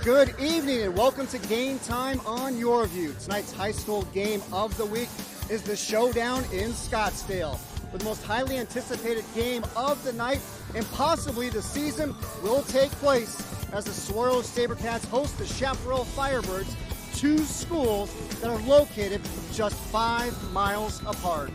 Good evening and welcome to Game Time on YurView. Tonight's high school game of the week is the showdown in Scottsdale. The most highly anticipated game of the night and possibly the season will take place as the Saguaro Sabercats host the Chaparral Firebirds, two schools that are located just 5 miles apart.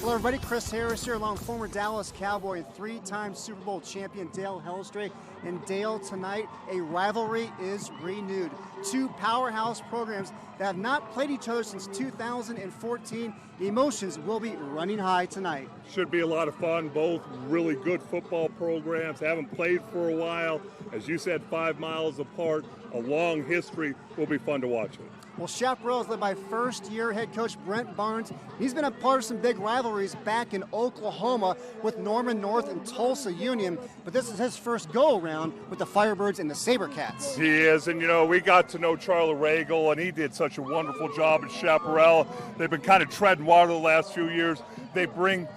Hello everybody, Chris Harris here along with former Dallas Cowboy and three-time Super Bowl champion Dale Hellstray. And Dale, tonight a rivalry is renewed. Two powerhouse programs that have not played each other since 2014. Emotions will be running high tonight. Should be a lot of fun. Both really good football programs. Haven't played for a while. As you said, 5 miles apart. A long history. Will be fun to watch it. Well, Chaparral is led by first-year head coach Brent Barnes. He's been a part of some big rivalries back in Oklahoma with Norman North and Tulsa Union, but this is his first go-around with the Firebirds and the Sabercats. He is, and you know, we got to know Charlie Regal, and he did such a wonderful job at Chaparral. They've been kind of treading water the last few years. They bring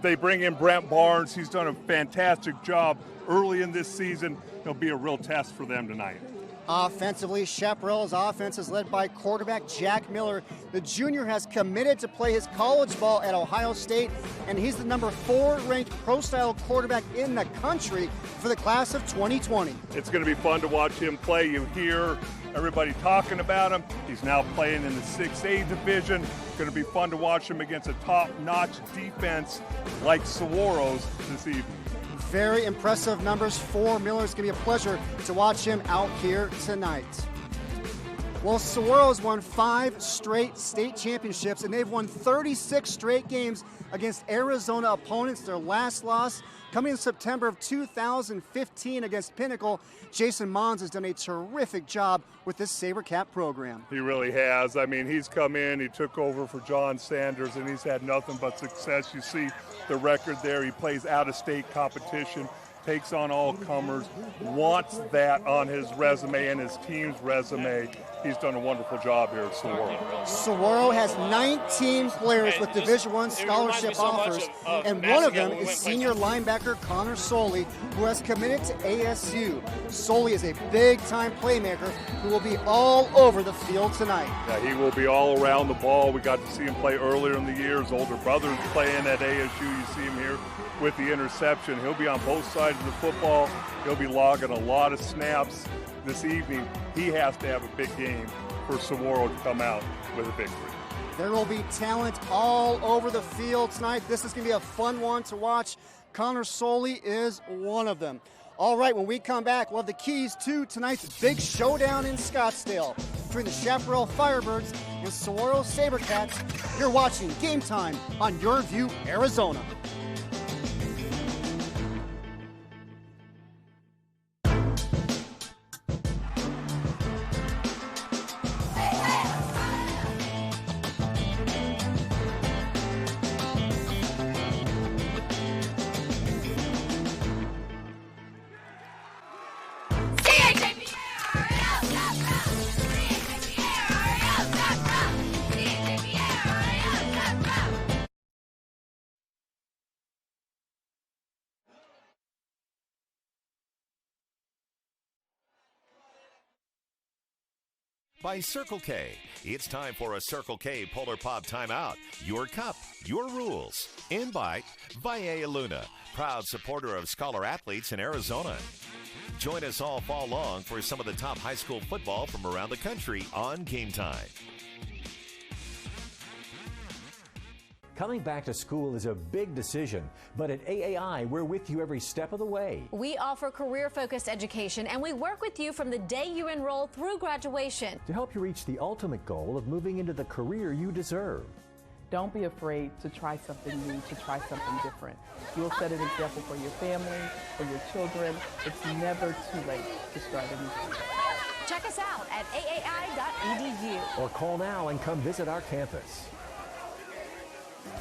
in Brent Barnes. He's done a fantastic job early in this season. It'll be a real test for them tonight. Offensively, Chaparral's offense is led by quarterback Jack Miller. The junior has committed to play his college ball at Ohio State, and he's the number 4 ranked pro-style quarterback in the country for the class of 2020. It's going to be fun to watch him play. You hear everybody talking about him. He's now playing in the 6A division. It's going to be fun to watch him against a top-notch defense like Saguaro's this evening. Very impressive numbers for Miller. It's going to be a pleasure to watch him out here tonight. Well, Saguaro's won 5 straight state championships, and they've won 36 straight games against Arizona opponents. Their last loss coming in September of 2015 against Pinnacle. Jason Mons has done a terrific job with this Sabercat program. He really has. I mean, he's come in, he took over for John Sanders, and he's had nothing but success. You see the record there. He plays out-of-state competition, takes on all comers, wants that on his resume and his team's resume. He's done a wonderful job here at Saguaro. Saguaro has 19 players with Division I scholarship offers, and one of them is senior linebacker Connor Soley, who has committed to ASU. Soley is a big-time playmaker who will be all over the field tonight. Yeah, he will be all around the ball. We got to see him play earlier in the year. His older brother's playing at ASU. You see him here with the interception. He'll be on both sides of the football. He'll be logging a lot of snaps this evening. He has to have a big game for Saguaro to come out with a victory. There will be talent all over the field tonight. This is going to be a fun one to watch. Connor Soley is one of them. All right, when we come back, we'll have the keys to tonight's big showdown in Scottsdale between the Chaparral Firebirds and Saguaro Sabercats. You're watching Game Time on YurView Arizona. By Circle K. It's time for a Circle K Polar Pop Timeout. Your cup, your rules. And by Valle Luna, proud supporter of scholar athletes in Arizona. Join us all fall long for some of the top high school football from around the country on Game Time. Coming back to school is a big decision, but at AAI, we're with you every step of the way. We offer career-focused education, and we work with you from the day you enroll through graduation to help you reach the ultimate goal of moving into the career you deserve. Don't be afraid to try something new, to try something different. You'll set an example for your family, for your children. It's never too late to start a new career. Check us out at aai.edu. Or call now and come visit our campus.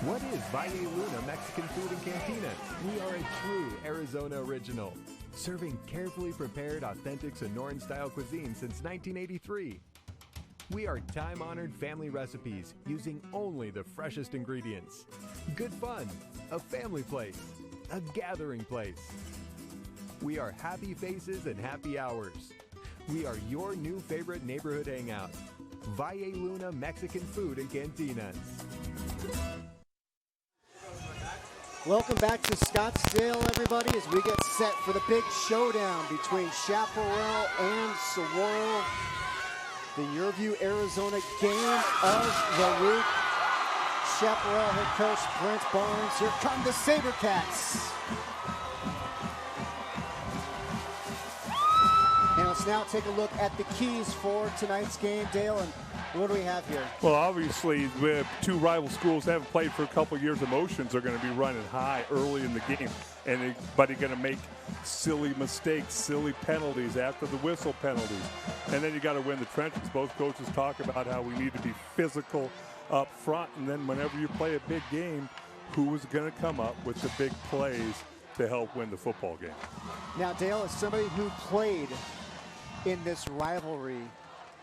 What is Valle Luna Mexican Food and Cantina? We are a true Arizona original, serving carefully prepared, authentic Sonoran-style cuisine since 1983. We are time-honored family recipes using only the freshest ingredients. Good fun, a family place, a gathering place. We are happy faces and happy hours. We are your new favorite neighborhood hangout. Valle Luna Mexican Food and Cantinas. Welcome back to Scottsdale, everybody, as we get set for the big showdown between Chaparral and Saguaro. The YurView Arizona game of the week. Chaparral head coach Brent Barnes. Here come the Sabercats. And let's now take a look at the keys for tonight's game, Dale. And what do we have here? Well, obviously, with two rival schools that haven't played for a couple of years, emotions are going to be running high early in the game. And everybody's going to make silly mistakes, silly penalties after the whistle penalties. And then you got to win the trenches. Both coaches talk about how we need to be physical up front. And then whenever you play a big game, who is going to come up with the big plays to help win the football game? Now, Dale, as somebody who played in this rivalry,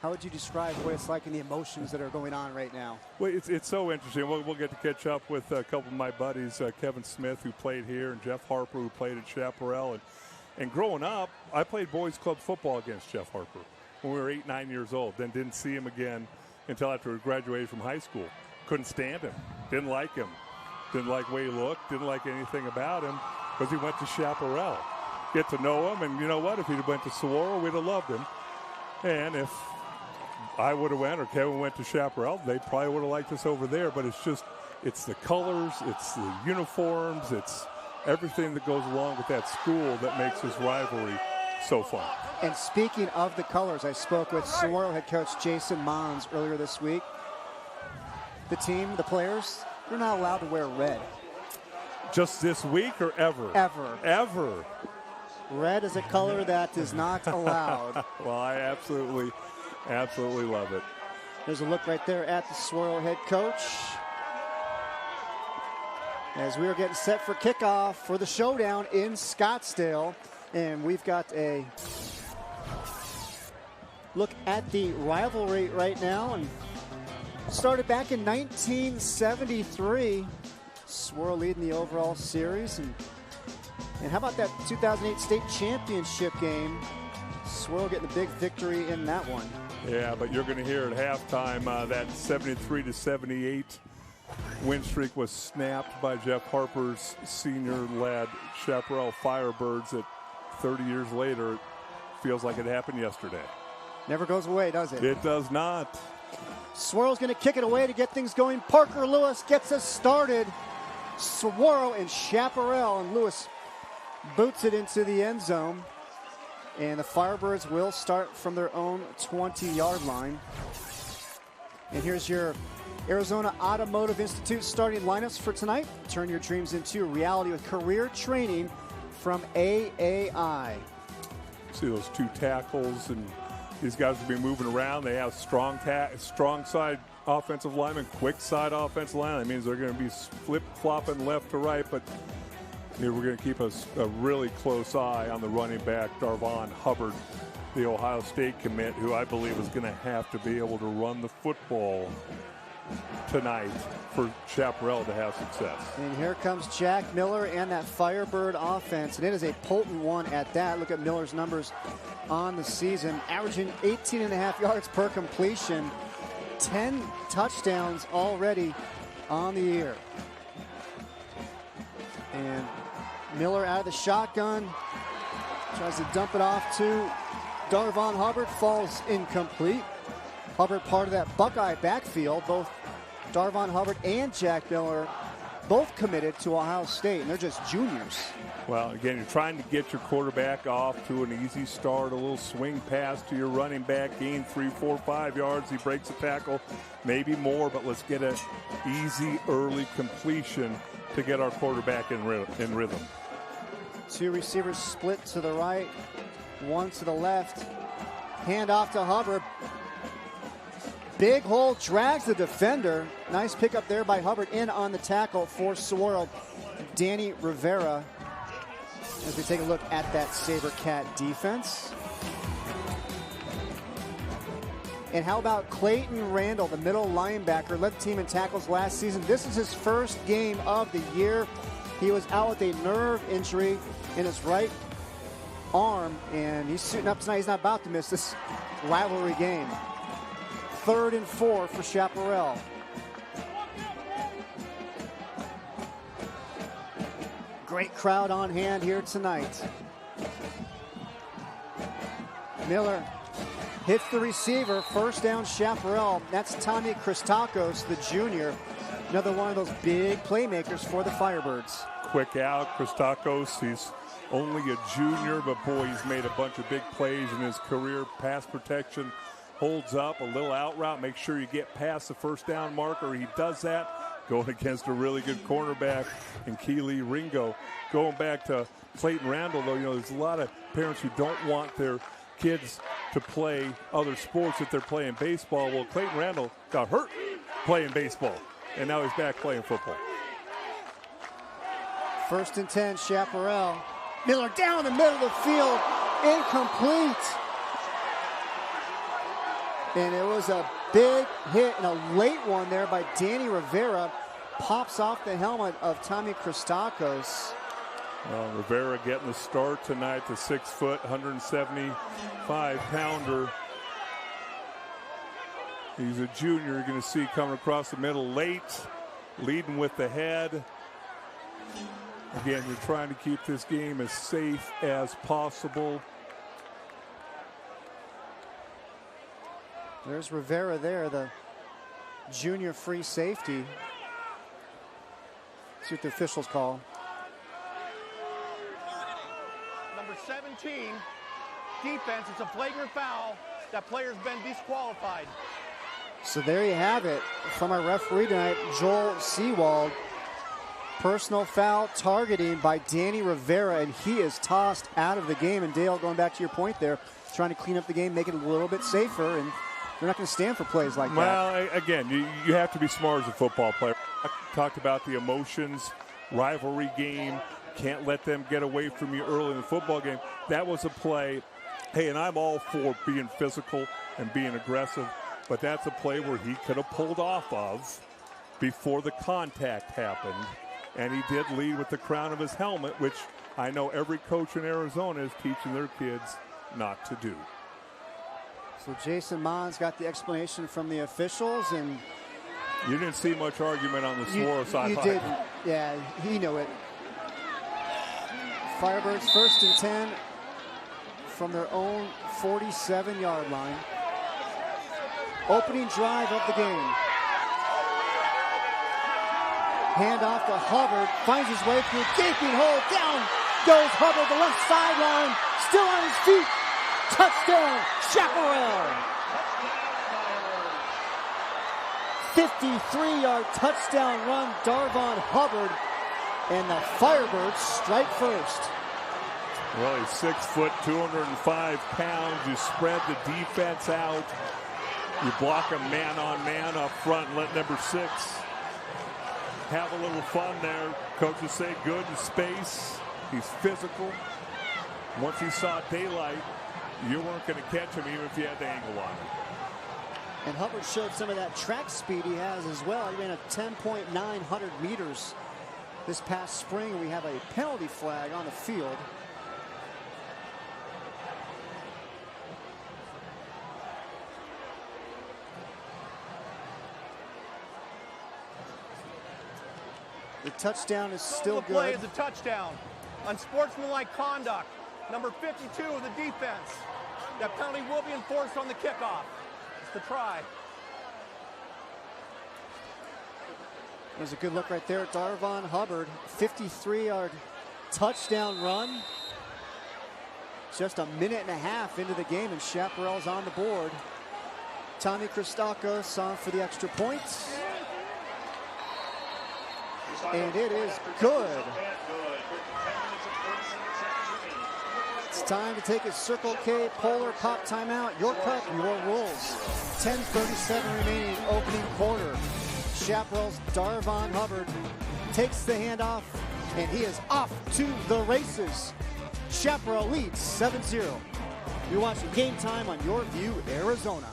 how would you describe what it's like and the emotions that are going on right now? Well, it's so interesting. We'll get to catch up with a couple of my buddies, Kevin Smith, who played here, and Jeff Harper, who played at Chaparral. And growing up, I played boys club football against Jeff Harper when we were 8, 9 years old. Then didn't see him again until after we graduated from high school. Couldn't stand him. Didn't like him. Didn't like the way he looked. Didn't like anything about him because he went to Chaparral. Get to know him, and you know what? If he'd went to Saguaro, we'd have loved him. And if I would have went or Kevin went to Chaparral, they probably would have liked us over there. But it's the colors, it's the uniforms, it's everything that goes along with that school that makes this rivalry so fun. And speaking of the colors, I spoke with Saguaro head coach Jason Mons earlier this week. The team, the players, they're not allowed to wear red. Just this week or ever? Ever. Ever. Red is a color that is not allowed. Well, I absolutely love it. There's a look right there at the Saguaro head coach as we are getting set for kickoff for the showdown in Scottsdale. And we've got a look at the rivalry right now. And started back in 1973. Saguaro leading the overall series. And how about that 2008 state championship game? Saguaro getting the big victory in that one. Yeah, but you're going to hear at halftime that 73-78 win streak was snapped by Jeff Harper's senior-led Chaparral Firebirds that 30 years later, it feels like it happened yesterday. Never goes away, does it? It does not. Saguaro's going to kick it away to get things going. Parker Lewis gets us started. Saguaro and Chaparral, and Lewis boots it into the end zone. And the Firebirds will start from their own 20-yard line. And here's your Arizona Automotive Institute starting lineups for tonight. Turn your dreams into reality with career training from AAI. See those two tackles, and these guys will be moving around. They have strong side offensive linemen, quick side offensive linemen. That means they're going to be flip-flopping left to right, but we're going to keep a really close eye on the running back, Darvon Hubbard, the Ohio State commit, who I believe is going to have to be able to run the football tonight for Chaparral to have success. And here comes Jack Miller and that Firebird offense, and it is a potent one at that. Look at Miller's numbers on the season, averaging 18.5 yards per completion, 10 touchdowns already on the year. And Miller out of the shotgun, tries to dump it off to Darvon Hubbard, falls incomplete. Hubbard part of that Buckeye backfield. Both Darvon Hubbard and Jack Miller both committed to Ohio State, and they're just juniors. Well, again, you're trying to get your quarterback off to an easy start, a little swing pass to your running back, gain 3, 4, 5 yards. He breaks a tackle, maybe more, but let's get an easy early completion to get our quarterback in rhythm. Two receivers split to the right, one to the left. Hand off to Hubbard. Big hole, drags the defender. Nice pickup there by Hubbard in on the tackle for Saguaro. Danny Rivera. As we take a look at that Sabercat defense. And how about Clayton Randall, the middle linebacker, led the team in tackles last season. This is his first game of the year. He was out with a nerve injury in his right arm, and he's suiting up tonight. He's not about to miss this rivalry game. 3rd and 4 for Chaparral. Great crowd on hand here tonight. Miller hits the receiver. 1st down, Chaparral. That's Tommy Christakos, the junior. Another one of those big playmakers for the Firebirds. Quick out, Christakos. He's only a junior, but boy, he's made a bunch of big plays in his career. Pass protection holds up, a little out route. Make sure you get past the 1st down marker. He does that. Going against a really good cornerback in Keely Ringo. Going back to Clayton Randall, though, there's a lot of parents who don't want their kids to play other sports if they're playing baseball. Well, Clayton Randall got hurt playing baseball, and now he's back playing football. 1st and 10, Chaparral. Miller down the middle of the field, incomplete. And it was a big hit and a late one there by Danny Rivera. Pops off the helmet of Tommy Christakos. Rivera getting the start tonight, the 6-foot, 175-pounder. He's a junior. You're going to see coming across the middle late, leading with the head. Again, you're trying to keep this game as safe as possible. There's Rivera there, the junior free safety. See what the officials call. Number 17, defense. It's a flagrant foul. That player's been disqualified. So there you have it from our referee tonight, Joel Seawald. Personal foul targeting by Danny Rivera, and he is tossed out of the game. And Dale, going back to your point there, trying to clean up the game, make it a little bit safer, and they're not going to stand for plays like that. Well, again, you have to be smart as a football player. I talked about the emotions, rivalry game. Can't let them get away from you early in the football game. That was a play. Hey, and I'm all for being physical and being aggressive, but that's a play where he could have pulled off of before the contact happened. And he did lead with the crown of his helmet, which I know every coach in Arizona is teaching their kids not to do. So Jason Mons got the explanation from the officials, and you didn't see much argument on the Saguaro side. You didn't. Yeah, he knew it. Firebirds 1st and 10 from their own 47-yard line. Opening drive of the game. Hand off to Hubbard, finds his way through a gaping hole. Down goes Hubbard, the left sideline, still on his feet. Touchdown, Chaparral. 53-yard touchdown run, Darvon Hubbard, and the Firebirds strike first. Well, he's 6 foot, 205 pounds. You spread the defense out. You block a man-on-man up front and let number 6 have a little fun there. Coaches say good in space. He's physical. Once he saw daylight, you weren't going to catch him even if you had the angle on him. And Hubbard showed some of that track speed he has as well. He ran a 10.900 meters this past spring. We have a penalty flag on the field. The touchdown is still good. The play is a touchdown. Unsportsmanlike conduct. Number 52 of the defense. That penalty will be enforced on the kickoff. It's the try. There's a good look right there at Darvon Hubbard. 53-yard touchdown run. Just a minute and a half into the game, and Chaparral's on the board. Tommy Christakos on for the extra points. And it is good. It's time to take a Circle K Polar Pop timeout. Your cup, your rules. 10:37 remaining opening quarter. Chaparral's Darvon Hubbard takes the handoff, and he is off to the races. Chaparral leads 7-0. You're watching Game Time on YurView Arizona.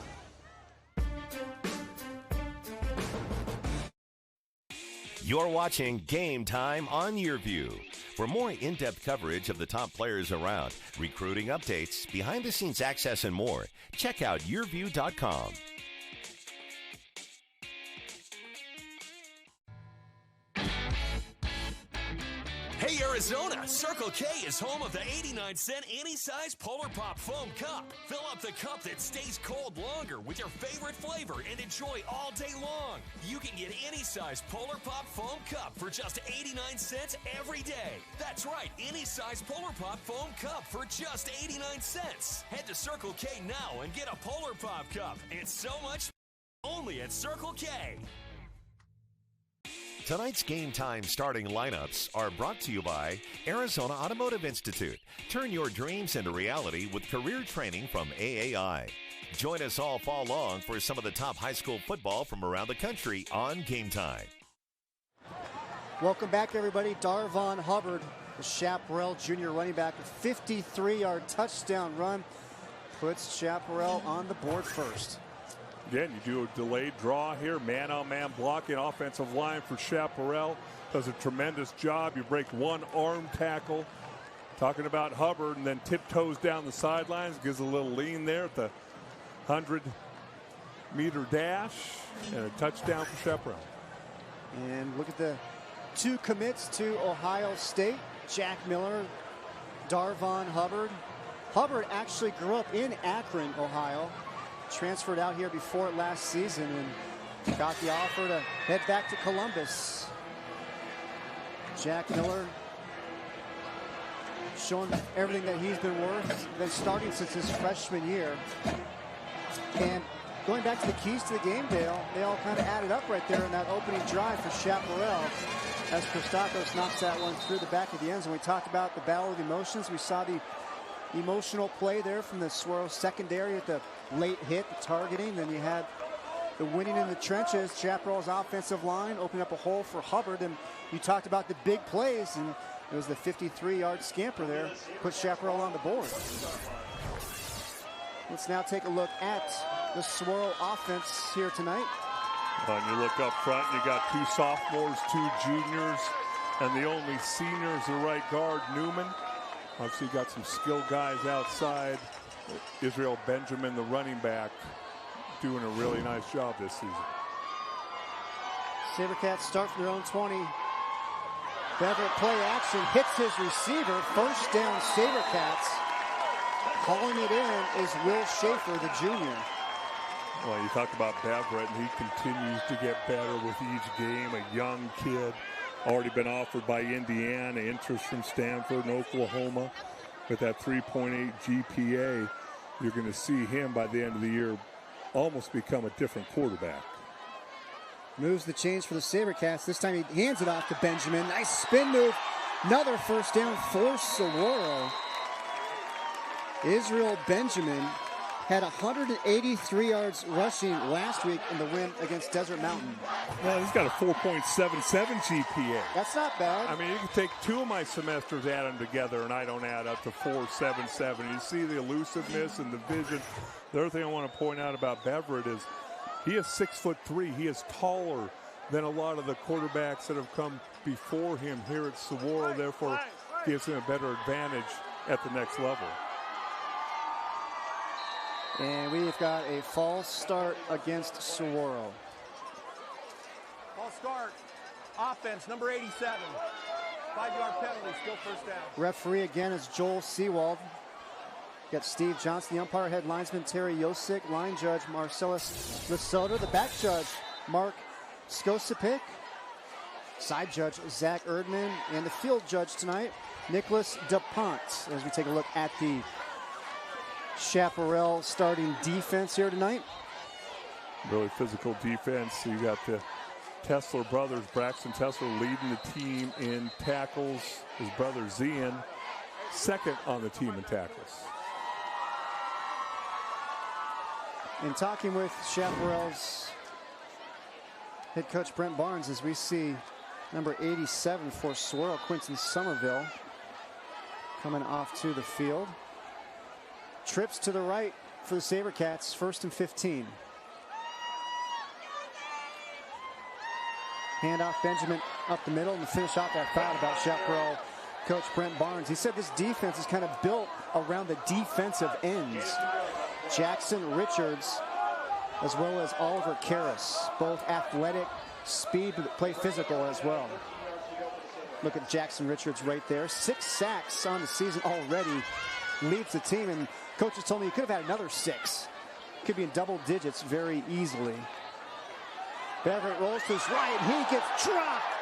You're watching Game Time on YurView. For more in-depth coverage of the top players around, recruiting updates, behind-the-scenes access, and more, check out YurView.com. Hey Arizona, Circle K is home of the 89-cent any-size Polar Pop Foam Cup. Fill up the cup that stays cold longer with your favorite flavor and enjoy all day long. You can get any size Polar Pop Foam Cup for just 89 cents every day. That's right, any size Polar Pop Foam Cup for just 89 cents. Head to Circle K now and get a Polar Pop Cup and so much only at Circle K. Tonight's Game Time starting lineups are brought to you by Arizona Automotive Institute. Turn your dreams into reality with career training from AAI. Join us all fall long for some of the top high school football from around the country on Game Time. Welcome back, everybody. Darvon Hubbard, the Chaparral junior running back, a 53-yard touchdown run, puts Chaparral on the board first. Again, you do a delayed draw here, man-on-man blocking. Offensive line for Chaparral does a tremendous job. You break one arm tackle. Talking about Hubbard, and then tiptoes down the sidelines, gives a little lean there at the 100-meter dash, and a touchdown for Chaparral. And look at the two commits to Ohio State, Jack Miller, Darvon Hubbard. Hubbard actually grew up in Akron, Ohio. Transferred out here before last season and got the offer to head back to Columbus. Jack Miller showing everything that he's been worth, been starting since his freshman year. And going back to the keys to the game, Dale, they all kind of added up right there in that opening drive for Chaparral as Christakos knocks that one through the back of the end zone. We talked about the battle of emotions. We saw the emotional play there from the Saguaro secondary at the late hit, the targeting. Then you had the winning in the trenches. Chaparral's offensive line opened up a hole for Hubbard, and you talked about the big plays, and it was the 53-yard scamper there, put Chaparral on the board. Let's now take a look at the Saguaro offense here tonight. And you look up front, you got two sophomores, two juniors, and the only senior is the right guard, Newman. Obviously, you got some skilled guys outside. Israel Benjamin, the running back, doing a really nice job this season. Sabercats start from their own 20. Beverett play action, hits his receiver. First down, Sabercats. Hauling it in is Will Schaefer, the junior. Well, you talk about Beverett, and he continues to get better with each game. A young kid, already been offered by Indiana, interest from Stanford and Oklahoma. With that 3.8 GPA, you're going to see him by the end of the year almost become a different quarterback. Moves the chains for the Sabercats. This time he hands it off to Benjamin. Nice spin move. Another first down for Saguaro. Israel Benjamin had 183 yards rushing last week in the win against Desert Mountain. Well, he's got a 4.77 GPA. That's not bad. I mean, you can take two of my semesters, add them together, and I don't add up to 4.77. You see the elusiveness and the vision. The other thing I want to point out about Beverett is he is 6'3". He is taller than a lot of the quarterbacks that have come before him here at Saguaro. Therefore, gives him a better advantage at the next level. And we've got a false start against Saguaro. False start. Offense, number 87. 5-yard penalty, still first down. Referee again is Joel Seawald. Got Steve Johnson, the umpire, head linesman Terry Yosick, line judge Marcellus Lesota, the back judge Mark Skosipik, side judge Zach Erdman, and the field judge tonight, Nicholas DuPont, as we take a look at the Chaparral starting defense here tonight. Really physical defense. So you got the Tesler brothers, Braxton Tesler leading the team in tackles. His brother Zian, second on the team in tackles. In talking with Chaparral's head coach Brent Barnes, as we see number 87 for Saguaro, Quinton Somerville, coming off to the field. Trips to the right for the Sabercats, 1st and 15. Handoff Benjamin up the middle, and to finish off that thought about Chaparral Coach Brent Barnes, he said this defense is kind of built around the defensive ends. Jackson Richards, as well as Oliver Karras, both athletic, speed, but play physical as well. Look at Jackson Richards right there. 6 sacks on the season already. Leads the team, and coaches told me he could have had another 6. Could be in double digits very easily. Beverett rolls to his right, and he gets dropped.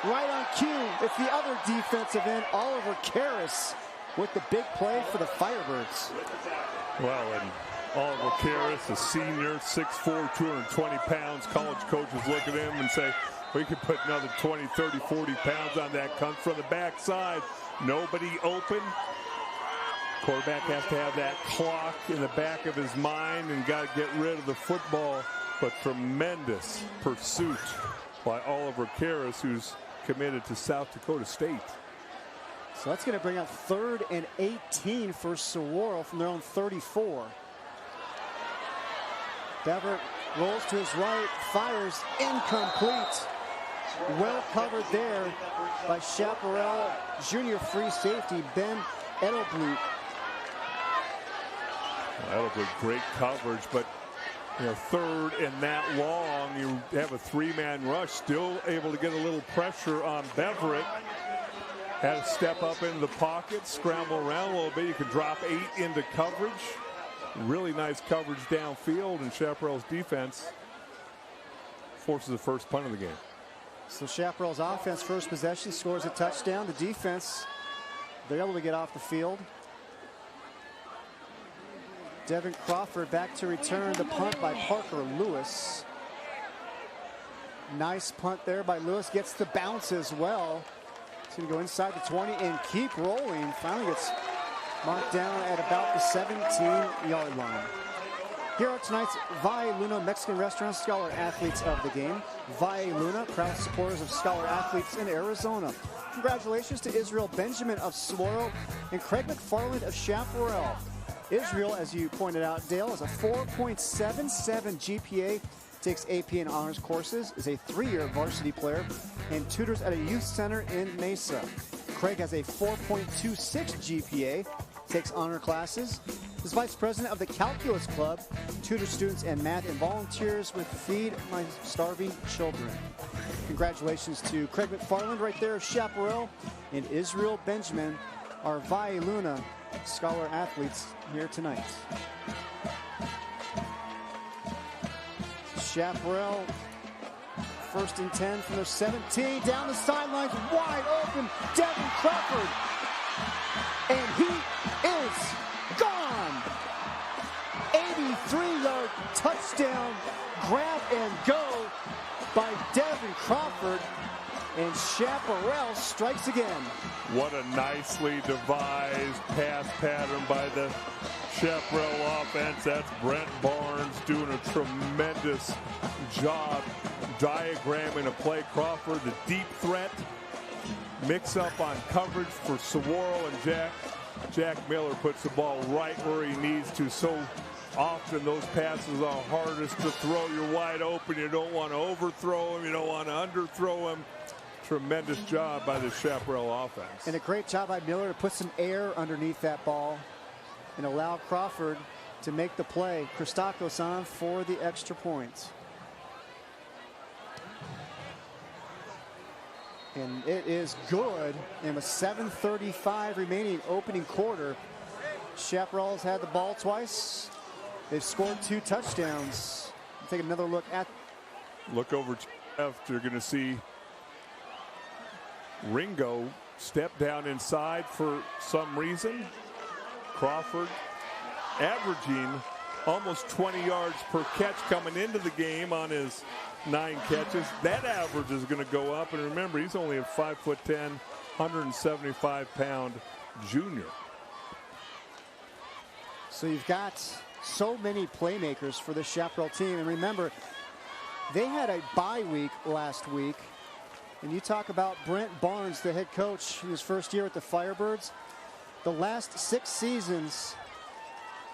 Right on cue, it's the other defensive end, Oliver Karras, with the big play for the Firebirds. Well, and Oliver Karras, a senior, 6'4", 220 pounds. College coaches look at him and say, we could put another 20, 30, 40 pounds on that. Comes from the backside. Nobody open. Quarterback has to have that clock in the back of his mind and got to get rid of the football. But tremendous pursuit by Oliver Karras, who's committed to South Dakota State. So that's going to bring up 3rd and 18 for Saguaro from their own 34. Beverett rolls to his right, fires, incomplete. Well covered there by Chaparral junior free safety Ben Edelblut. Edelblut, great coverage, but you know, 3rd and that long, you have a 3-man rush, still able to get a little pressure on Beverett. Had to step up into the pocket, scramble around a little bit. You could drop 8 into coverage. Really nice coverage downfield, and Chaparral's defense forces the first punt of the game. So Chaparral's offense, first possession, scores a touchdown. The defense, they're able to get off the field. Devin Crawford back to return the punt by Parker Lewis. Nice punt there by Lewis. Gets the bounce as well. He's going to go inside the 20 and keep rolling. Finally gets marked down at about the 17-yard line. Here are tonight's Valle Luna Mexican Restaurant Scholar Athletes of the game. Valle Luna, proud supporters of Scholar Athletes in Arizona. Congratulations to Israel Benjamin of Saguaro and Craig McFarland of Chaparral. Israel, as you pointed out, Dale, has a 4.77 GPA, takes AP and honors courses, is a 3-year varsity player, and tutors at a youth center in Mesa. Craig has a 4.26 GPA, takes honor classes, is vice president of the Calculus Club, tutors students in math, and volunteers with Feed My Starving Children. Congratulations to Craig McFarland right there of Chaparral and Israel Benjamin, our Valle Luna Scholar Athletes here tonight. Chaparral, 1st and 10 from their 17, down the sidelines, wide open, Devin Crawford, and he is gone. 83-yard touchdown, grab and go by Devin Crawford, and Chaparral strikes again. What a nicely devised pass pattern by the Chaparral offense. That's Brent Barnes doing a tremendous job diagramming a play. Crawford, the deep threat, mix up on coverage for Saguaro, and Jack Miller puts the ball right where he needs to. So often those passes are hardest to throw. You're wide open. You don't want to overthrow him. You don't want to underthrow him. Tremendous job by the Chaparral offense. And a great job by Miller to put some air underneath that ball and allow Crawford to make the play. Christakos on for the extra point. And it is good. And with 7:35 remaining opening quarter, Chaparral's had the ball twice. They've scored 2 touchdowns. Take another look at. Look over to the left. You're going to see Ringo step down inside for some reason. Crawford averaging almost 20 yards per catch coming into the game on his 9 catches. That average is going to go up. And remember, he's only a 5'10", 175-pound junior. So you've got so many playmakers for the Chaparral team. And remember, they had a bye week last week. And you talk about Brent Barnes, the head coach in his first year at the Firebirds. The last 6 seasons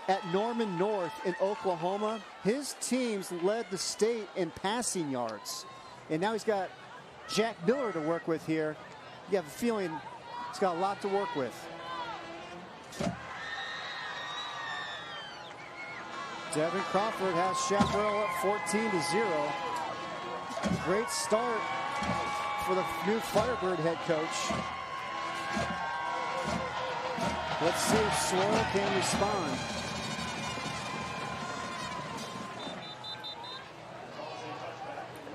at Norman North in Oklahoma, his teams led the state in passing yards. And now he's got Jack Miller to work with here. You have a feeling He's got a lot to work with. Devin Crawford has Chaparral up 14-0. Great start for the new Firebird head coach. Let's see if Saguaro can respond.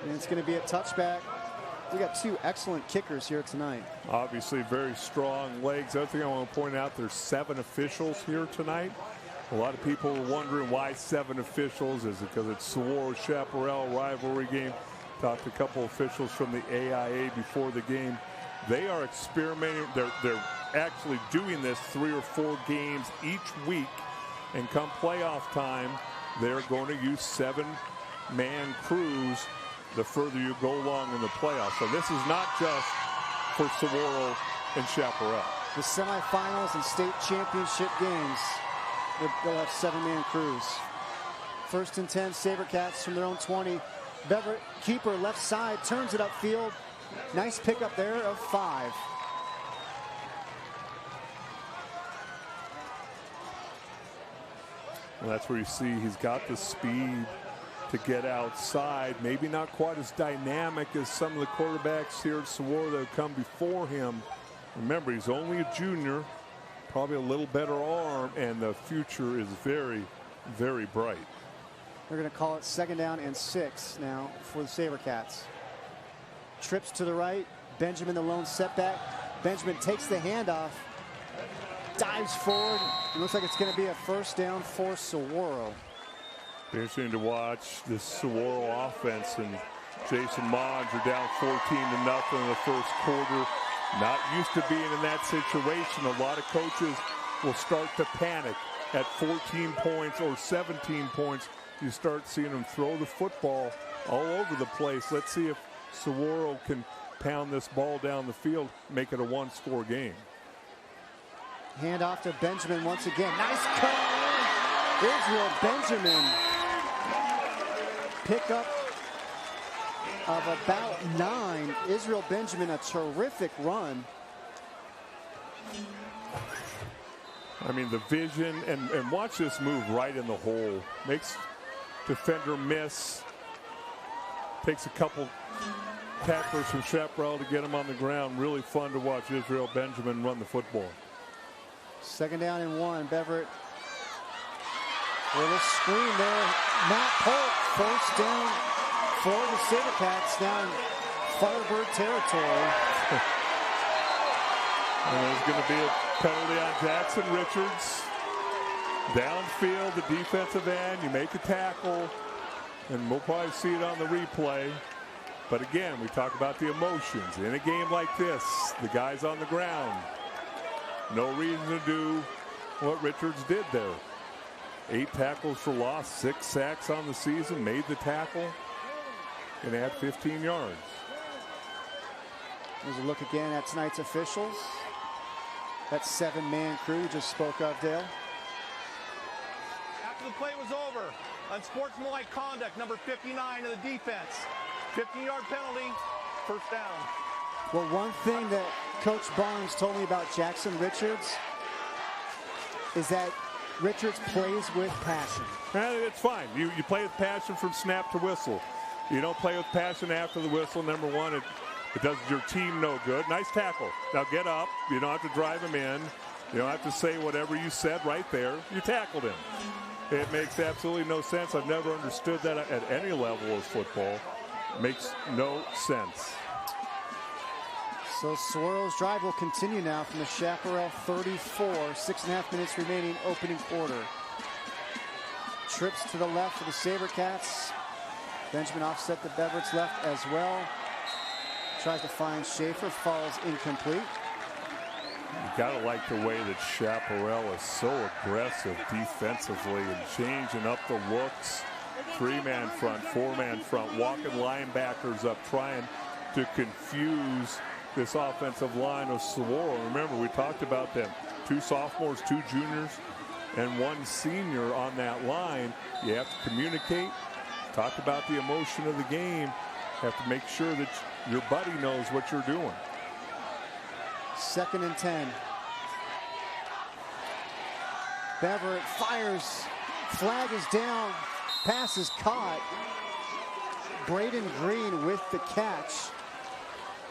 And it's going to be a touchback. We got two excellent kickers here tonight. Obviously very strong legs. Other thing I want to point out, there's 7 officials here tonight. A lot of people are wondering why 7 officials. Is it because it's Saguaro Chaparral rivalry game? Talked to a couple officials from the AIA before the game. They are experimenting. They're actually doing this 3 or 4 games each week, and come playoff time, they're going to use 7-man crews the further you go along in the playoffs. So this is not just for Saguaro and Chaparral. The semifinals and state championship games, they'll have 7-man crews. 1st and 10, Sabercats from their own 20. Beverett, keeper, left side, turns it upfield. Nice pickup there of 5. Well, that's where you see he's got the speed to get outside. Maybe not quite as dynamic as some of the quarterbacks here at Saguaro that have come before him. Remember, he's only a junior, probably a little better arm, and the future is very, very bright. They're going to call it 2nd down and 6 now for the Sabercats. Trips to the right. Benjamin the lone setback. Benjamin takes the handoff. Dives forward. It looks like it's going to be a 1st down for Saguaro. Interesting to watch this Saguaro offense, and Jason Modge are down 14-0 in the first quarter. Not used to being in that situation. A lot of coaches will start to panic at 14 points or 17 points. You start seeing them throw the football all over the place. Let's see if Saguaro can pound this ball down the field, make it a 1-score game. Hand off to Benjamin once again. Nice cut. Israel Benjamin. Pickup of about 9. Israel Benjamin, a terrific run. I mean, the vision, and watch this move right in the hole. Makes defender miss. Takes a couple tacklers from Chaparral to get him on the ground. Really fun to watch Israel Benjamin run the football. 2nd down and 1. Beverett. Little screen there. Matt Polk, 1st down for the Sabercats, down Firebird territory. And there's going to be a penalty on Jackson Richards. Downfield, the defensive end, you make a tackle, and we'll probably see it on the replay. But again, we talk about the emotions. In a game like this, the guy's on the ground. No reason to do what Richards did there. 8 tackles for loss, 6 sacks on the season, made the tackle, and add 15 yards. There's a look again at tonight's officials. That 7-man crew you just spoke of, Dale. After the play was over, unsportsmanlike conduct, number 59 of the defense. 15-yard penalty, 1st down. Well, one thing that Coach Barnes told me about Jackson Richards is that Richards plays with passion. It's fine. You play with passion from snap to whistle. You don't play with passion after the whistle. Number one, it does your team no good. Nice tackle. Now get up. You don't have to drive him in. You don't have to say whatever you said right there. You tackled him. It makes absolutely no sense. I've never understood that at any level of football. Makes no sense. So Saguaro's drive will continue now from the Chaparral 34. 6.5 minutes remaining, opening quarter. Trips to the left for the Sabercats. Benjamin offset to Beverett's left as well. Tries to find Schaefer, falls incomplete. You gotta like the way that Chaparral is so aggressive defensively and changing up the looks. 3-man front, 4-man front, walking linebackers up, trying to confuse this offensive line of Saguaro. Remember, we talked about them. 2 sophomores, 2 juniors, and 1 senior on that line. You have to communicate. Talked about the emotion of the game. Have to make sure that your buddy knows what you're doing. 2nd and 10. Beverett fires. Flag is down. Pass is caught. Braden Green with the catch.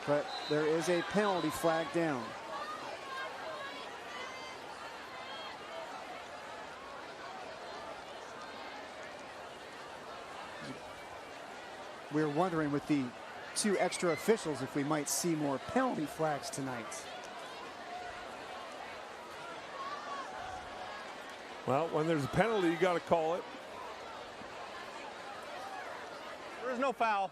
But there is a penalty flag down. We're wondering with the 2 extra officials if we might see more penalty flags tonight. Well, when there's a penalty, you got to call it. There is no foul.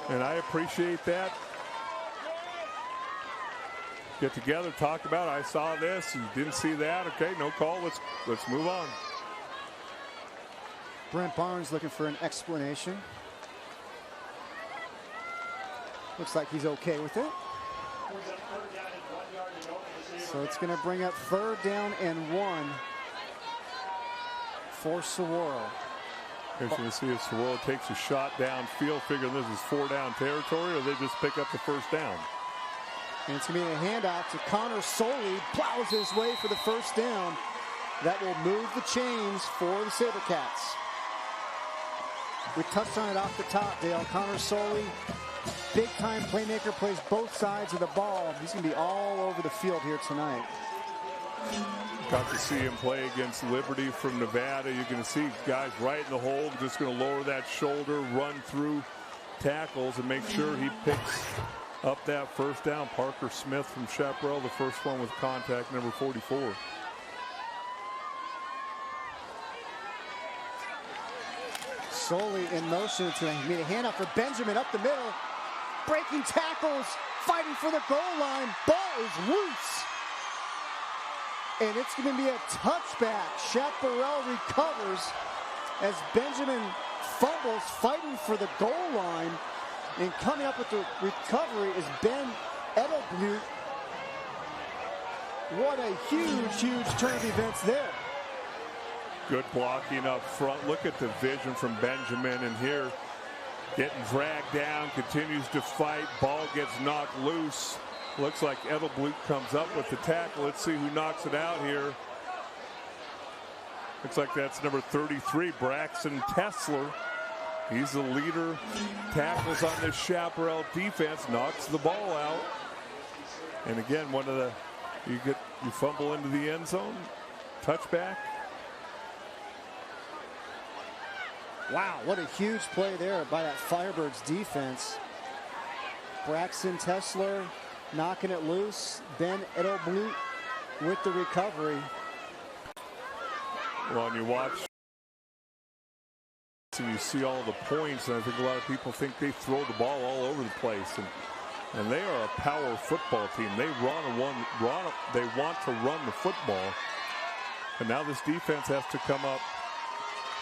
And I appreciate that. Get together, talk about it. I saw this, you didn't see that. Okay, no call. Let's move on. Brent Barnes looking for an explanation. Looks like he's okay with it. So it's going to bring up 3rd down and 1 for Saguaro. Interesting to see if Saguaro takes a shot downfield, figuring this is 4-down territory, or they just pick up the 1st down. And it's going to be a handoff to Connor Soley. Plows his way for the 1st down. That will move the chains for the Sabercats. We touched on it off the top, Dale. Connor Soley, big-time playmaker, plays both sides of the ball. He's going to be all over the field here tonight. Got to see him play against Liberty from Nevada. You're going to see guys right in the hole, just going to lower that shoulder, run through tackles, and make sure he picks up that 1st down. Parker Smith from Chaparral, the first one with contact, number 44. Solely in motion to meet a handoff for Benjamin up the middle. Breaking tackles, fighting for the goal line. Ball is loose. And it's going to be a touchback. Chaparral recovers as Benjamin fumbles, fighting for the goal line. And coming up with the recovery is Ben Edelblut. What a huge turn of events there. Good blocking up front. Look at the vision from Benjamin, and here getting dragged down, continues to fight. Ball gets knocked loose. Looks like Edelblut comes up with the tackle. Let's see who knocks it out here. Looks like that's number 33, Braxton Tesler. He's the leader. Tackles on this Chaparral defense, knocks the ball out. And again, one of the, you fumble into the end zone, touchback. Wow, what a huge play there by that Firebirds defense. Braxton Tesler knocking it loose. Ben Edelblut with the recovery. Well, and you watch and you see all the points, and I think a lot of people think they throw the ball all over the place. And they are a power football team. They they want to run the football. And now this defense has to come up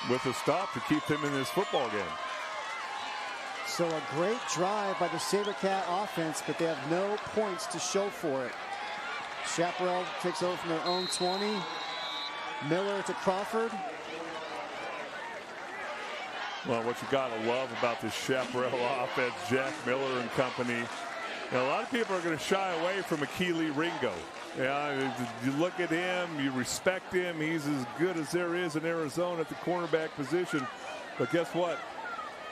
with a stop to keep them in this football game. So a great drive by the Sabercat offense, but they have no points to show for it. Chaparral takes over from their own 20. Miller to Crawford. Well, what you got to love about this Chaparral offense, Jack Miller and company. Now, a lot of people are going to shy away from Akili Ringo. Yeah, you look at him, you respect him. He's as good as there is in Arizona at the cornerback position. But guess what?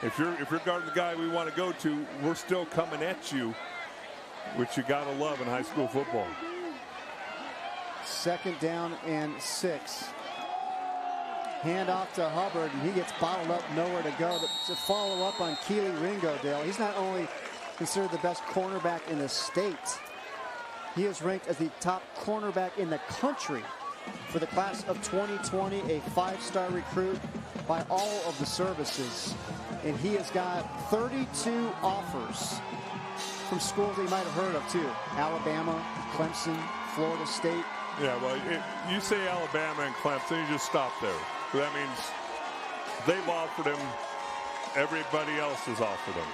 If you're guarding the guy we want to go to, we're still coming at you, which you got to love in high school football. 2nd down and 6. Hand off to Hubbard, and he gets bottled up, nowhere to go. To follow up on Keely Ringo, Dale, he's not only considered the best cornerback in the state, he is ranked as the top cornerback in the country for the class of 2020, a 5-star recruit by all of the services. And he has got 32 offers from schools that you might have heard of, too. Alabama, Clemson, Florida State. Yeah, well, you say Alabama and Clemson, you just stop there. That means they've offered him, everybody else has offered him.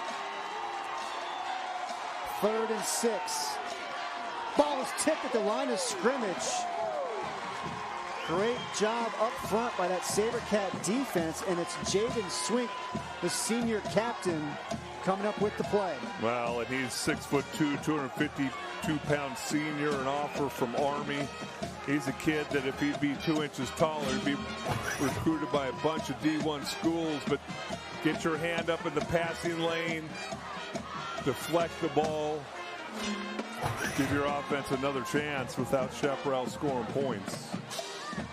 3rd and 6. Ball is tipped at the line of scrimmage. Great job up front by that Sabercat defense, and it's Jaden Swink, the senior captain, coming up with the play. Well, and he's 6'2", 252-pound senior, an offer from Army. He's a kid that if he'd be 2 inches taller, he'd be recruited by a bunch of D1 schools. But get your hand up in the passing lane, deflect the ball, give your offense another chance without Chaparral scoring points.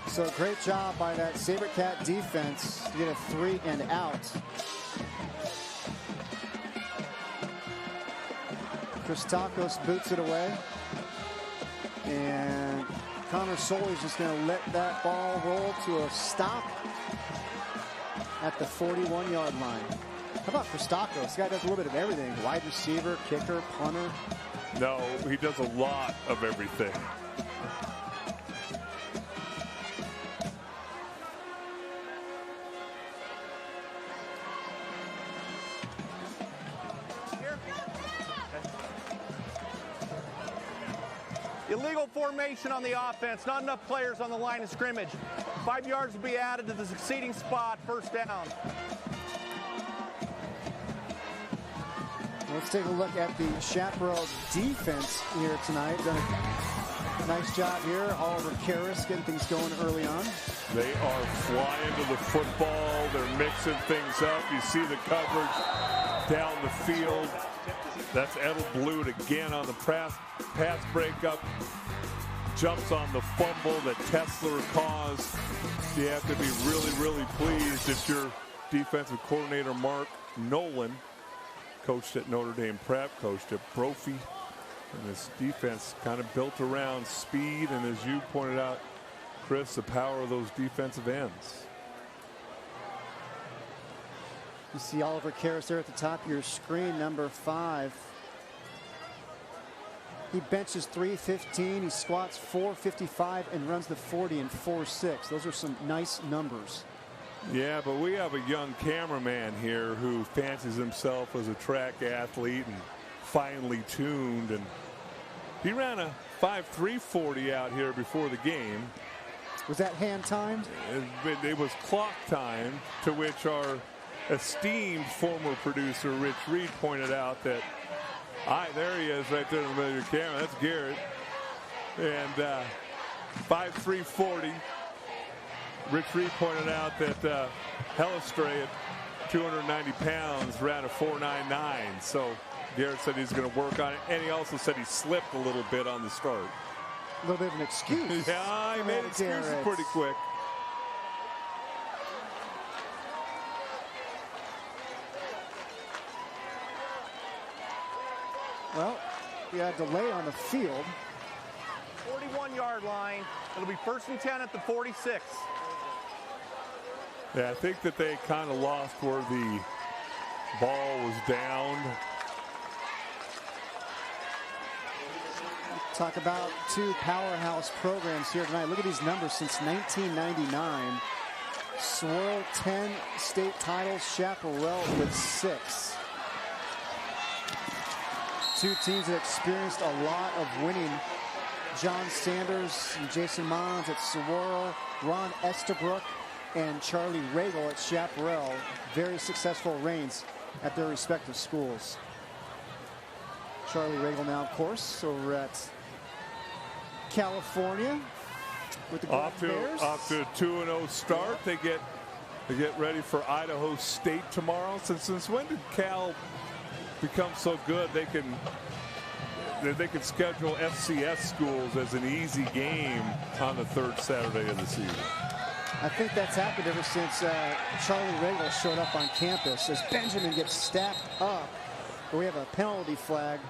So great job by that Sabercat defense to get a 3 and out. Christakos boots it away. And Connor Soley's just going to let that ball roll to a stop at the 41-yard line. How about Christakos? This guy does a little bit of everything. Wide receiver, kicker, punter. No, he does a lot of everything. Illegal formation on the offense. Not enough players on the line of scrimmage. 5 yards will be added to the succeeding spot. First down. Let's take a look at the Chaparral defense here tonight. Done a nice job here. Oliver Karras getting things going early on. They are flying to the football. They're mixing things up. You see the coverage down the field. That's Edelblut again on the pass breakup. Jumps on the fumble that Tesler caused. You have to be really, really pleased if your defensive coordinator, Mark Nolan, coached at Notre Dame Prep, coached at Brophy. And this defense kind of built around speed. And as you pointed out, Chris, the power of those defensive ends. You see Oliver Karras there at the top of your screen, number 5. He benches 315, he squats 455, and runs the 40 in 4.6. Those are some nice numbers. Yeah, but we have a young cameraman here who fancies himself as a track athlete and finely tuned. And he ran a 5.3 40 out here before the game. Was that hand timed? It was clock timed, to which our esteemed former producer Rich Reed pointed out that there he is right there in the middle of your camera. That's Garrett. And 5.3 40. Rich Reed pointed out that Hellestray at 290 pounds ran a 4.99. So Garrett said he's going to work on it. And he also said he slipped a little bit on the start. A little bit of an excuse. Yeah, he made excuses pretty quick. Well, we had a delay on the field. 41-yard line. It'll be 1st and 10 at the 46. Yeah, I think that they kind of lost where the ball was down. Talk about 2 powerhouse programs here tonight. Look at these numbers since 1999. Swirl 10 state titles, Chaparral with 6. 2 teams that experienced a lot of winning. John Sanders and Jason Mons at Saguaro, Ron Estabrook and Charlie Regal at Chaparral. Very successful reigns at their respective schools. Charlie Regal now, of course, over at California with the Bears. Off to a 2-0 start. They get ready for Idaho State tomorrow. Since when did Cal become so good they can schedule FCS schools as an easy game on the 3rd Saturday of the season? I think that's happened ever since Charlie Regal showed up on campus as Benjamin gets stacked up. We have a penalty flag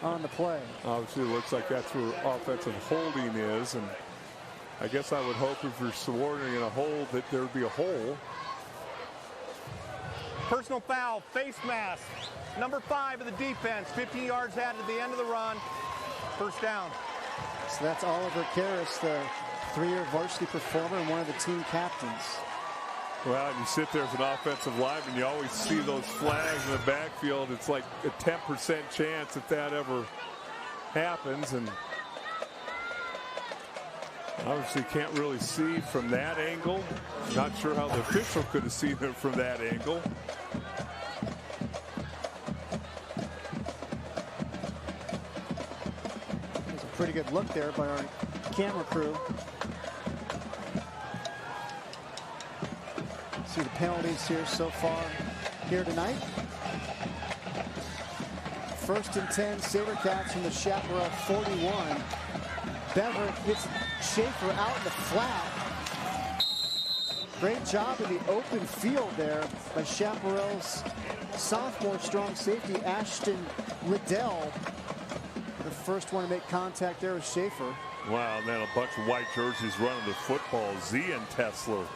on the play. Obviously, it looks like that's where offensive holding is, and I guess I would hope if you're subordinating a hold that there would be a hole. Personal foul, face mask. Number 5 of the defense. 15 yards added at the end of the run. First down. So that's Oliver Karras, the 3-year varsity performer and one of the team captains. Well, you sit there as an offensive lineman, you always see those flags in the backfield. It's like a 10% chance if that ever happens. And obviously can't really see from that angle. Not sure how the official could have seen it from that angle. pretty good look there by our camera crew. See the penalties here so far here tonight. 1st and 10, Sabercats from the Chaparral 41. Beverett hits Schaefer out in the flat. Great job in the open field there by Chaparral's sophomore strong safety, Ashton Liddell. The first one to make contact there was Schaefer. Wow, and then a bunch of white jerseys running the football. Zian Tesler.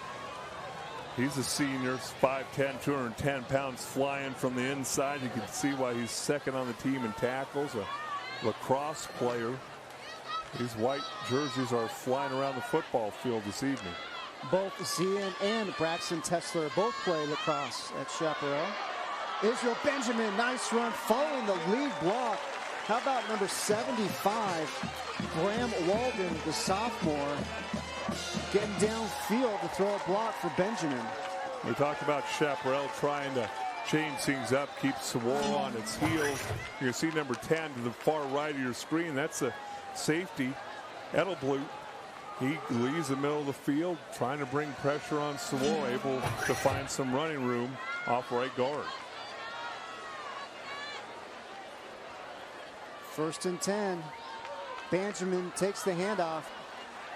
He's a senior, 5'10", 210 pounds, flying from the inside. You can see why he's second on the team in tackles. A lacrosse player. These white jerseys are flying around the football field this evening. Both Zian and Braxton Tesler both play lacrosse at Chaparral. Israel Benjamin, nice run following the lead block. How about number 75, Graham Walden, the sophomore, getting downfield to throw a block for Benjamin. We talked about Chaparral trying to change things up, keep Saguaro on its heels. You can see number 10 to the far right of your screen. That's a safety, Edelblut. He leaves the middle of the field, trying to bring pressure on Saguaro, able to find some running room off right guard. 1st and 10. Benjamin takes the handoff.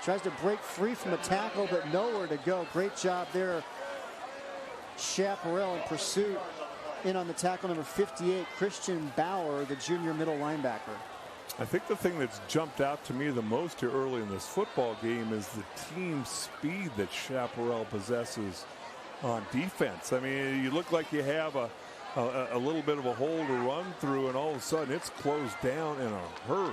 Tries to break free from a tackle, but nowhere to go. Great job there. Chaparral in pursuit. In on the tackle, number 58, Christian Bauer, the junior middle linebacker. I think the thing that's jumped out to me the most here early in this football game is the team speed that Chaparral possesses on defense. I mean, you look like you have a little bit of a hole to run through, and all of a sudden it's closed down in a hurry.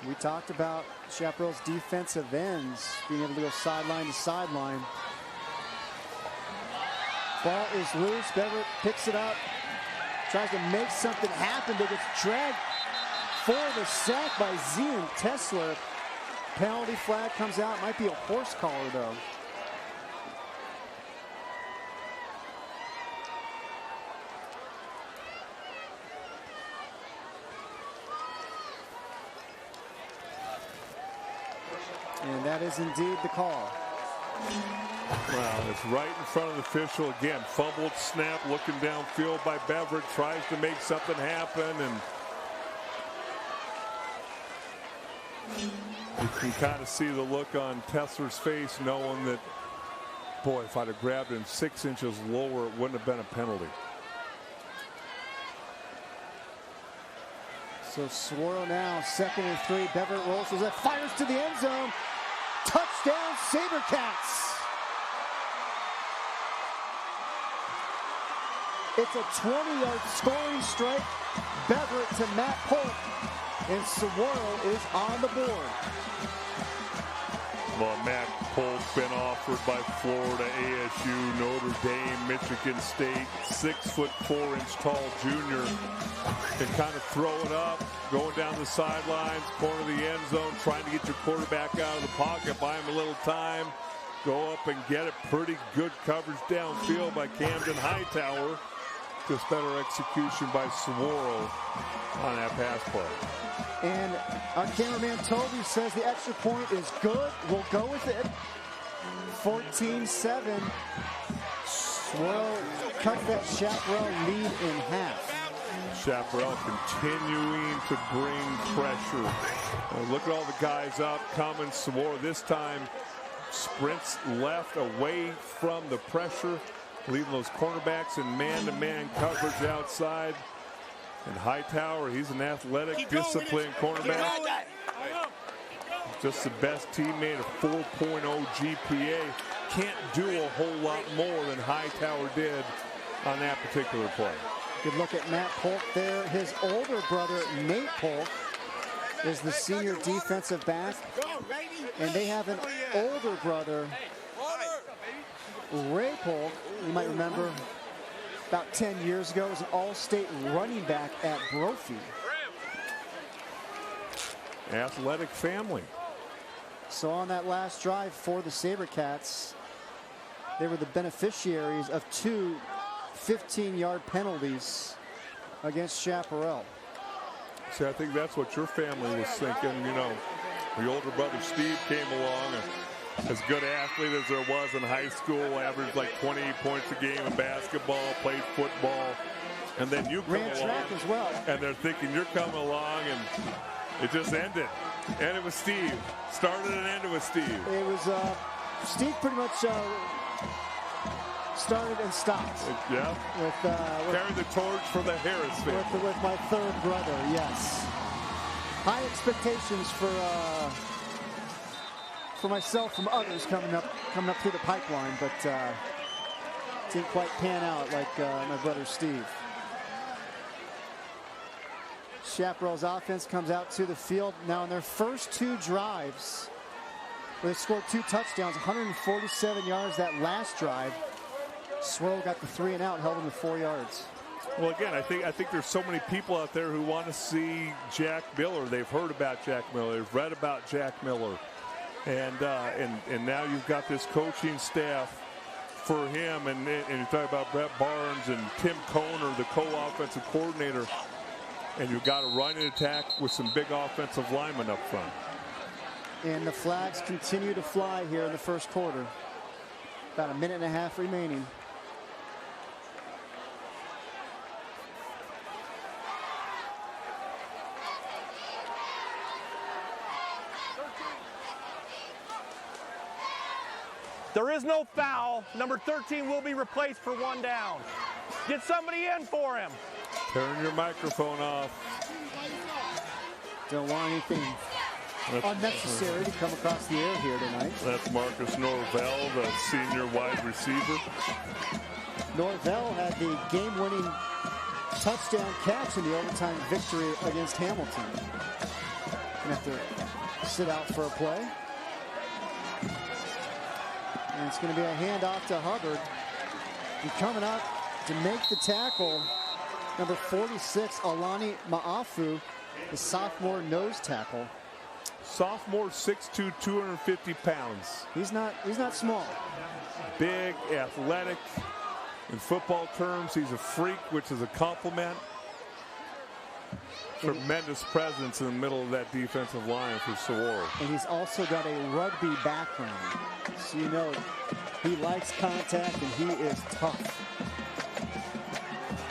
We talked about Chaparral's defensive ends being able to go sideline to sideline. Ball is loose. Beverett picks it up. Tries to make something happen, but gets dragged for the sack by Zian Tesler. Penalty flag comes out. Might be a horse collar, though. And that is indeed the call. Well, it's right in front of the official again. Fumbled snap, looking downfield by Beverett, tries to make something happen, and you can kind of see the look on Tesler's face, knowing that, boy, if I'd have grabbed him 6 inches lower, it wouldn't have been a penalty. So Saguaro now 2nd and 3. Beverett rolls his left, fires to the end zone. Touchdown, Sabercats. It's a 20-yard scoring strike. Beverett to Matt Polk, and Saguaro is on the board. Well, Matt Polk been offered by Florida, ASU, Notre Dame, Michigan State, 6'4" tall junior. Can kind of throw it up, going down the sidelines, corner of the end zone, trying to get your quarterback out of the pocket, buy him a little time, go up and get it. Pretty good coverage downfield by Camden Hightower. Just better execution by Saguaro on that pass play. And our cameraman Toby says the extra point is good. We'll go with it. 14-7. Saguaro cut that Chaparral lead in half. Chaparral continuing to bring pressure. Look at all the guys up coming. Saguaro this time sprints left away from the pressure, leaving those cornerbacks in man-to-man coverage outside. And Hightower, he's an athletic, disciplined cornerback. Just the best teammate, a 4.0 GPA. Can't do a whole lot more than Hightower did on that particular play. Good look at Matt Polk there. His older brother, Nate Polk, is the senior defensive back. And they have an older brother, Ray Polk. You might remember about 10 years ago, was an all-state running back at Brophy. Athletic family. So on that last drive for the Sabercats, they were the beneficiaries of 2 15-yard penalties against Chaparral. See, I think that's what your family was thinking. You know, the older brother Steve came along, and as good athlete as there was in high school, averaged like 28 points a game in basketball, played football, and then you come ran along, track as well. And they're thinking you're coming along, and it just ended. And it was Steve. Started and ended with Steve. It was Steve pretty much started and stopped. Yeah. With carried the torch for the Harris family. With my third brother, yes. High expectations for myself from others coming up through the pipeline, but didn't quite pan out like my brother Steve. Chaparral's offense comes out to the field now in their first 2 drives. They scored 2 touchdowns, 147 yards that last drive. Swirl got the 3 and out, held him to 4 yards. Well, again, I think there's so many people out there who want to see Jack Miller. They've heard about Jack Miller. They've read about Jack Miller. And now you've got this coaching staff for him. And you talk about Brett Barnes and Tim Kohner, the co-offensive coordinator. And you've got a running attack with some big offensive linemen up front. And the flags continue to fly here in the first quarter. About a minute and a half remaining. There is no foul. Number 13 will be replaced for 1 down. Get somebody in for him. Turn your microphone off. Don't want anything unnecessary to come across the air here tonight. That's Marcus Norvell, the senior wide receiver. Norvell had the game-winning touchdown catch in the overtime victory against Hamilton. Gonna have to sit out for a play. And it's going to be a handoff to Hubbard. And coming up to make the tackle, number 46, Alani Ma'afu, the sophomore nose tackle. Sophomore, 6'2", 250 pounds. He's not small. Big, athletic. In football terms, he's a freak, which is a compliment. Tremendous presence in the middle of that defensive line for Saguaro. And he's also got a rugby background. So you know he likes contact and he is tough.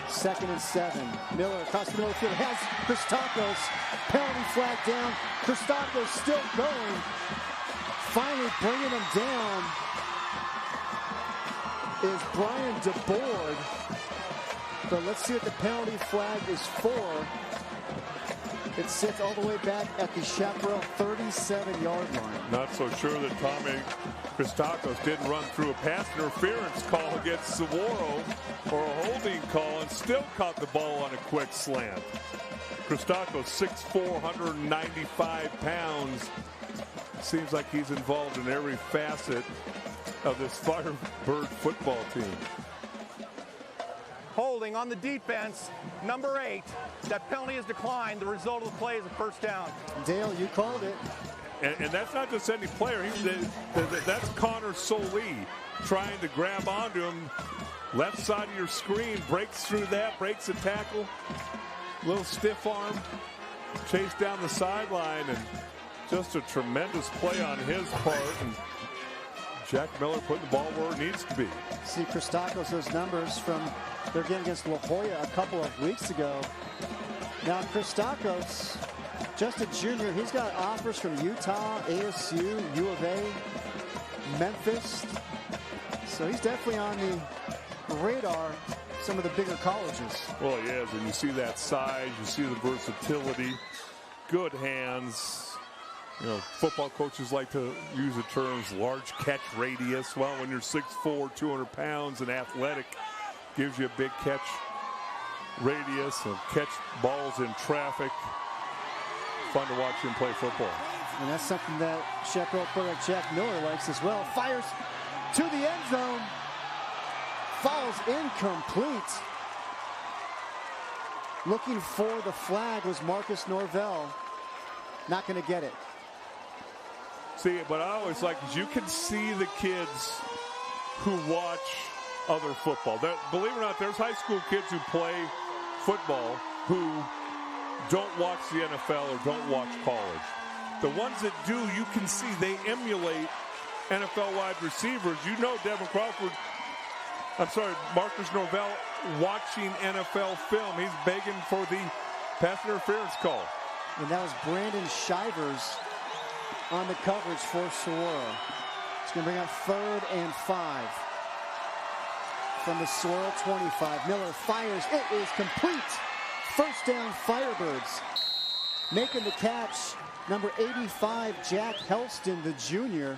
2nd and 7. Miller across the middle of the field has Christakos. Penalty flag down. Christakos still going. Finally bringing him down is Brian DeBoard. But let's see what the penalty flag is for. It sits all the way back at the Chaparral 37-yard line. Not so sure that Tommy Christakos didn't run through a pass interference call against Saguaro or a holding call and still caught the ball on a quick slant. Christakos, 6'4", 195 pounds. Seems like he's involved in every facet of this Firebird football team. Holding on the defense, number 8. That penalty is declined. The result of the play is a first down. Dale, you called it. And that's not just any player. That's Connor Solie trying to grab onto him. Left side of your screen, breaks through that, breaks a tackle. Little stiff arm, chase down the sideline, and just a tremendous play on his part. And Jack Miller putting the ball where it needs to be. See Christakos, those numbers from their game against La Jolla a couple of weeks ago. Now Christakos, just a junior, he's got offers from Utah, ASU, U of A, Memphis. So he's definitely on the radar, some of the bigger colleges. Well, he is, and you see that size, you see the versatility, good hands. You know, football coaches like to use the terms large catch radius. Well, when you're 6'4", 200 pounds and athletic, gives you a big catch radius and catch balls in traffic. Fun to watch him play football. And that's something that Chaparral quarterback Jack Miller likes as well. Fires to the end zone. Falls incomplete. Looking for the flag was Marcus Norvell. Not going to get it. See, but I always like is you can see the kids who watch other football. Believe it or not, there's high school kids who play football who don't watch the NFL or don't watch college. The ones that do, you can see they emulate NFL wide receivers. You know Marcus Norvell watching NFL film. He's begging for the pass interference call. And that was Brandon Shivers on the coverage for Saguaro. It's going to bring up 3rd and 5 from the Saguaro 25. Miller fires. It is complete. First down, Firebirds. Making the catch, number 85, Jack Helston, the junior.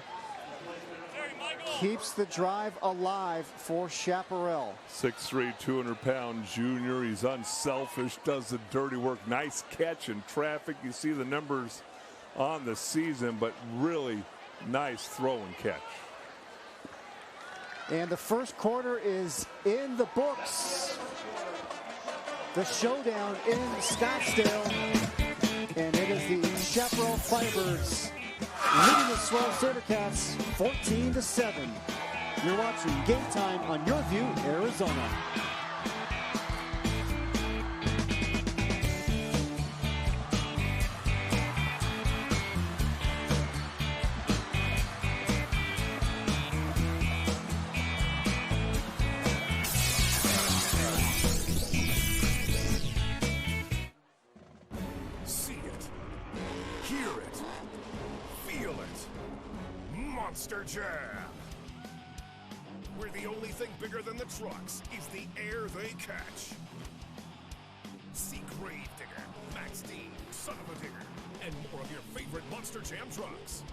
Keeps the drive alive for Chaparral. 6'3", 200-pound junior. He's unselfish, does the dirty work. Nice catch in traffic. You see the numbers on the season, but really nice throw and catch. And the first quarter is in the books. The showdown in Scottsdale. And it is the Chaparral Firebirds leading the Saguaro Sabercats 14-7. You're watching Game Time on YurView Arizona. Monster Jam. Where the only thing bigger than the trucks is the air they catch. See Gravedigger, Max D, Son of a Digger, and more of your favorite Monster Jam trucks.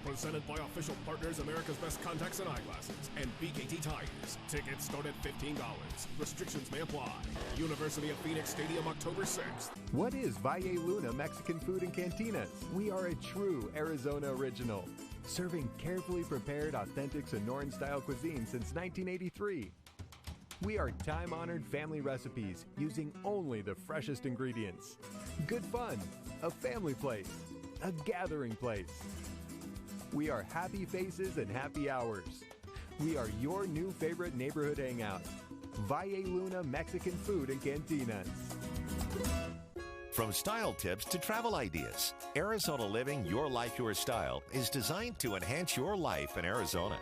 Presented by official partners America's Best Contacts and Eyeglasses and BKT Tires. Tickets start at $15. Restrictions may apply. University of Phoenix Stadium, October 6th. What is Valle Luna Mexican Food and Cantinas? We are a true Arizona original, serving carefully prepared, authentic Sonoran-style cuisine since 1983. We are time-honored family recipes using only the freshest ingredients. Good fun, a family place, a gathering place. We are happy faces and happy hours. We are your new favorite neighborhood hangout. Valle Luna Mexican Food and Cantinas. From style tips to travel ideas, Arizona Living Your Life, Your Style is designed to enhance your life in Arizona.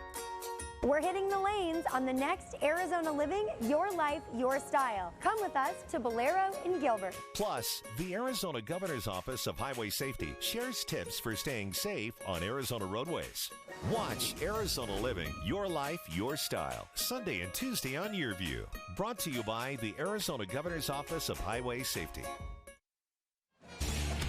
We're hitting the lanes on the next Arizona Living Your Life, Your Style. Come with us to Bolero in Gilbert. Plus, the Arizona Governor's Office of Highway Safety shares tips for staying safe on Arizona roadways. Watch Arizona Living Your Life, Your Style, Sunday and Tuesday on YurView. Brought to you by the Arizona Governor's Office of Highway Safety.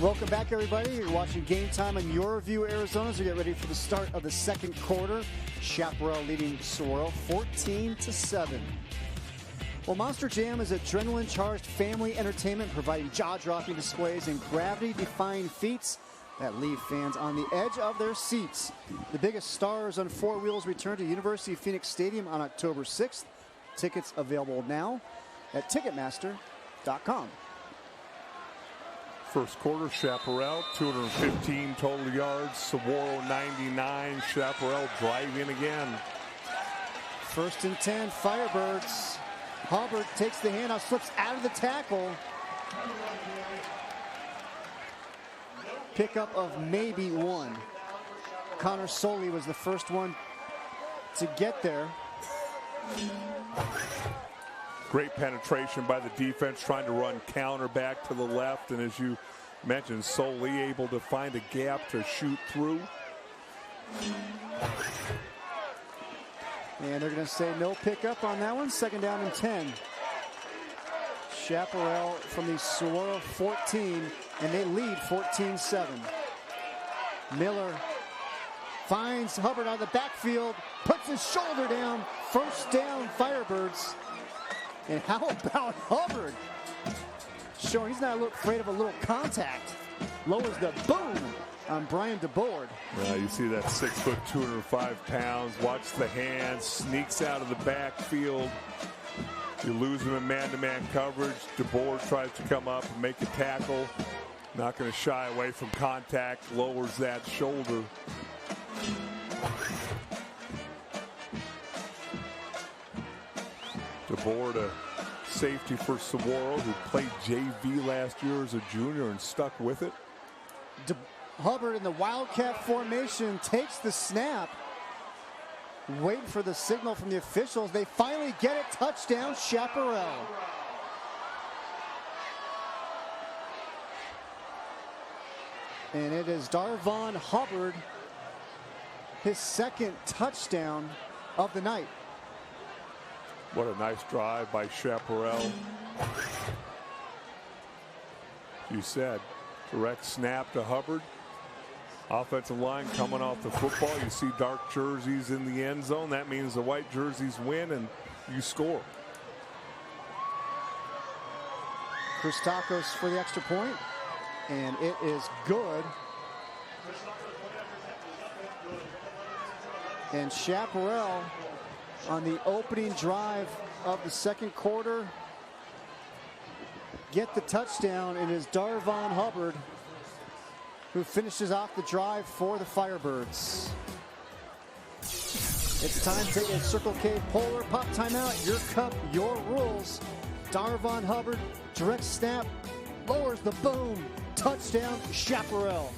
Welcome back, everybody. You're watching Game Time on YurView Arizona as we get ready for the start of the second quarter. Chaparral leading Saguaro 14-7. Well, Monster Jam is adrenaline-charged family entertainment providing jaw-dropping displays and gravity-defying feats that leave fans on the edge of their seats. The biggest stars on four wheels return to University of Phoenix Stadium on October 6th. Tickets available now at Ticketmaster.com. First quarter, Chaparral, 215 total yards. Saguaro, 99. Chaparral driving again. 1st and 10, Firebirds. Hubbard takes the handoff, slips out of the tackle. Pickup of maybe one. Connor Soley was the first one to get there. Great penetration by the defense, trying to run counter back to the left. And as you mentioned, Solely able to find a gap to shoot through. And they're going to say no pickup on that one. 2nd down and 10. Chaparral from the Saguaro 14, and they lead 14-7. Miller finds Hubbard out of the backfield, puts his shoulder down. 1st down, Firebirds. And how about Hubbard? Showing he's not afraid of a little contact. Lowers the boom on Brian DeBoard. Yeah, you see that 6 foot, 205 pounds. Watch the hands, sneaks out of the backfield. You lose him in man-to-man coverage. DeBoard tries to come up and make a tackle. Not going to shy away from contact. Lowers that shoulder. DeBoard, a safety for Saguaro, who played JV last year as a junior and stuck with it. Hubbard in the Wildcat formation takes the snap. Waiting for the signal from the officials. They finally get it. Touchdown, Chaparral. And it is Darvon Hubbard, his second touchdown of the night. What a nice drive by Chaparral. You said, direct snap to Hubbard. Offensive line coming off the football. You see dark jerseys in the end zone. That means the white jerseys win and you score. Christakos for the extra point, and it is good. And Chaparral on the opening drive of the second quarter get the touchdown. It is Darvon Hubbard who finishes off the drive for the Firebirds. It's time to take a Circle K Polar Pop timeout. Your cup, your rules. Darvon Hubbard, direct snap, lowers the boom. Touchdown, Chaparral.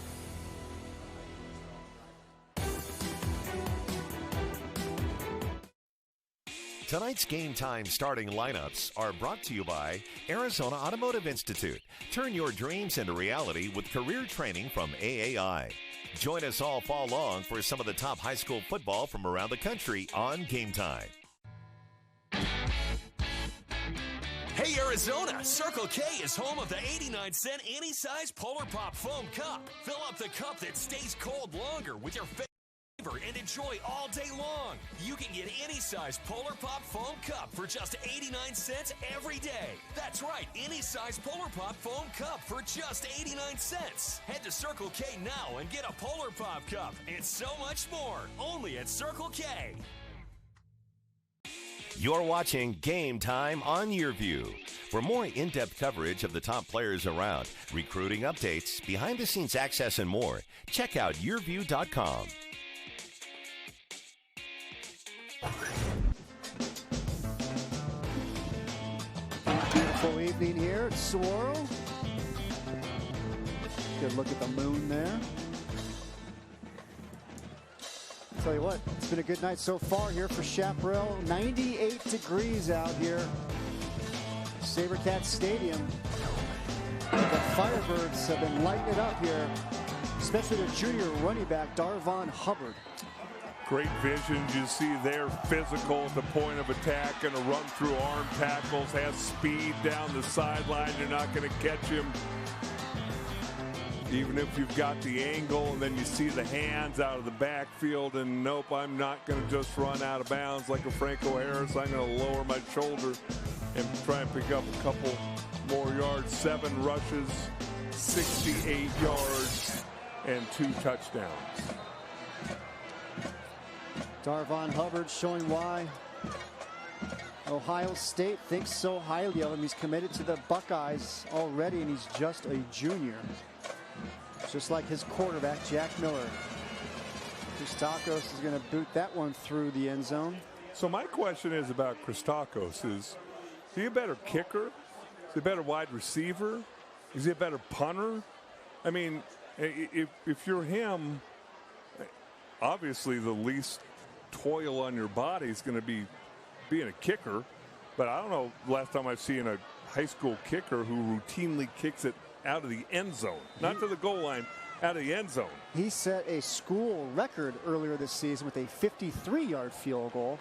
Tonight's Game Time starting lineups are brought to you by Arizona Automotive Institute. Turn your dreams into reality with career training from AAI. Join us all fall long for some of the top high school football from around the country on Game Time. Hey Arizona, Circle K is home of the 89-cent any-size Polar Pop Foam Cup. Fill up the cup that stays cold longer with your favorite and enjoy all day long. You can get any size Polar Pop Foam Cup for just 89 cents every day. That's right, any size Polar Pop Foam Cup for just 89 cents. Head to Circle K now and get a Polar Pop Cup and so much more. Only at Circle K. You're watching Game Time on YurView. For more in-depth coverage of the top players around, recruiting updates, behind-the-scenes access, and more, check out YurView.com. Beautiful evening here at Saguaro. Good look at the moon there. I'll tell you what, it's been a good night so far here for Chaparral. 98 degrees out here. Sabercats Stadium. The Firebirds have been lighting it up here, especially their junior running back, Darvon Hubbard. Great vision. You see there, physical at the point of attack, going to run through arm tackles, has speed down the sideline. You're not going to catch him, even if you've got the angle, and then you see the hands out of the backfield, and nope, I'm not going to just run out of bounds like a Franco Harris. I'm going to lower my shoulder and try and pick up a couple more yards. 7 rushes, 68 yards, and 2 touchdowns. Darvon Hubbard showing why Ohio State thinks so highly of him. He's committed to the Buckeyes already, and he's just a junior. Just like his quarterback, Jack Miller. Christakos is going to boot that one through the end zone. So my question is about Christakos. Is he a better kicker? Is he a better wide receiver? Is he a better punter? I mean, if you're him, obviously the least toil on your body is going to be being a kicker. But I don't know last time I've seen a high school kicker who routinely kicks it out of the end zone, not to the goal line, out of the end zone. He set a school record earlier this season with a 53-yard field goal.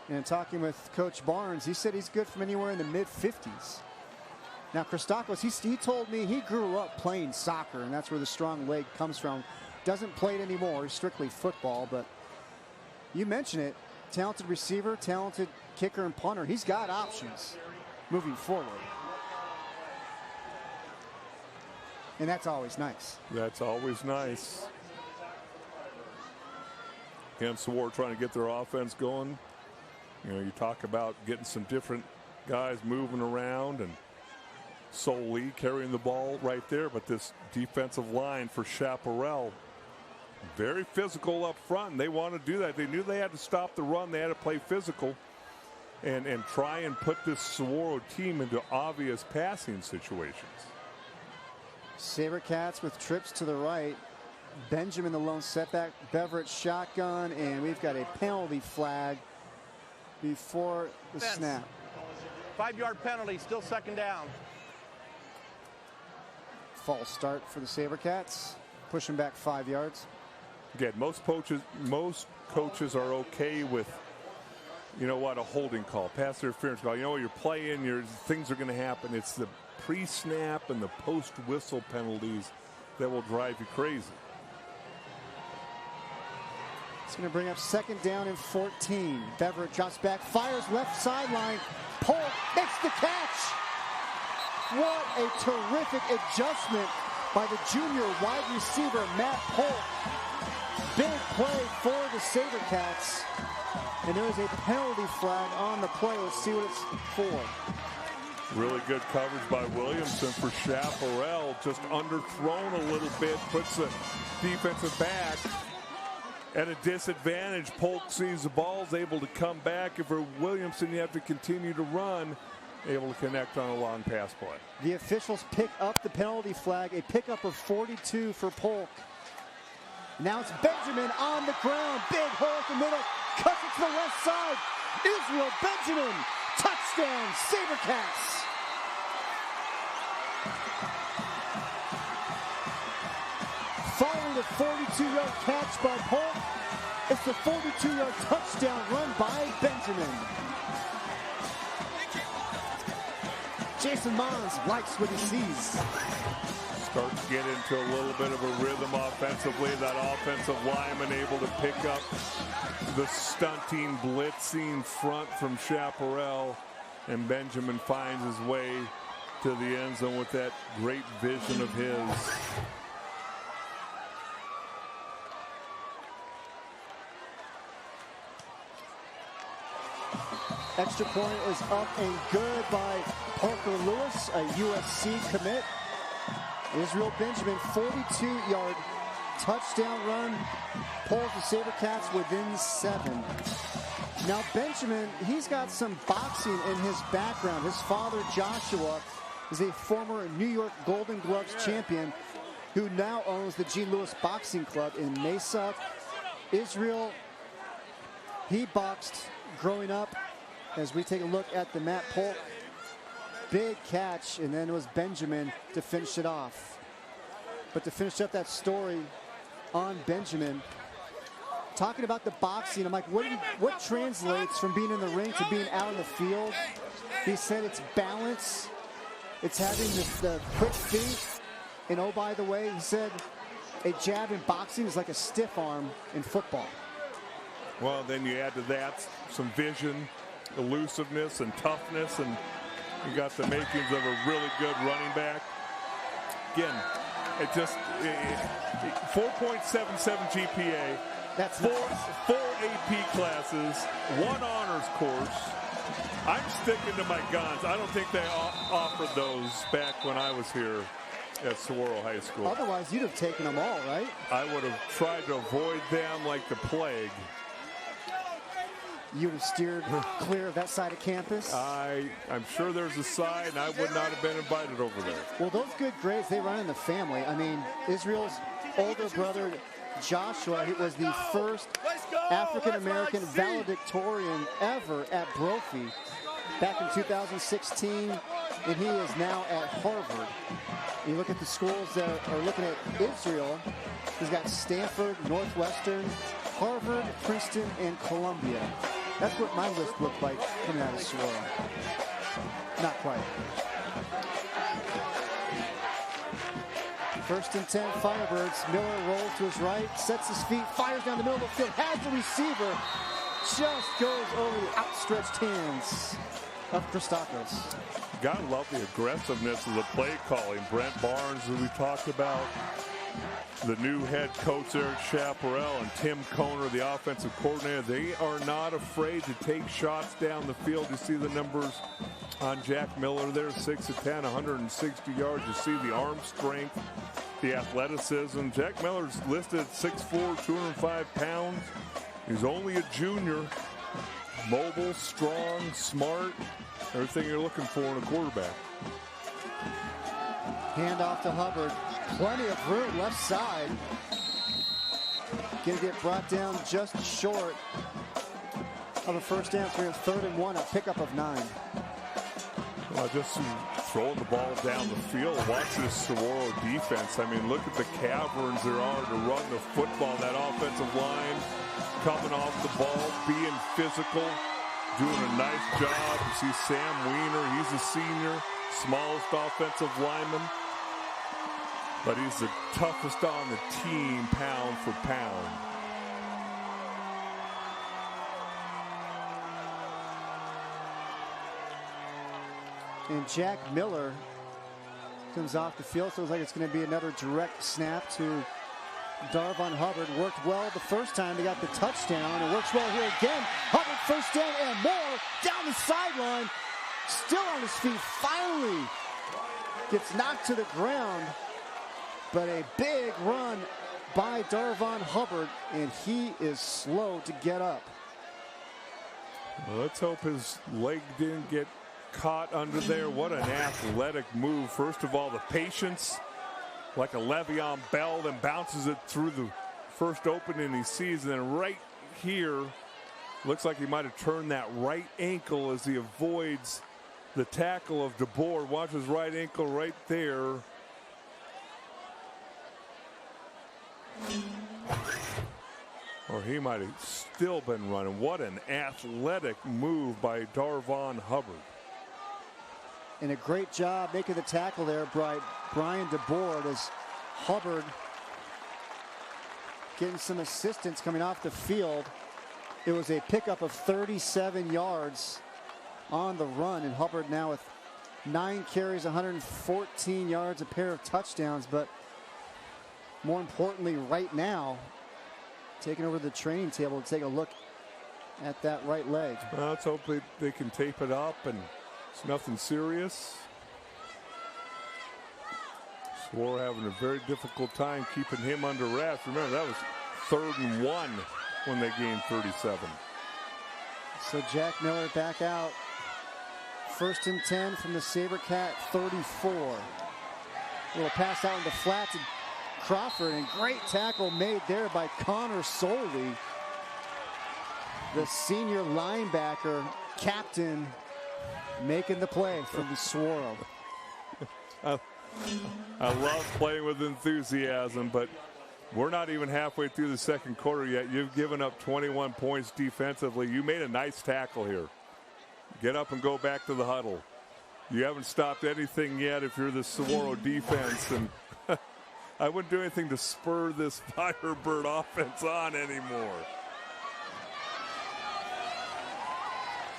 And talking with Coach Barnes, he said he's good from anywhere in the mid-50s. Now, Christakos, he told me he grew up playing soccer, and that's where the strong leg comes from. Doesn't play it anymore, strictly football, but you mentioned it. Talented receiver, talented kicker and punter. He's got options moving forward. And that's always nice. That's always nice. Again, Saguaro trying to get their offense going. You know, you talk about getting some different guys moving around, and Soley carrying the ball right there, but this defensive line for Chaparral, very physical up front, and they want to do that. They knew they had to stop the run. They had to play physical. and try and put this Saguaro team into obvious passing situations. Sabercats with trips to the right. Benjamin the lone setback. Beverett shotgun, and we've got a penalty flag before the snap. 5-yard penalty, still second down. False start for the Sabercats, pushing back 5 yards. Again, most coaches are okay with, you know what, a holding call, pass interference call. You know, you're playing, things are going to happen. It's the pre-snap and the post-whistle penalties that will drive you crazy. It's going to bring up second down and 14. Beverett drops back, fires left sideline. Polk makes the catch. What a terrific adjustment by the junior wide receiver, Matt Polk. Big play for the Sabercats. And there is a penalty flag on the play. Let's see what it's for. Really good coverage by Williamson for Chaparral. Just underthrown a little bit, puts the defensive back at a disadvantage. Polk sees the ball, is able to come back. If for Williamson, you have to continue to run, able to connect on a long pass play. The officials pick up the penalty flag, a pickup of 42 for Polk. Now it's Benjamin on the ground, big hole in the middle, cuts it to the left side. Israel Benjamin, touchdown, Sabercats. Following the 42-yard catch by Polk, it's the 42-yard touchdown run by Benjamin. Jason Mons likes what he sees. Start to get into a little bit of a rhythm offensively. That offensive lineman able to pick up the stunting, blitzing front from Chaparral. And Benjamin finds his way to the end zone with that great vision of his. Extra point is up and good by Parker Lewis, a USC commit. Israel Benjamin, 42-yard touchdown run, pulls the Sabercats within 7. Now Benjamin, he's got some boxing in his background. His father, Joshua, is a former New York Golden Gloves champion who now owns the Gene Lewis Boxing Club in Mesa. Israel, he boxed growing up. As we take a look at the Matt Polk big catch, and then it was Benjamin to finish it off. But to finish up that story on Benjamin, talking about the boxing, I'm like, what translates from being in the ring to being out in the field? He said it's balance, it's having the quick feet, and oh, by the way, he said a jab in boxing is like a stiff arm in football. Well, then you add to that some vision, elusiveness, and toughness, and you got the makings of a really good running back. Again, it just 4.77 GPA. That's four AP classes, 1 honors course. I'm sticking to my guns. I don't think they offered those back when I was here at Saguaro High School. Otherwise, you'd have taken them all, right? I would have tried to avoid them like the plague. You would have steered clear of that side of campus? I'm sure there's a side, and I would not have been invited over there. Well, those good grades, they run in the family. I mean, Israel's older brother, Joshua, he was the first African-American valedictorian ever at Brophy back in 2016, and he is now at Harvard. You look at the schools that are looking at Israel, he's got Stanford, Northwestern, Harvard, Princeton, and Columbia. That's what my list looked like coming out of Saguaro. Not quite. 1st and 10, Firebirds. Miller rolls to his right, sets his feet, fires down the middle of the field, has the receiver, just goes over the outstretched hands of Christakis. Gotta love the aggressiveness of the play calling. Brent Barnes, who we talked about, the new head coach there at Chaparral, and Tim Kohner, the offensive coordinator, they are not afraid to take shots down the field. You see the numbers on Jack Miller there, 6'10", 160 yards. You see the arm strength, the athleticism. Jack Miller's listed at 6'4", 205 pounds. He's only a junior. Mobile, strong, smart, everything you're looking for in a quarterback. Handoff to Hubbard. Plenty of room left side. Going to get brought down just short of a first down. So we're 3rd and 1, a pickup of 9. Just throwing the ball down the field. Watch this Saguaro defense. I mean, look at the caverns there are to run the football. That offensive line coming off the ball, being physical, doing a nice job. You see Sam Weiner, he's a senior, smallest offensive lineman, but he's the toughest on the team pound for pound. And Jack Miller comes off the field, so it looks like it's going to be another direct snap to Darvon Hubbard. Worked well the first time they got the touchdown. It works well here again. Hubbard first down and more down the sideline. Still on his feet. Finally gets knocked to the ground. But a big run by Darvon Hubbard, and he is slow to get up. Well, let's hope his leg didn't get caught under there. What an athletic move. First of all, the patience, like a Le'Veon Bell, then bounces it through the first opening he sees. And then right here, looks like he might have turned that right ankle as he avoids the tackle of DeBoer. Watch his right ankle right there. Or he might have still been running. What an athletic move by Darvon Hubbard. And a great job making the tackle there by Brian DeBoer as Hubbard getting some assistance coming off the field. It was a pickup of 37 yards on the run, and Hubbard now with 9 carries, 114 yards, a pair of touchdowns, but more importantly right now, taking over the training table to take a look at that right leg. Well, let's hope they can tape it up and it's nothing serious. Saguaro having a very difficult time keeping him under wraps. Remember, that was 3rd and 1 when they gained 37. So Jack Miller back out. 1st and 10 from the Sabercat 34. A little pass out in the flat to Crawford, and great tackle made there by Connor Soley, the senior linebacker, captain, making the play from the Saguaro. I love playing with enthusiasm, but we're not even halfway through the second quarter yet. You've given up 21 points defensively. You made a nice tackle here. Get up and go back to the huddle. You haven't stopped anything yet if you're the Saguaro defense, and I wouldn't do anything to spur this Firebird offense on anymore.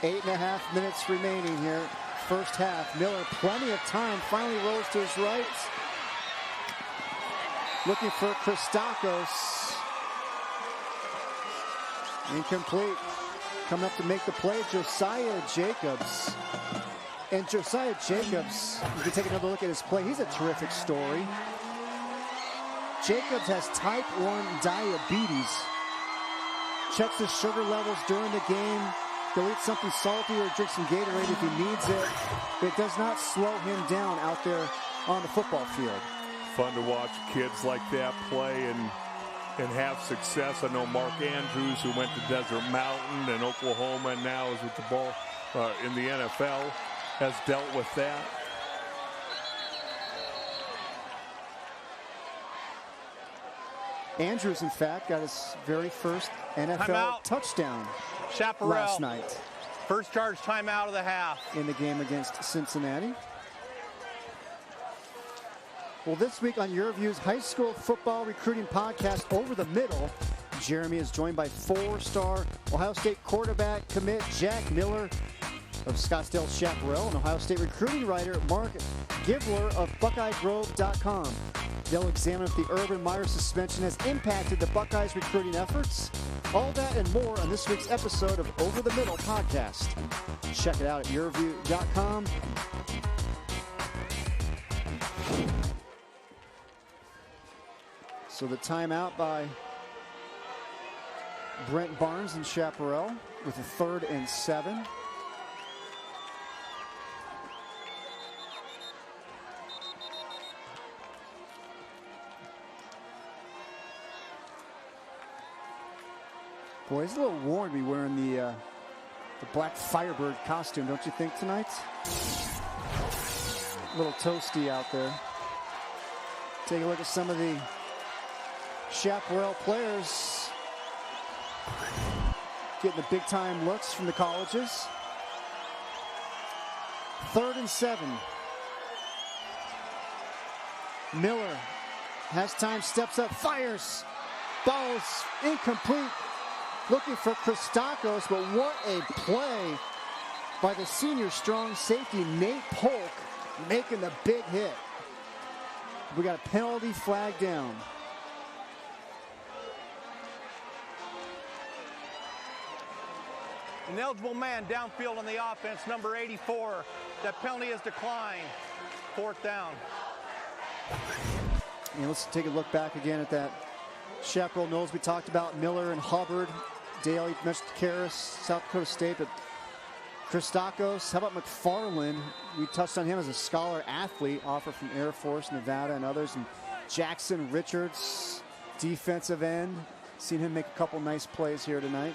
8.5 minutes remaining here. First half. Miller, plenty of time, finally rolls to his right. Looking for Christakos. Incomplete. Coming up to make the play, Josiah Jacobs. And Josiah Jacobs, you can take another look at his play. He's a terrific story. Jacobs has type 1 diabetes. Checks his sugar levels during the game. He'll eat something salty or drink some Gatorade if he needs it. It does not slow him down out there on the football field. Fun to watch kids like that play and have success. I know Mark Andrews, who went to Desert Mountain and Oklahoma and now is with the ball in the NFL, has dealt with that. Andrews, in fact, got his very first NFL touchdown Chaparral last night. First charge timeout of the half. In the game against Cincinnati. Well, this week on YurView's high school football recruiting podcast, Over the Middle, Jeremy is joined by 4-star Ohio State quarterback commit Jack Miller of Scottsdale Chaparral and Ohio State recruiting writer Mark Givler of BuckeyeGrove.com. They'll examine if the Urban Meyer suspension has impacted the Buckeyes' recruiting efforts. All that and more on this week's episode of Over the Middle podcast. Check it out at YurView.com. So the timeout by Brent Barnes and Chaparral with a 3rd and 7. Boy, it's a little warm to be wearing the black Firebird costume, don't you think, tonight? A little toasty out there. Take a look at some of the Chaparral players getting the big time looks from the colleges. 3rd and 7. Miller has time, steps up, fires. Ball's incomplete. Looking for Christakos, but what a play by the senior strong safety, Nate Polk, making the big hit. We got a penalty flag down. An eligible man downfield on the offense, number 84. That penalty is declined. 4th down. And let's take a look back again at that Chaparral Knowles. We talked about Miller and Hubbard. Dale, you mentioned Karras, South Dakota State, but Christakos, how about McFarland? We touched on him as a scholar athlete, offer from Air Force, Nevada, and others. And Jackson Richards, defensive end. Seen him make a couple nice plays here tonight.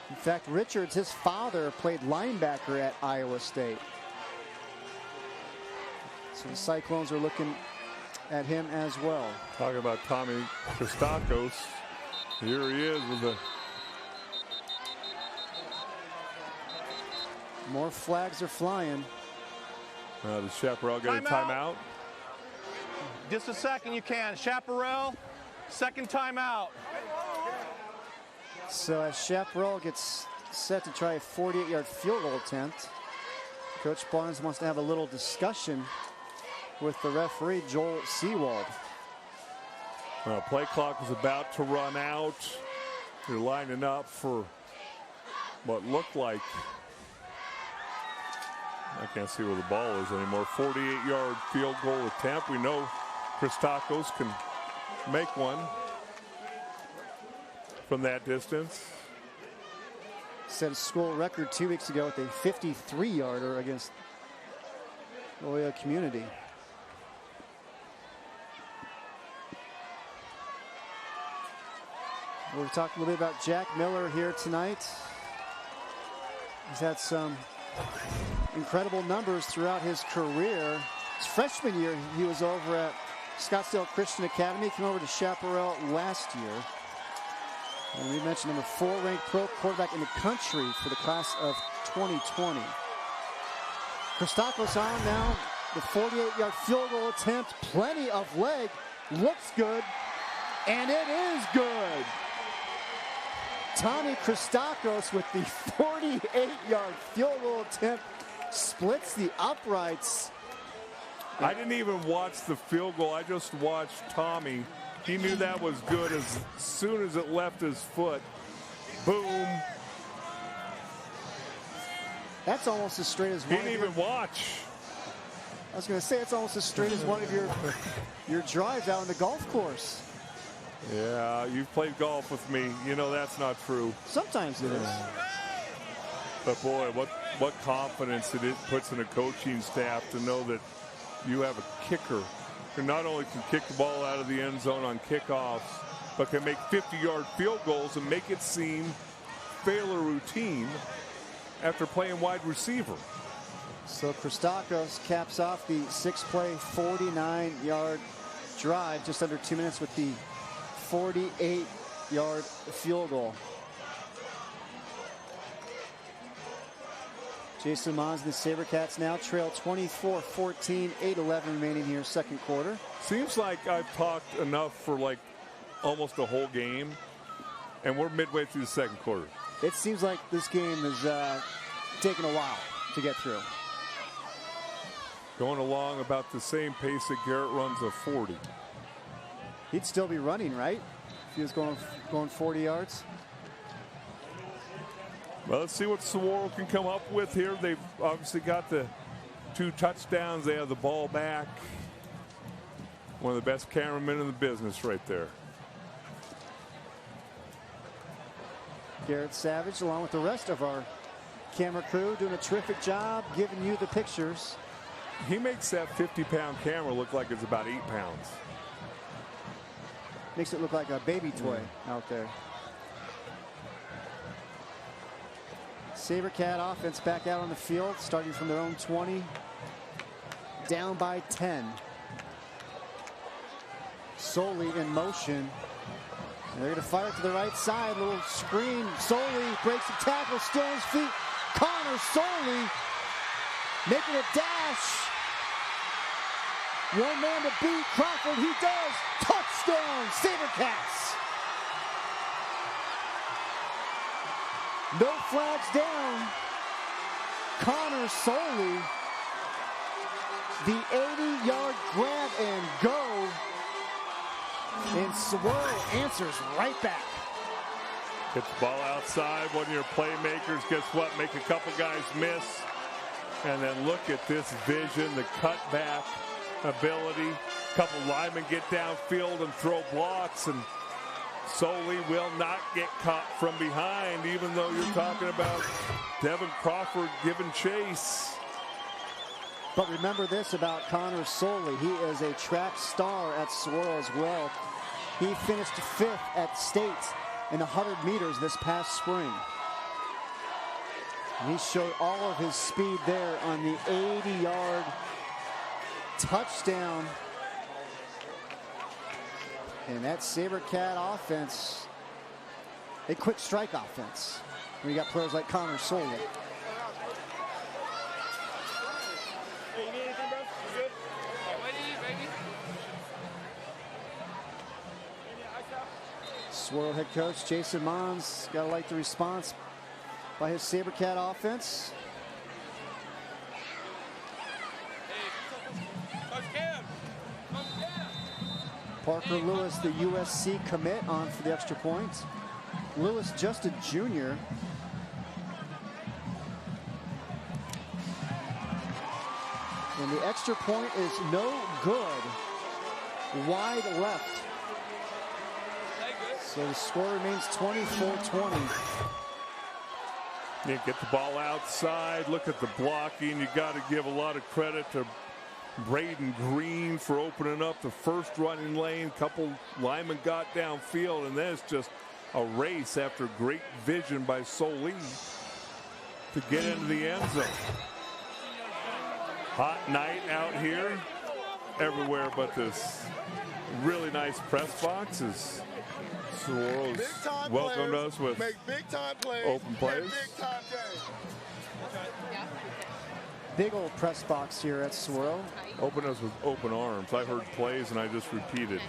In fact, Richards, his father, played linebacker at Iowa State. So the Cyclones are looking at him as well. Talking about Tommy Christakos. Here he is with the... More flags are flying. The Chaparral getting timeout. Just a second, you can. Chaparral, 2nd timeout. So as Chaparral gets set to try a 48-yard field goal attempt, Coach Barnes wants to have a little discussion with the referee, Joel Seawald. Play clock is about to run out. They're lining up for what looked like, I can't see where the ball is anymore, 48-yard field goal attempt. We know Christakos can make one from that distance. Set a school record 2 weeks ago with a 53-yarder against Loyola Community. We've talked a little bit about Jack Miller here tonight. He's had some incredible numbers throughout his career. His freshman year, he was over at Scottsdale Christian Academy. Came over to Chaparral last year. And we mentioned number 4 ranked pro quarterback in the country for the class of 2020. Christakos on now. The 48-yard field goal attempt. Plenty of leg. Looks good. And it is good. Tommy Christakos with the 48-yard field goal attempt splits the uprights. I didn't even watch the field goal. I just watched Tommy. He knew that was good as soon as it left his foot. Boom. That's almost as straight as one. He didn't even watch. I was going to say it's almost as straight as one of your drives out on the golf course. Yeah, you've played golf with me. You know that's not true. Sometimes it is. But boy, what confidence it puts in a coaching staff to know that you have a kicker who not only can kick the ball out of the end zone on kickoffs, but can make 50-yard field goals and make it seem fairly routine after playing wide receiver. So Christakos caps off the 6-play, 49-yard drive, just under 2 minutes with the 48-yard field goal. Jason Mons and the Sabercats now trail 24-14, 8:11 remaining here, second quarter. Seems like I've talked enough for like almost a whole game, and we're midway through the second quarter. It seems like this game is taking a while to get through. Going along about the same pace that Garrett runs a 40. He'd still be running, right? If he was going 40 yards. Well, let's see what Saguaro can come up with here. They've obviously got the 2 touchdowns. They have the ball back. One of the best cameramen in the business right there. Garrett Savage, along with the rest of our camera crew, doing a terrific job giving you the pictures. He makes that 50-pound camera look like it's about 8 pounds. Makes it look like a baby toy out there. Sabercat offense back out on the field, starting from their own 20, down by 10. Soley in motion. And they're going to fire it to the right side. Little screen. Soley breaks the tackle, still on his feet. Connor Soley making a dash. One man to beat. Crawford, he does. Touchdown, Sabercats. No flags down. Connor Soley, the 80-yard grab and go. And Saguaro answers right back. Gets the ball outside. One of your playmakers, guess what? Make a couple guys miss. And then look at this vision, the cutback ability. A couple linemen get downfield and throw blocks, and Soley will not get caught from behind, even though you're talking about Devin Crawford giving chase. But remember this about Connor Soley. He is a track star at Saguaro as well. He finished 5th at state in 100 meters this past spring. And he showed all of his speed there on the 80-yard touchdown. And that Sabercat offense, a quick strike offense, when you got players like Connor Soley. Saguaro head coach Jason Mons got to like the response by his Sabercat offense. Parker Lewis, the USC commit, on for the extra point. Lewis just a junior. And the extra point is no good. Wide left. So the score remains 24-20. You get the ball outside. Look at the blocking. You got to give a lot of credit to Braden Green for opening up the first running lane. Couple linemen got downfield, and then it's just a race after great vision by Soley to get into the end zone. Hot night out here everywhere but this really nice press box is Saguaro's welcomed us with open plays. Big old press box here at Saguaro. Open us with open arms. I heard plays and I just repeated.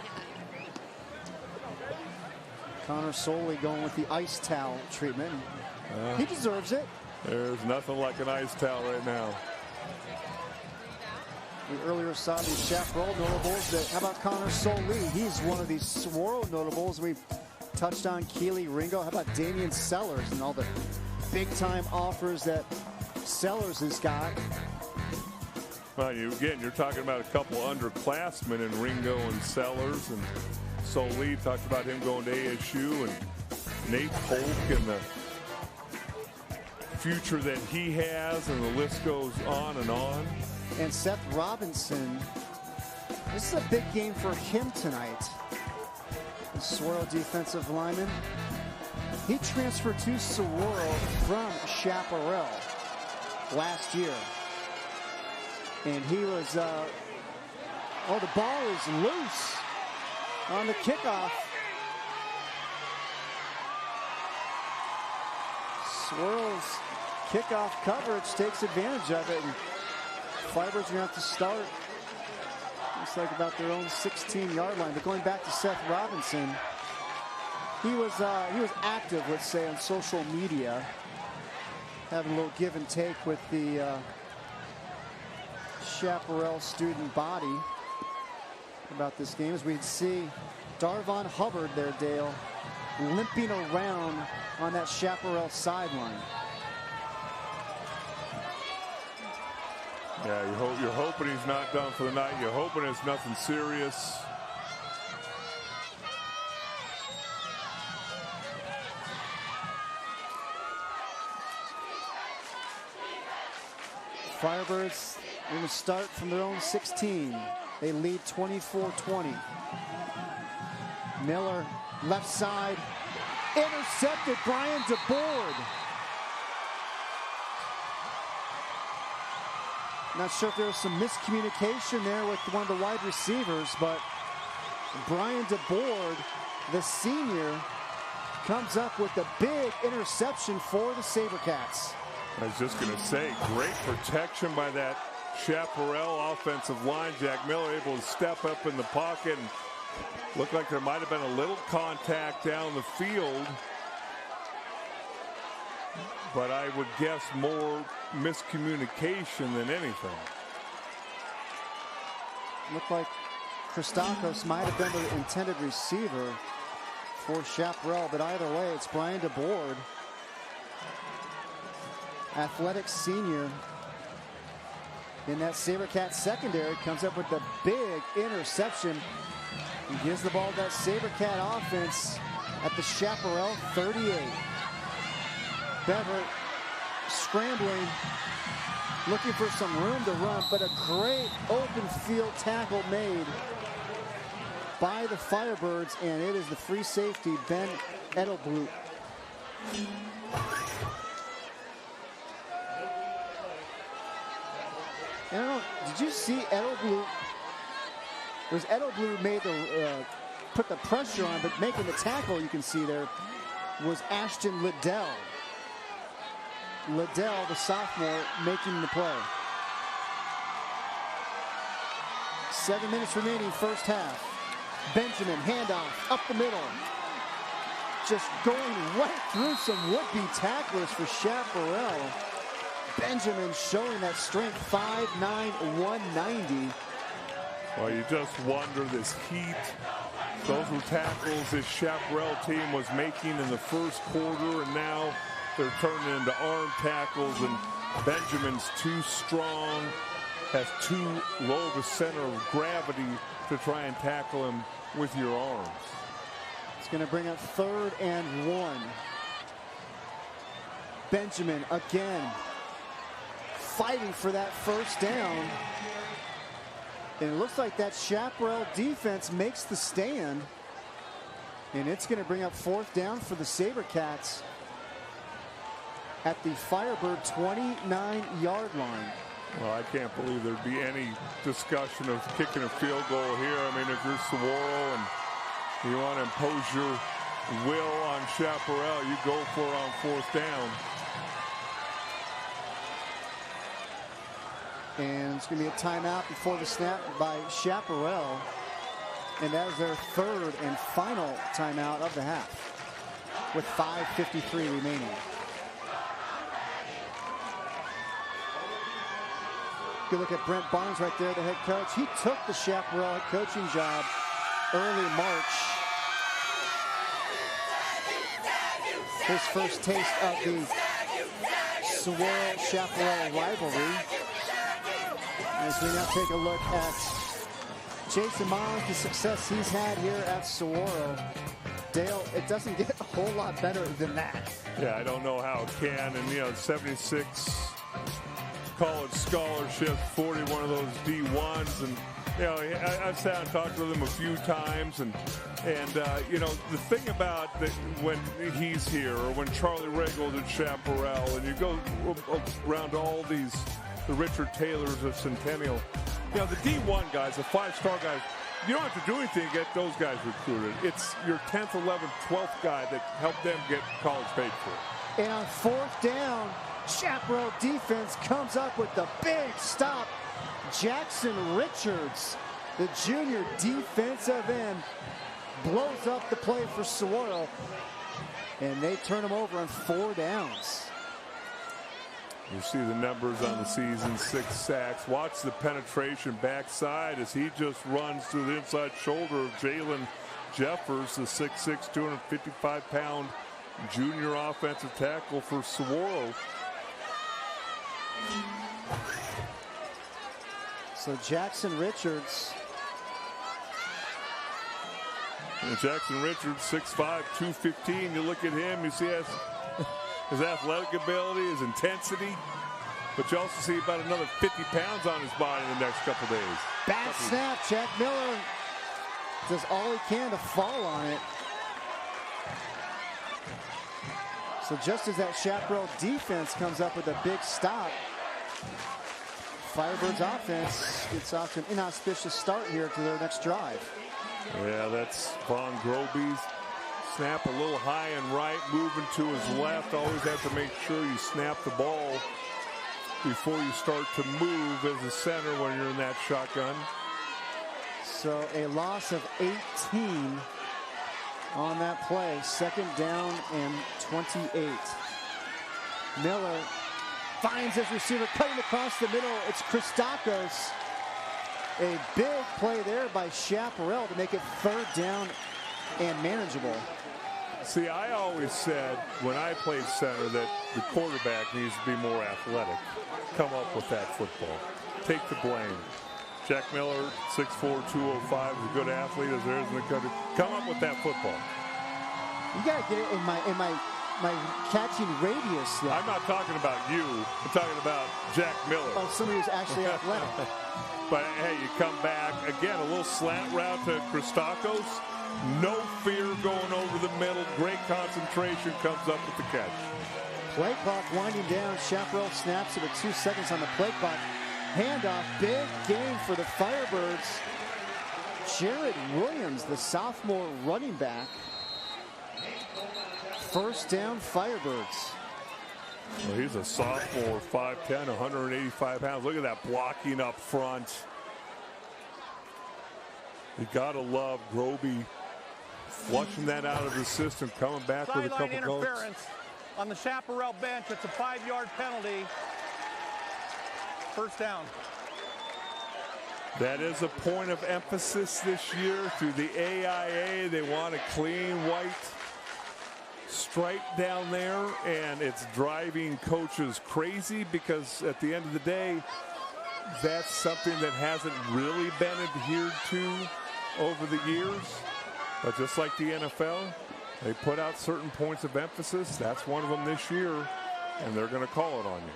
Connor Soley going with the ice towel treatment. He deserves it. There's nothing like an ice towel right now. We earlier saw the Chaparral notables. How about Connor Soley? He's one of these Saguaro notables. We've touched on Keely Ringo. How about Damian Sellers and all the big-time offers that Sellers has got? Well, you're talking about a couple underclassmen in Ringo and Sellers, and Soley talked about him going to ASU, and Nate Polk and the future that he has, and the list goes on and on. And Seth Robinson, this is a big game for him tonight. The Saguaro defensive lineman. He transferred to Saguaro from Chaparral last year. And he was, the ball is loose on the kickoff. Saguaro's kickoff coverage takes advantage of it. And Firebirds are going to have to start. Looks like about their own 16-yard line. But going back to Seth Robinson, he was active, let's say, on social media, having a little give and take with the Chaparral student body about this game. As we'd see Darvon Hubbard there, Dale, limping around on that Chaparral sideline. Yeah, you're hoping he's not done for the night. You're hoping it's nothing serious. Firebirds going to start from their own 16. They lead 24-20. Miller, left side, intercepted. Brian DeBoard. Not sure if there was some miscommunication there with one of the wide receivers, but Brian DeBoard, the senior, comes up with a big interception for the Sabercats. I was just going to say, great protection by that Chaparral offensive line. Jack Miller able to step up in the pocket and looked like there might have been a little contact down the field. But I would guess more miscommunication than anything. Looked like Christakos might have been the intended receiver for Chaparral, but either way, it's Brian DeBoard, athletic senior in that Sabercat secondary, comes up with a big interception and gives the ball to that Sabercat offense at the Chaparral 38. Beverett scrambling, looking for some room to run, but a great open field tackle made by the Firebirds, and it is the free safety, Ben Edelblut. I don't know, did you see Edelblut? It was Edelblut made the put the pressure on, but making the tackle, you can see there, was Ashton Liddell. Liddell, the sophomore, making the play. 7 minutes remaining, first half. Benjamin, handoff, up the middle. Just going right through some would-be tacklers for Chaparral. Benjamin showing that strength, 5'9", 190. Well, you just wonder this heat. Those were tackles this Chaparral team was making in the first quarter, and now they're turning into arm tackles, and Benjamin's too strong, has too low of a center of gravity to try and tackle him with your arms. It's going to bring up 3rd and 1. Benjamin again fighting for that first down. And it looks like that Chaparral defense makes the stand. And it's going to bring up 4th down for the Sabercats at the Firebird 29-yard line. Well, I can't believe there'd be any discussion of kicking a field goal here. I mean, if you're Saguaro and you want to impose your will on Chaparral, you go for it on 4th down. And it's going to be a timeout before the snap by Chaparral. And that is their 3rd and final timeout of the half, with 5:53 remaining. Good look at Brent Barnes right there, the head coach. He took the Chaparral head coaching job early March. His first taste of the Saguaro-Chaparral rivalry. As we now take a look at Jason Miles, the success he's had here at Saguaro. Dale, it doesn't get a whole lot better than that. Yeah, I don't know how it can. And, you know, 76 college scholarships, 41 of those D1s. And, you know, I've sat and talked with him a few times. And you know, the thing about that when he's here, or when Charlie Regal's at Chaparral, and you go around all these, the Richard Taylors of Centennial, you know, the D1 guys, the 5-star guys, you don't have to do anything to get those guys recruited. It's your 10th, 11th, 12th guy that helped them get college paid for. And on 4th down, Chaparral defense comes up with the big stop. Jackson Richards, the junior defensive end, blows up the play for Saguaro, and they turn him over on 4 downs. You see the numbers on the season, 6 sacks. Watch the penetration backside as he just runs through the inside shoulder of Jalen Jeffers, the 6'6", 255-pound junior offensive tackle for Saguaro. So Jackson Richards. And Jackson Richards, 6'5", 215. You look at him, you see his athletic ability, his intensity. but you also see about another 50 pounds on his body in the next couple days. Bad snap. Jack Miller does all he can to fall on it. So just as that Chaparral defense comes up with a big stop, Firebirds offense gets off to an inauspicious start here to their next drive. Yeah, that's Von Groby's snap a little high and right, moving to his left. Always have to make sure you snap the ball before you start to move as a center when you're in that shotgun. So a loss of 18 on that play. Second down and 28. Miller finds his receiver cutting across the middle. It's Christakos. A big play there by Chaparral to make it third down and manageable. See, I always said when I played center that the quarterback needs to be more athletic. Come up with that football. Take the blame. Jack Miller, 6'4", 205, is a good athlete. As there is in the country. Come up with that football. You gotta get it in my catching radius. Though. I'm not talking about you. I'm talking about Jack Miller. Oh, somebody who's actually athletic. But hey, you come back again, a little slant route to Christakos. No fear going over the middle. Great concentration, comes up with the catch. Play clock winding down. Chaparral snaps it with 2 seconds on the play clock. Handoff, big game for the Firebirds. Jared Williams, the sophomore running back. First down, Firebirds. Well, he's a sophomore, 5'10", 185 pounds. Look at that blocking up front. You gotta love Groby flushing that out of the system, coming back with a couple goals. Interference on the Chaparral bench. It's a 5-yard penalty. First down. That is a point of emphasis this year through the AIA. They want a clean white stripe down there, and it's driving coaches crazy because at the end of the day, that's something that hasn't really been adhered to over the years. But just like the NFL, they put out certain points of emphasis. That's one of them this year, and they're going to call it on you.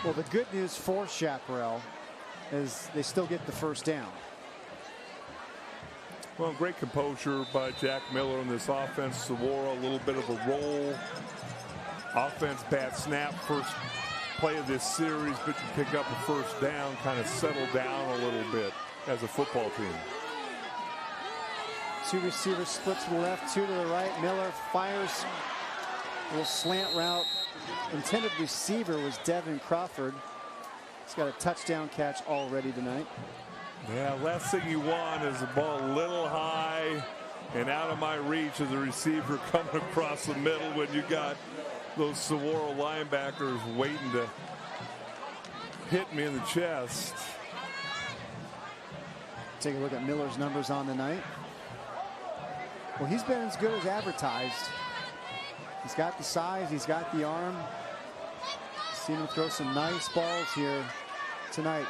Well, the good news for Chaparral is they still get the first down. Well, great composure by Jack Miller in this offense. Saguaro, a little bit of a roll. Offense, bad snap, first play of this series, but you pick up a first down, kind of settle down a little bit as a football team. 2 receivers split to the left, 2 to the right. Miller fires a little slant route. Intended receiver was Devin Crawford. He's got a touchdown catch already tonight. Yeah, last thing you want is the ball a little high and out of my reach as a receiver coming across the middle when you got those Saguaro linebackers waiting to hit me in the chest. Take a look at Miller's numbers on the night. Well, he's been as good as advertised. He's got the size, he's got the arm. Seen him throw some nice balls here tonight.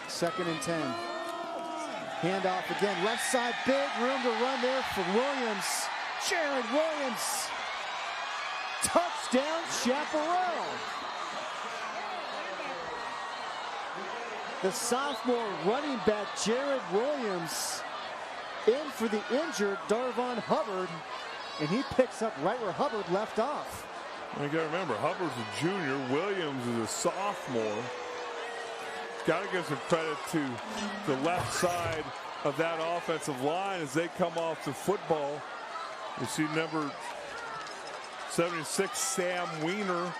2nd and 10. Handoff again, left side, big room to run there for Williams. Jared Williams. Touchdown, Chaparral. The sophomore running back, Jared Williams, in for the injured Darvon Hubbard, and he picks up right where Hubbard left off. You got to remember, Hubbard's a junior, Williams is a sophomore. Got to give some credit to the left side of that offensive line as they come off the football. You see number 76, Sam Weiner.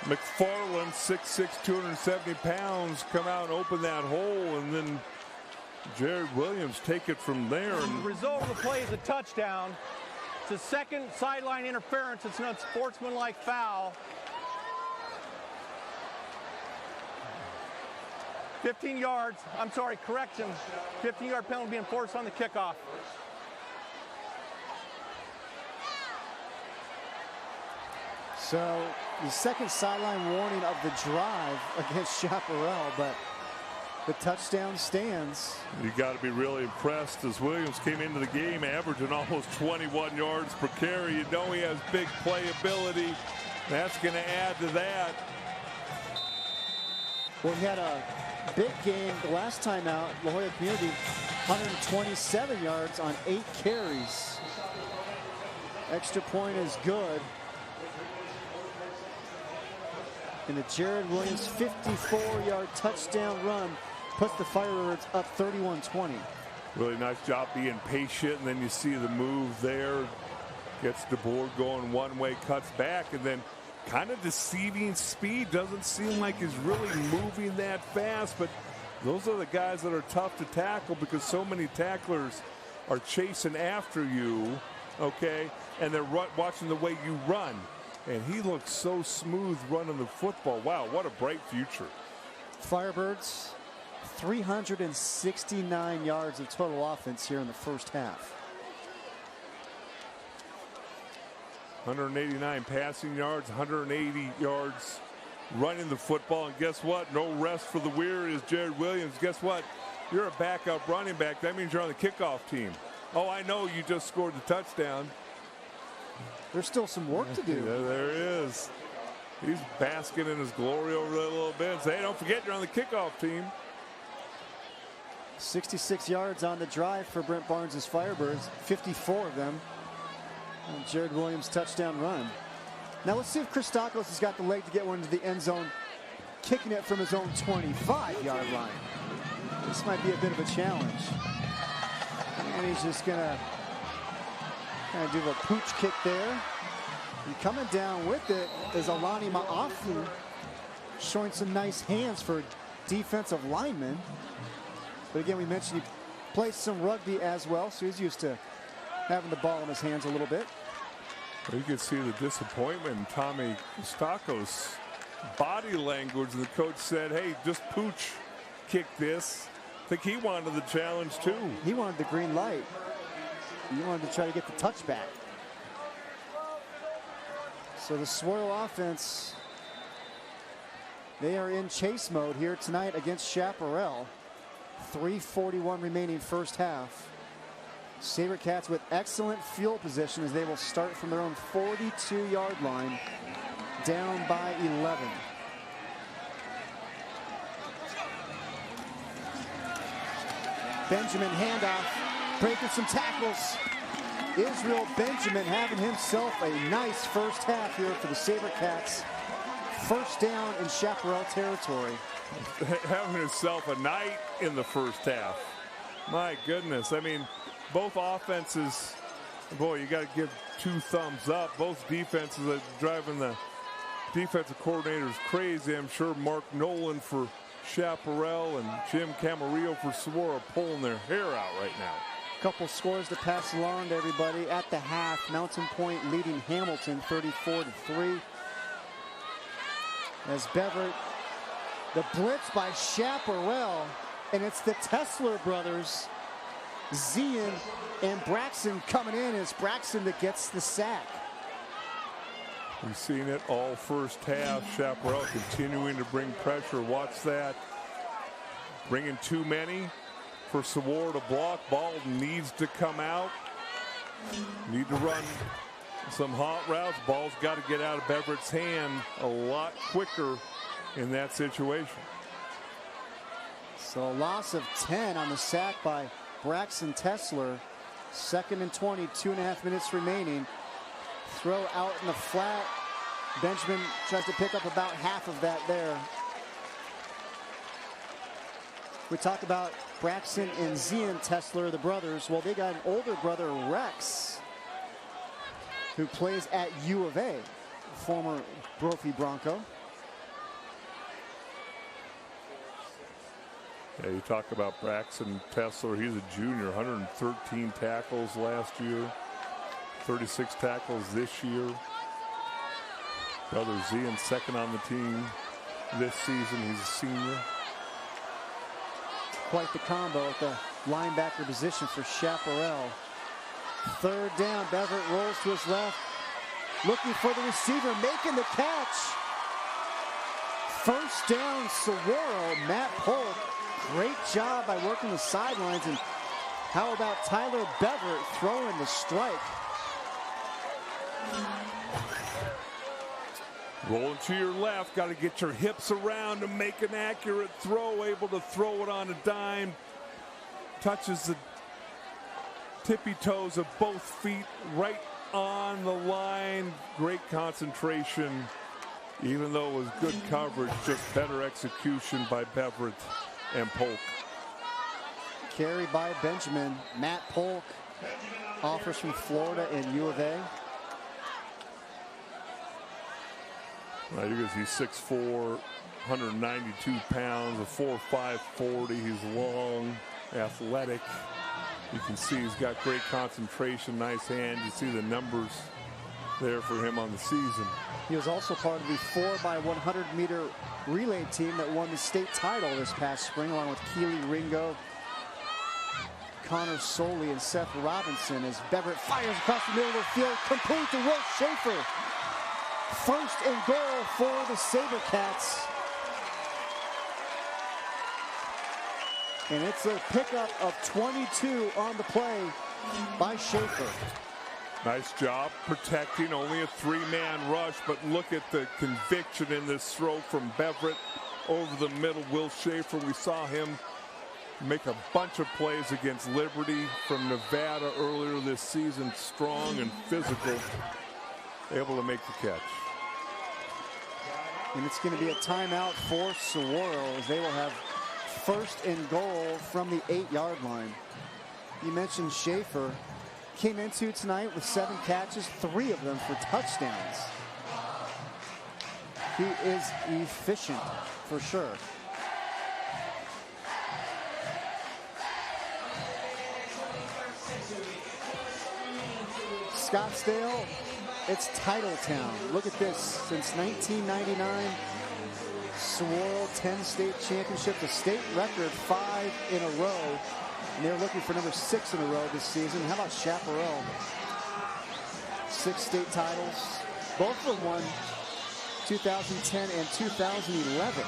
McFarland, 6'6", 270 pounds, come out and open that hole, and then Jared Williams take it from there. The result of the play is a touchdown. It's a second sideline interference. It's an unsportsmanlike foul. 15 yards, I'm sorry, correction. 15-yard penalty being enforced on the kickoff. So the second sideline warning of the drive against Chaparral, but the touchdown stands. You got to be really impressed as Williams came into the game averaging almost 21 yards per carry. You know he has big playability. That's going to add to that. Well, he had a big game the last time out. La Jolla Community, 127 yards on 8 carries. Extra point is good. And the Jared Williams 54-yard touchdown run puts the Firebirds up 31-20. Really nice job being patient, and then you see the move there. Gets the board going one way, cuts back, and then kind of deceiving speed. Doesn't seem like he's really moving that fast, but those are the guys that are tough to tackle because so many tacklers are chasing after you, okay, and they're watching the way you run. And he looks so smooth running the football. Wow, what a bright future. Firebirds, 369 yards of total offense here in the first half. 189 passing yards, 180 yards running the football. And guess what? No rest for the weary is Jared Williams. Guess what? You're a backup running back. That means you're on the kickoff team. Oh, I know you just scored the touchdown. There's still some work to do. Yeah, there is. He's basking in his glory over there a little bit. Say, hey, don't forget you're on the kickoff team. 66 yards on the drive for Brent Barnes' Firebirds, 54 of them. And Jared Williams' touchdown run. Now let's see if Christakos has got the leg to get one into the end zone, kicking it from his own 25-yard line. This might be a bit of a challenge. And he's just going to kind of do a pooch kick there. And coming down with it is Alani Ma'afu, showing some nice hands for defensive linemen. But again, we mentioned he plays some rugby as well, so he's used to having the ball in his hands a little bit. You can see the disappointment in Tommy Christakos' body language. And the coach said, hey, just pooch kick this. I think he wanted the challenge too. He wanted the green light. He wanted to try to get the touchback. So the Saguaro offense, they are in chase mode here tonight against Chaparral. 3:41 remaining first half. Sabercats with excellent field position as they will start from their own 42-yard line, down by 11. Benjamin handoff, breaking some tackles. Israel Benjamin having himself a nice first half here for the Sabercats. First down in Chaparral territory. Having himself a night in the first half. My goodness. I mean, both offenses, boy, you got to give 2 thumbs up. Both defenses are driving the defensive coordinators crazy. I'm sure Mark Nolan for Chaparral and Jim Camarillo for Saguaro pulling their hair out right now. Couple scores to pass along to everybody at the half. Mountain Point leading Hamilton 34-3. As Beverett, the blitz by Chaparral, and it's the Tesler brothers, Zian and Braxton coming in. As Braxton that gets the sack. We've seen it all first half. Chaparral continuing to bring pressure. Watch that. Bringing too many for Saguaro to block. Ball needs to come out. Need to run some hot routes. Ball's got to get out of Beverett's hand a lot quicker in that situation. So a loss of 10 on the sack by Braxton Tesler. 2nd and 20, 2.5 minutes remaining. Throw out in the flat. Benjamin tries to pick up about half of that there. We talked about Braxton and Zian Tesler, the brothers. Well, they got an older brother, Rex, who plays at U of A, former Brophy Bronco. Yeah, you talk about Braxton Tesler. He's a junior, 113 tackles last year, 36 tackles this year. Brother Zian second on the team this season. He's a senior. Quite the combo at the linebacker position for Chaparral. 3rd down, Beverett rolls to his left. Looking for the receiver, making the catch. First down, Saguaro, Matt Polk. Great job by working the sidelines. And how about Tyler Beverett throwing the strike? Rolling to your left, got to get your hips around to make an accurate throw, able to throw it on a dime. Touches the tippy toes of both feet right on the line. Great concentration, even though it was good coverage, just better execution by Beverett and Polk. Carry by Benjamin. Matt Polk offers from Florida and U of A. Right, you can see 6'4", 192 pounds, a 4.5 40. He's long, athletic. You can see he's got great concentration, nice hands. You see the numbers there for him on the season. He was also part of the 4x100-meter relay team that won the state title this past spring, along with Keely Ringo, Connor Soley, and Seth Robinson, as Beverett fires across the middle of the field, complete to Will Schaefer. First and goal for the Sabercats. And it's a pickup of 22 on the play by Schaefer. Nice job protecting, only a three-man rush, but look at the conviction in this throw from Beverett over the middle. Will Schaefer, we saw him make a bunch of plays against Liberty from Nevada earlier this season. Strong and physical, able to make the catch. And it's going to be a timeout for Saguaro, as they will have first and goal from the 8-yard line. You mentioned Schaefer. Came into tonight with 7 catches, 3 of them for touchdowns. He is efficient for sure. Scottsdale, it's Titletown. Look at this. Since 1999, Saguaro 10 state championships, a state record 5 in a row. And they're looking for number 6 in a row this season. How about Chaparral? 6 state titles. Both of them won 2010 and 2011.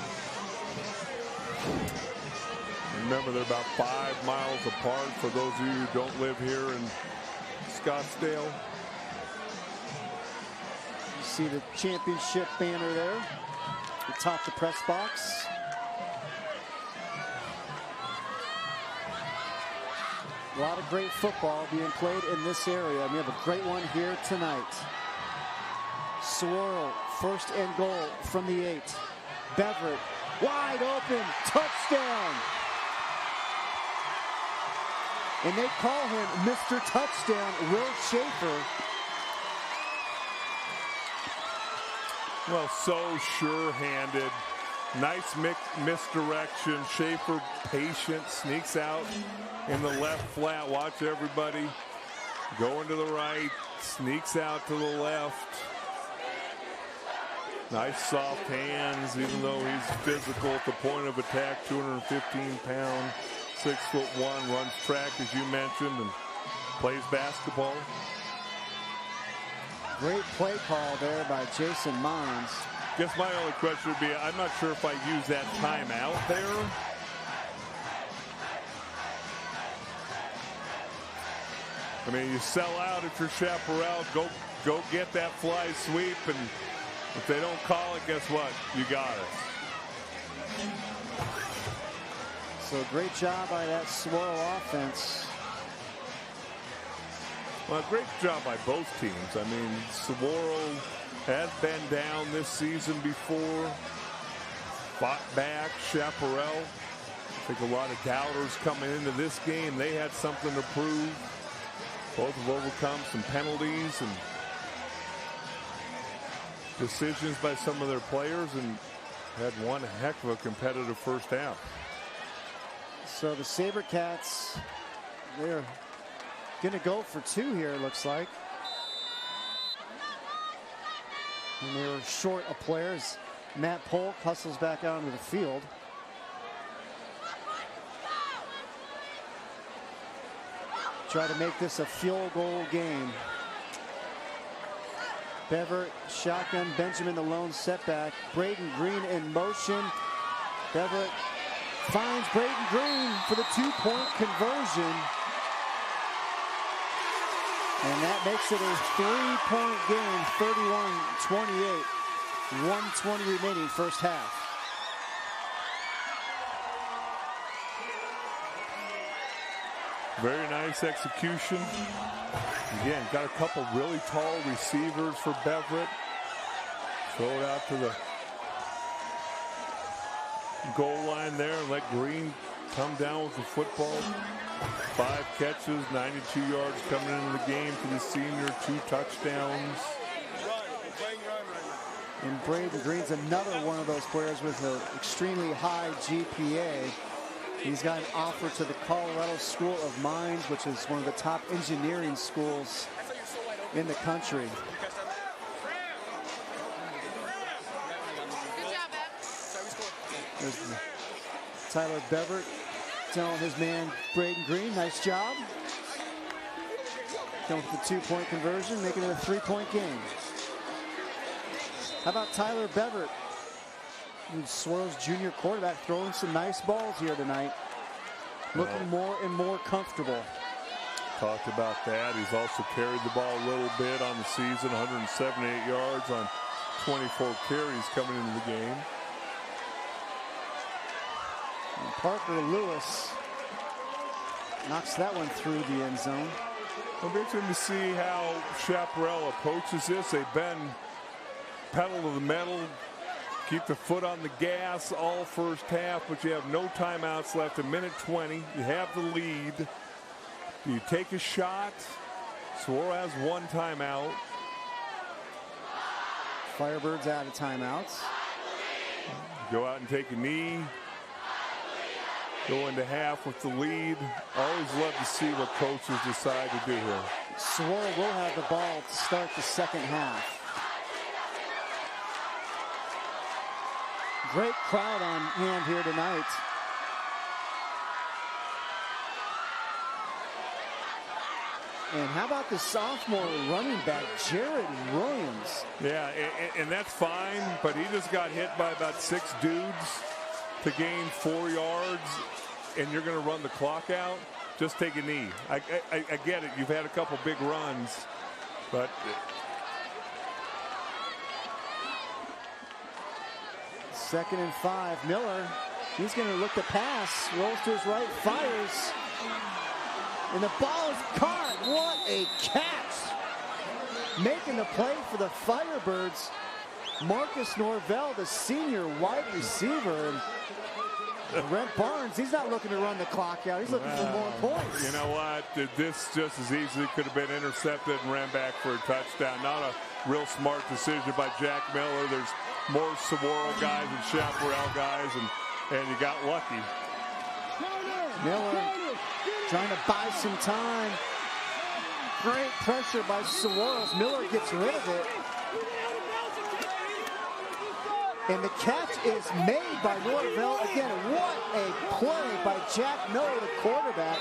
Remember, they're about 5 miles apart for those of you who don't live here in Scottsdale. You see the championship banner there atop the press box. A lot of great football being played in this area. And we have a great one here tonight. Saguaro, first and goal from the 8. Beverett, wide open, touchdown. And they call him Mr. Touchdown, Will Schaefer. Well, so sure-handed. Nice misdirection. Schaefer patient, sneaks out in the left flat. Watch everybody. Going to the right, sneaks out to the left. Nice soft hands, even though he's physical at the point of attack. 215-pound, 6'1", runs track, as you mentioned, and plays basketball. Great play call there by Jason Mons. Guess my only question would be, I'm not sure if I use that timeout there. I mean, you sell out if you're Chaparral, go get that fly sweep, and if they don't call it, guess what? You got it. So great job by that Saguaro offense. Well, great job by both teams. I mean, Saguaro has been down this season before. Fought back. Chaparral, I think a lot of doubters coming into this game. They had something to prove. Both have overcome some penalties and decisions by some of their players and had one heck of a competitive first half. So the Sabercats, they're going to go for 2 here, it looks like. And they were short of players. Matt Polk hustles back out onto the field. Try to make this a field goal game. Beverett, shotgun, Benjamin the lone setback. Braden Green in motion. Beverett finds Braden Green for the 2-point conversion. And that makes it a 3-point game, 31-28. 1:20 remaining first half. Very nice execution. Again, got a couple really tall receivers for Beverett. Throw it out to the goal line there and let Green come down with the football. 5 catches, 92 yards coming into the game for the senior, 2 touchdowns. And Braden Green's another one of those players with an extremely high GPA. He's got an offer to the Colorado School of Mines, which is one of the top engineering schools in the country. There's Tyler Beverett telling his man Braden Green, nice job. Going with the 2-point conversion, making it a 3-point game. How about Tyler Beverett? Saguaro's junior quarterback throwing some nice balls here tonight. Looking more and more comfortable. Talked about that. He's also carried the ball a little bit on the season, 178 yards on 24 carries coming into the game. And Parker Lewis knocks that one through the end zone. It'll be interesting to see how Chaparral approaches this. They've been pedal to the metal, keep the foot on the gas all first half, but you have no timeouts left. 1:20. You have the lead. Do you take a shot? Saguaro has 1 timeout. Firebirds out of timeouts. Go out and take a knee. Go into half with the lead. Always love to see what coaches decide to do here. Saguaro will have the ball to start the second half. Great crowd on hand here tonight. And how about the sophomore running back, Jared Williams? Yeah, and that's fine, but he just got hit by about 6 dudes to gain 4 yards, and you're going to run the clock out. Just take a knee. I get it. You've had a couple big runs, but... Second and 5. Miller, he's going to look to pass. Rolls to his right, fires. And the ball is caught. What a catch. Making the play for the Firebirds. Marcus Norvell, the senior wide receiver. And Brent Barnes, he's not looking to run the clock out. He's looking for more points. You know what? This just as easily could have been intercepted and ran back for a touchdown. Not a real smart decision by Jack Miller. There's more Saguaro guys and Chaparral guys, and you got lucky. Miller trying to buy some time. Great pressure by Saguaro. Miller gets rid of it. And the catch is made by Norvell. Again, what a play by Jack Miller, the quarterback.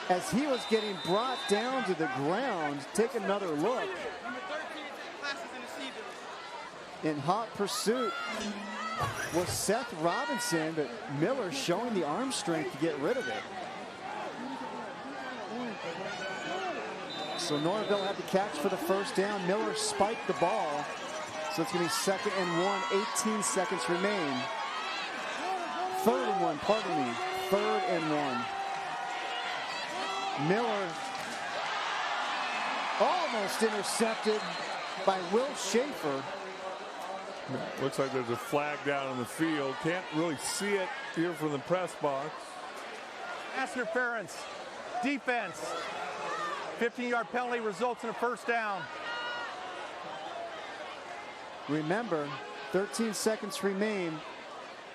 As he was getting brought down to the ground, take another look. In hot pursuit was Seth Robinson, but Miller showing the arm strength to get rid of it. So Norvell had the catch for the first down. Miller spiked the ball. So it's going to be 2nd and 1, 18 seconds remain. 3rd and 1, pardon me. 3rd and 1. Miller almost intercepted by Will Schaefer. Looks like there's a flag down on the field. Can't really see it here from the press box. Pass interference. Defense. 15-yard penalty results in a first down. Remember, 13 seconds remain.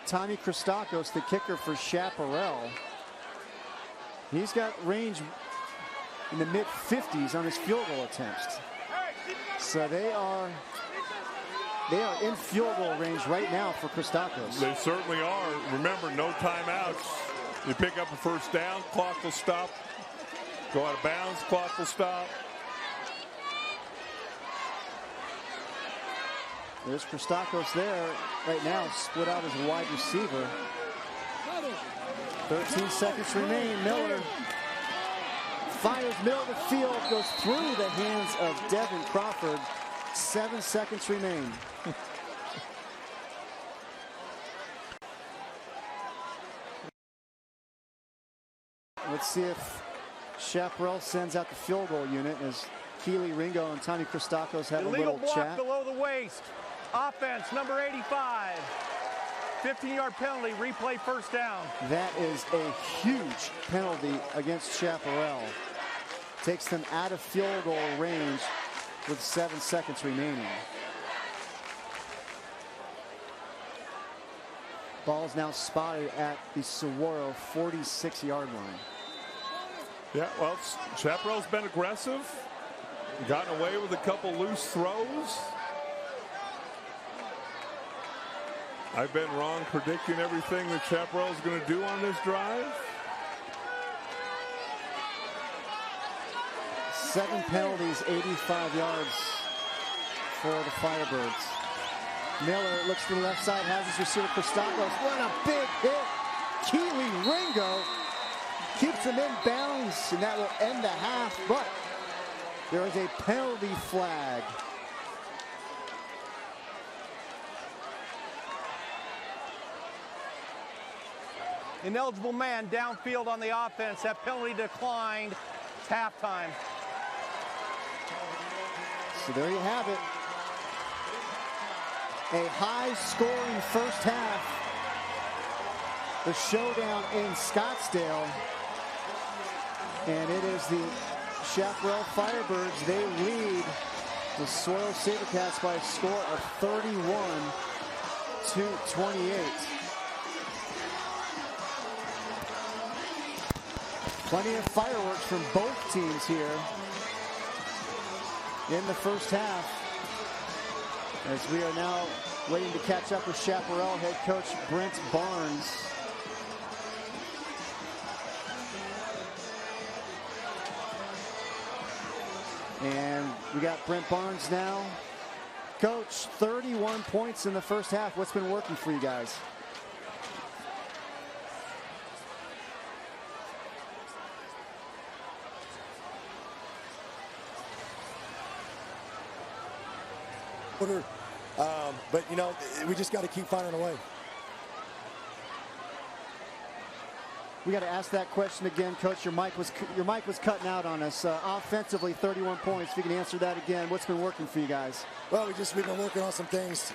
Tommy Christakos, the kicker for Chaparral. He's got range in the mid-50s on his field goal attempts. So they are in field goal range right now for Christakos. They certainly are. Remember, no timeouts. You pick up a first down, clock will stop. Go out of bounds, clock will stop. There's Christakos there right now, split out as a wide receiver. 13 seconds remain. Miller fires middle of the field, goes through the hands of Devin Crawford. 7 seconds remain. Let's see if Chaparral sends out the field goal unit as Keely Ringo and Tommy Christakos have Illegal a little block chat. below the waist. Offense, number 85. 15-yard penalty, replay first down. That is a huge penalty against Chaparral. Takes them out of field goal range with 7 seconds remaining. Ball is now spotted at the Saguaro 46-yard line. Yeah, well, Chaparral's been aggressive. Gotten away with a couple loose throws. I've been wrong predicting everything that Chaparral's going to do on this drive. 7 penalties, 85 yards for the Firebirds. Miller looks to the left side, has his receiver Christakos. What a big hit! Keely Ringo keeps him in bounds, and that will end the half, but there is a penalty flag. Ineligible man downfield on the offense. That penalty declined. It's halftime. So there you have it. A high-scoring first half. The showdown in Scottsdale. And it is the Chaparral Firebirds. They lead the Saguaro Sabercats by a score of 31-28. Plenty of fireworks from both teams here in the first half, as we are now waiting to catch up with Chaparral head coach Brent Barnes. And we got Brent Barnes now. Coach, 31 points in the first half. What's been working for you guys? But, you know, we just got to keep finding a way. We got to ask that question again, Coach. Your mic was cutting out on us. Offensively, 31 points. If you can answer that again, what's been working for you guys? Well, we've been working on some things,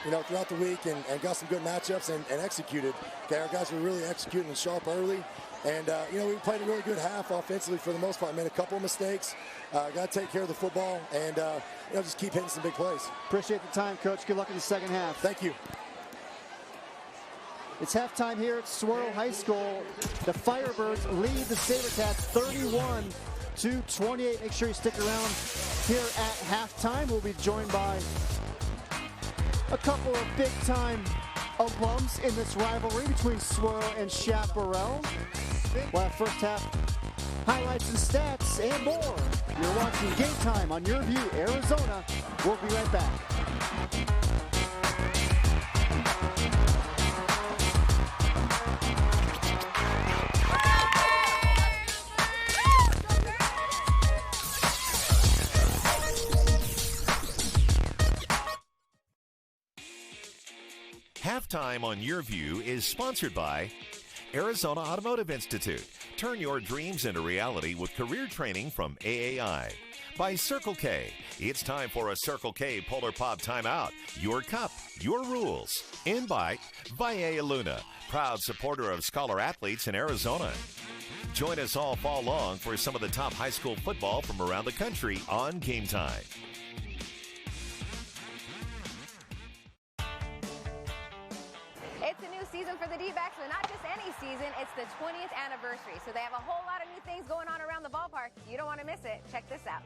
you know, throughout the week and got some good matchups and executed. Okay, our guys were really executing and sharp early. And, you know, we played a really good half offensively for the most part. Made a couple of mistakes. Got to take care of the football and, you know, just keep hitting some big plays. Appreciate the time, Coach. Good luck in the second half. Thank you. It's halftime here at Saguaro High School. The Firebirds lead the Sabercats 31-28. Make sure you stick around here at halftime. We'll be joined by a couple of big-time alums in this rivalry between Saguaro and Chaparral. We'll have first half highlights and stats and more. You're watching Game Time on YurView Arizona. We'll be right back. Halftime on YurView is sponsored by Arizona Automotive Institute. Turn your dreams into reality with career training from AAI. By Circle K. It's time for a Circle K Polar Pop Timeout. Your cup, your rules. And by YurView Luna, proud supporter of scholar athletes in Arizona. Join us all fall long for some of the top high school football from around the country on Game Time. It's a new season for the D-backs, but not just any season. It's the 20th anniversary, so they have a whole lot of new things going on around the ballpark. You don't want to miss it. Check this out.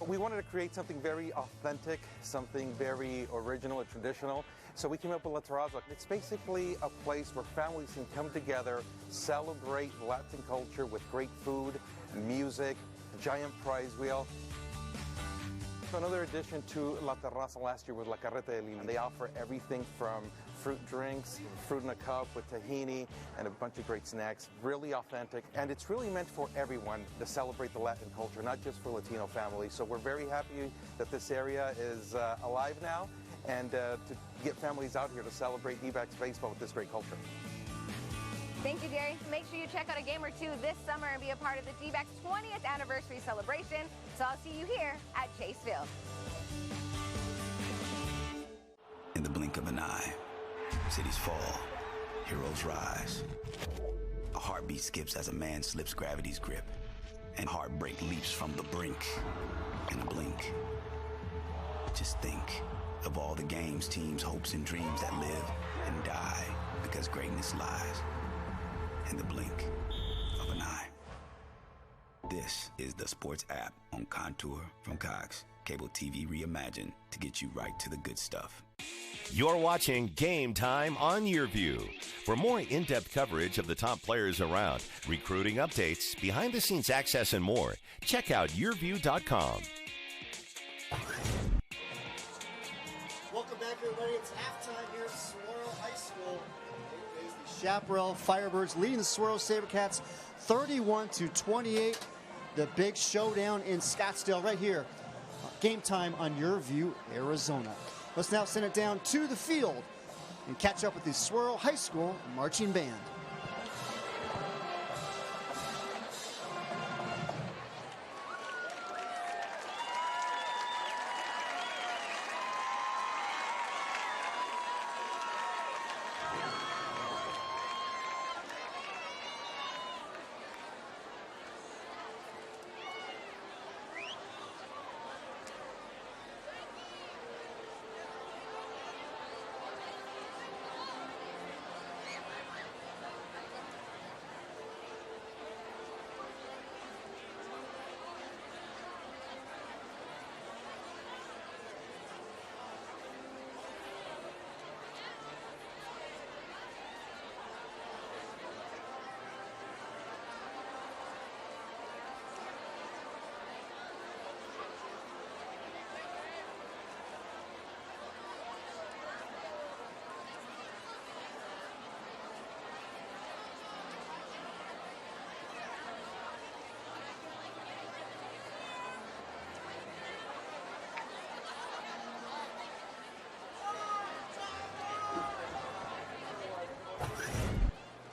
We wanted to create something very authentic, something very original and traditional. So we came up with La Terraza. It's basically a place where families can come together, celebrate Latin culture with great food, music, a giant prize wheel. So another addition to La Terraza last year was La Carreta de Lima. They offer everything from fruit drinks, fruit in a cup with tahini, and a bunch of great snacks. Really authentic, and it's really meant for everyone to celebrate the Latin culture, not just for Latino families. So we're very happy that this area is alive now, and to get families out here to celebrate D-backs baseball with this great culture. Thank you, Gary. Make sure you check out a game or two this summer and be a part of the D-backs 20th anniversary celebration. So I'll see you here at Chase Field. In the blink of an eye, cities fall, heroes rise. A heartbeat skips as a man slips gravity's grip, and heartbreak leaps from the brink in a blink. Just think of all the games, teams, hopes, and dreams that live and die because greatness lies in the blink of an eye. This is the sports app on Contour from Cox. Cable TV reimagined to get you right to the good stuff. You're watching Game Time on YurView. For more in-depth coverage of the top players around, recruiting updates, behind-the-scenes access, and more, check out YurView.com. Welcome back, everybody. It's halftime here at Saguaro High School. It is the Chaparral Firebirds leading the Saguaro Sabercats 31-28. The big showdown in Scottsdale right here. Game Time on YurView, Arizona. Let's now send it down to the field and catch up with the Saguaro High School marching band.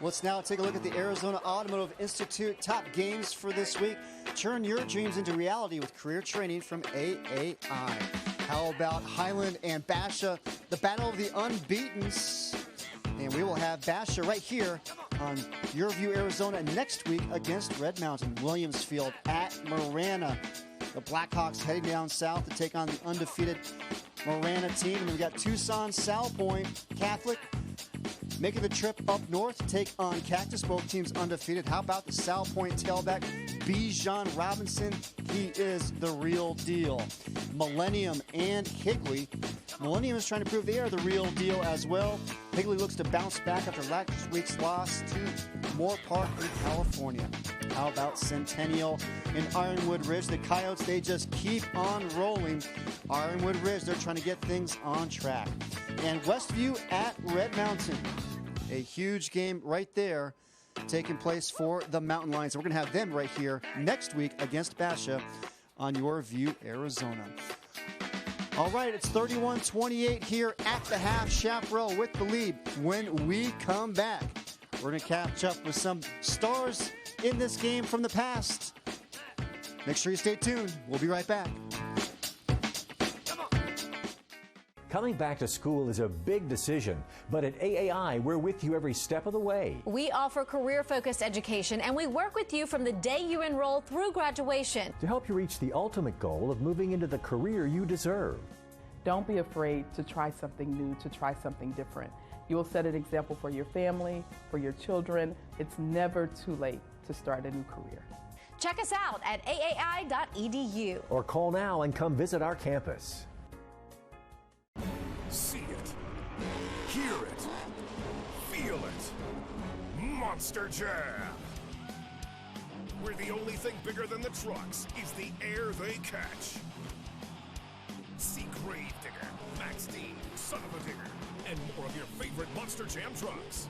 Let's now take a look at the Arizona Automotive Institute top games for this week. Turn your dreams into reality with career training from AAI. How about Highland and Basha, the battle of the unbeatens? And we will have Basha right here on YurView Arizona next week against Red Mountain. Williams Field at Marana. The Blackhawks heading down south to take on the undefeated Marana team. And then we got Tucson, Sal Point, Catholic making the trip up north to take on Cactus. Both teams undefeated. How about the Sal Point tailback, Bijan Robinson? He is the real deal. Millennium and Higley. Millennium is trying to prove they are the real deal as well. Higley looks to bounce back after last week's loss to Moore Park in California. How about Centennial and Ironwood Ridge? The Coyotes, they just keep on rolling. Ironwood Ridge, they're trying to get things on track. And Westview at Red Mountain. A huge game right there taking place for the Mountain Lions. We're going to have them right here next week against Basha on YurView Arizona. All right, it's 31-28 here at the half. Chaparral with the lead. When we come back, we're going to catch up with some stars in this game from the past. Make sure you stay tuned. We'll be right back. Coming back to school is a big decision, but at AAI, we're with you every step of the way. We offer career-focused education, and we work with you from the day you enroll through graduation to help you reach the ultimate goal of moving into the career you deserve. Don't be afraid to try something new, to try something different. You will set an example for your family, for your children. It's never too late to start a new career. Check us out at aai.edu. Or call now and come visit our campus. See it, hear it, feel it. Monster Jam. Where the only thing bigger than the trucks is the air they catch. Son of a Digger, and more of your favorite Monster Jam trucks.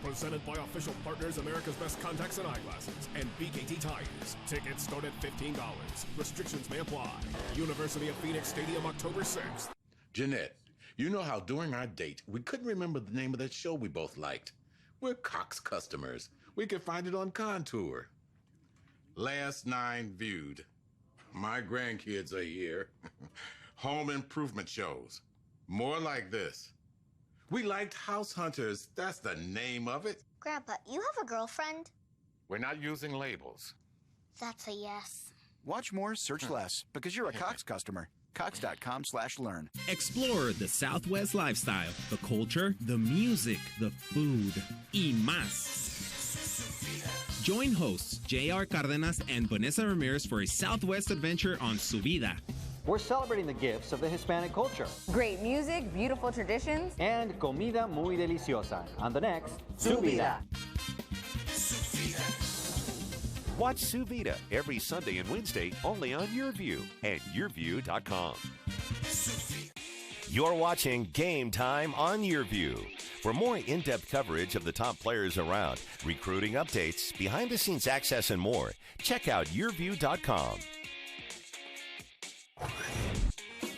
Presented by official partners America's Best Contacts and Eyeglasses and BKT Tires. Tickets start at $15. Restrictions may apply. University of Phoenix Stadium, October 6th. Jeanette, you know how during our date, we couldn't remember the name of that show we both liked. We're Cox customers. We can find it on Contour. Last 9 viewed. My grandkids are here. Home improvement shows. More like this. We liked House Hunters. That's the name of it. Grandpa, you have a girlfriend? We're not using labels. That's a yes. Watch more, search less, because you're a Cox customer. Cox.com/learn. Explore the Southwest lifestyle, the culture, the music, the food, y más. Join hosts J.R. Cardenas and Vanessa Ramirez for a Southwest adventure on Su Vida. We're celebrating the gifts of the Hispanic culture. Great music, beautiful traditions, and comida muy deliciosa on the next Su Vida. Watch Su Vida every Sunday and Wednesday only on YurView and YurView.com. You're watching Game Time on YurView. For more in-depth coverage of the top players around, recruiting updates, behind-the-scenes access, and more, check out YurView.com.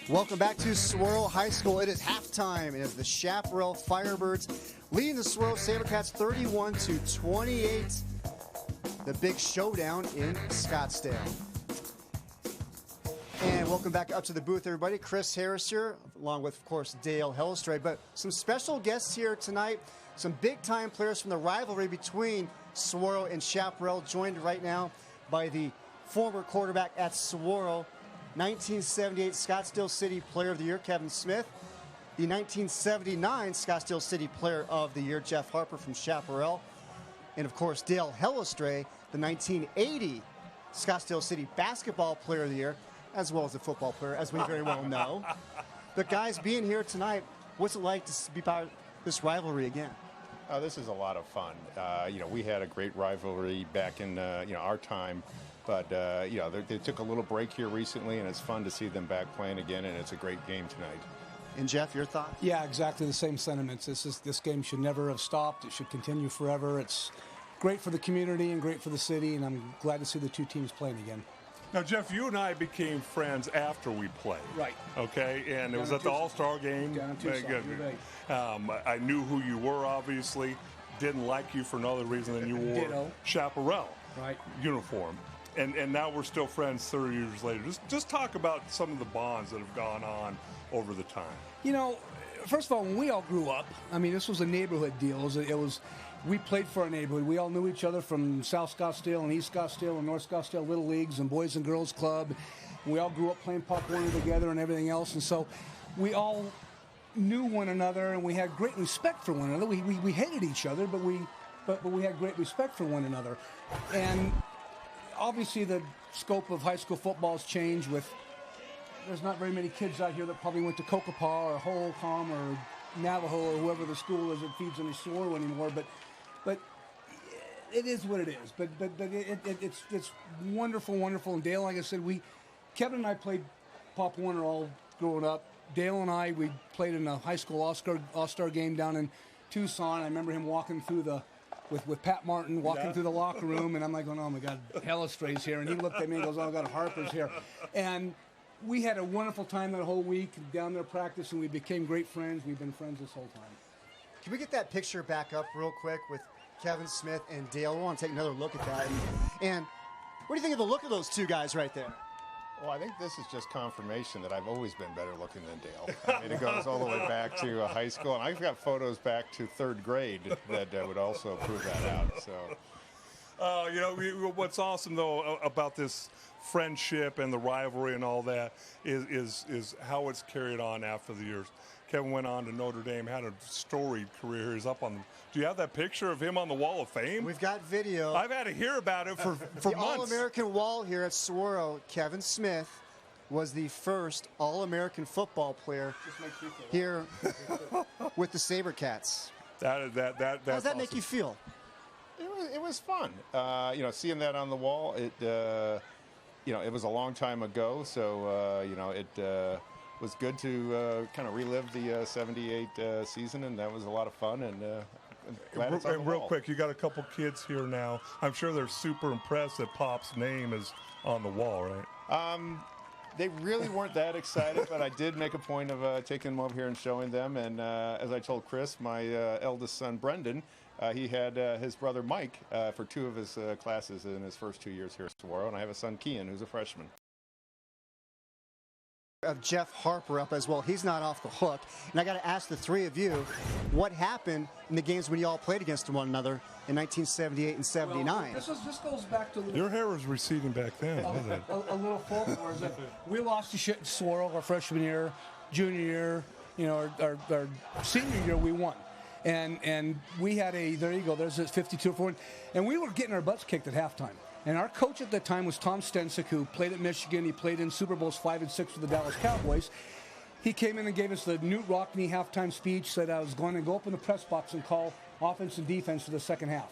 Welcome back to Saguaro High School. It is halftime, and as the Chaparral Firebirds leading the Saguaro Sabercats 31-28. The big showdown in Scottsdale. And welcome back up to the booth, everybody. Chris Harris here, along with, of course, Dale Hellestray. But some special guests here tonight. Some big-time players from the rivalry between Saguaro and Chaparral, joined right now by the former quarterback at Saguaro, 1978 Scottsdale City Player of the Year, Kevin Smith. The 1979 Scottsdale City Player of the Year, Jeff Harper from Chaparral. And, of course, Dale Hellestray, the 1980 Scottsdale City Basketball Player of the Year, as well as a football player, as we very well know. But, guys, being here tonight, what's it like to be part of this rivalry again? This is a lot of fun. We had a great rivalry back in, our time. But, they took a little break here recently, and it's fun to see them back playing again, and it's a great game tonight. And, Jeff, your thoughts? Yeah, exactly the same sentiments. This game should never have stopped. It should continue forever. It's great for the community and great for the city, and I'm glad to see the two teams playing again. Now, Jeff, you and I became friends after we played. Right. Okay, and it was at the All-Star game. Down in Tucson, you're right. I knew who you were, obviously. Didn't like you for no other reason than you wore Chaparral uniform. And now we're still friends 30 years later. Just talk about some of the bonds that have gone on over the time. You know, first of all, when we all grew up, I mean, this was a neighborhood deal. We played for our neighborhood. We all knew each other from South Scottsdale and East Scottsdale and North Scottsdale Little Leagues and Boys and Girls Club. We all grew up playing Pop Warner together and everything else. And so we all knew one another, and we had great respect for one another. We hated each other, but we had great respect for one another. And obviously the scope of high school football has changed there's not very many kids out here that probably went to Cocopah or Holcomb or Navajo or whoever the school is that feeds on the Saguaro anymore, but it is what it is. But it's wonderful, wonderful. And Dale, like I said, Kevin and I played Pop Warner all growing up. Dale and I, we played in a high school all-star game down in Tucson. I remember him walking through with Pat Martin walking through the locker room, and I'm like going, oh my God, Hellestray's here. And he looked at me and goes, oh God, Harper's here. And we had a wonderful time that whole week down there practicing. We became great friends. We've been friends this whole time. Can we get that picture back up real quick with Kevin Smith and Dale? We want to take another look at that. And what do you think of the look of those two guys right there? Well, I think this is just confirmation that I've always been better looking than Dale. I mean, it goes all the way back to high school, and I've got photos back to third grade that would also prove that out. So, what's awesome though about this friendship and the rivalry and all that is how it's carried on after the years. Kevin went on to Notre Dame, had a storied career. He's up on. Do you have that picture of him on the Wall of Fame? We've got video. I've had to hear about it for the months. All-American wall here at Saguaro. Kevin Smith was the first All-American football player here with the Sabercats. How does that make you feel? It was fun. Seeing that on the wall. It was a long time ago, so was good to kind of relive the 78 season, and that was a lot of fun. And glad it's on the real wall. quick, you got a couple kids here now. I'm sure they're super impressed that Pop's name is on the wall, right? They really weren't that excited, but I did make a point of taking them over here and showing them. And as I told Chris, my eldest son, Brendan, he had his brother, Mike, for 2 of his classes in his first 2 years here at Saguaro. And I have a son, Kian, who's a freshman. Of Jeff Harper up as well. He's not off the hook. And I got to ask the 3 of you, what happened in the games when you all played against one another in 1978 and 79? Well, this goes back to Your hair was receding back then, wasn't it? a little folklore. We lost to Saguaro our freshman year, junior year, our senior year we won. And we had there you go, there's a 52-4, and we were getting our butts kicked at halftime. And our coach at that time was Tom Stensick, who played at Michigan. He played in Super Bowls 5 and 6 with the Dallas Cowboys. He came in and gave us the Newt Rockne halftime speech, said I was going to go up in the press box and call offense and defense for the second half.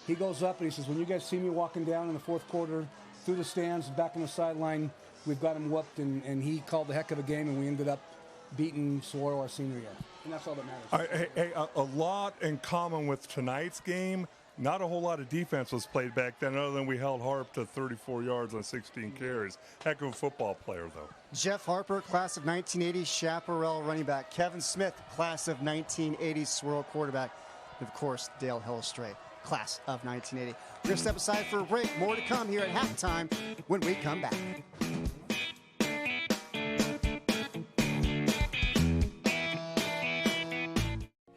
He goes up and he says, when you guys see me walking down in the fourth quarter through the stands, back on the sideline, we've got him whooped. And he called the heck of a game, and we ended up beating Saguaro our senior year. And that's all that matters. A lot in common with tonight's game. Not a whole lot of defense was played back then, other than we held Harp to 34 yards on 16 carries. Heck of a football player, though. Jeff Harper, class of 1980, Chaparral running back. Kevin Smith, class of 1980, Saguaro quarterback. And, of course, Dale Hillestray, class of 1980. We're going to step aside for a break. More to come here at halftime when we come back.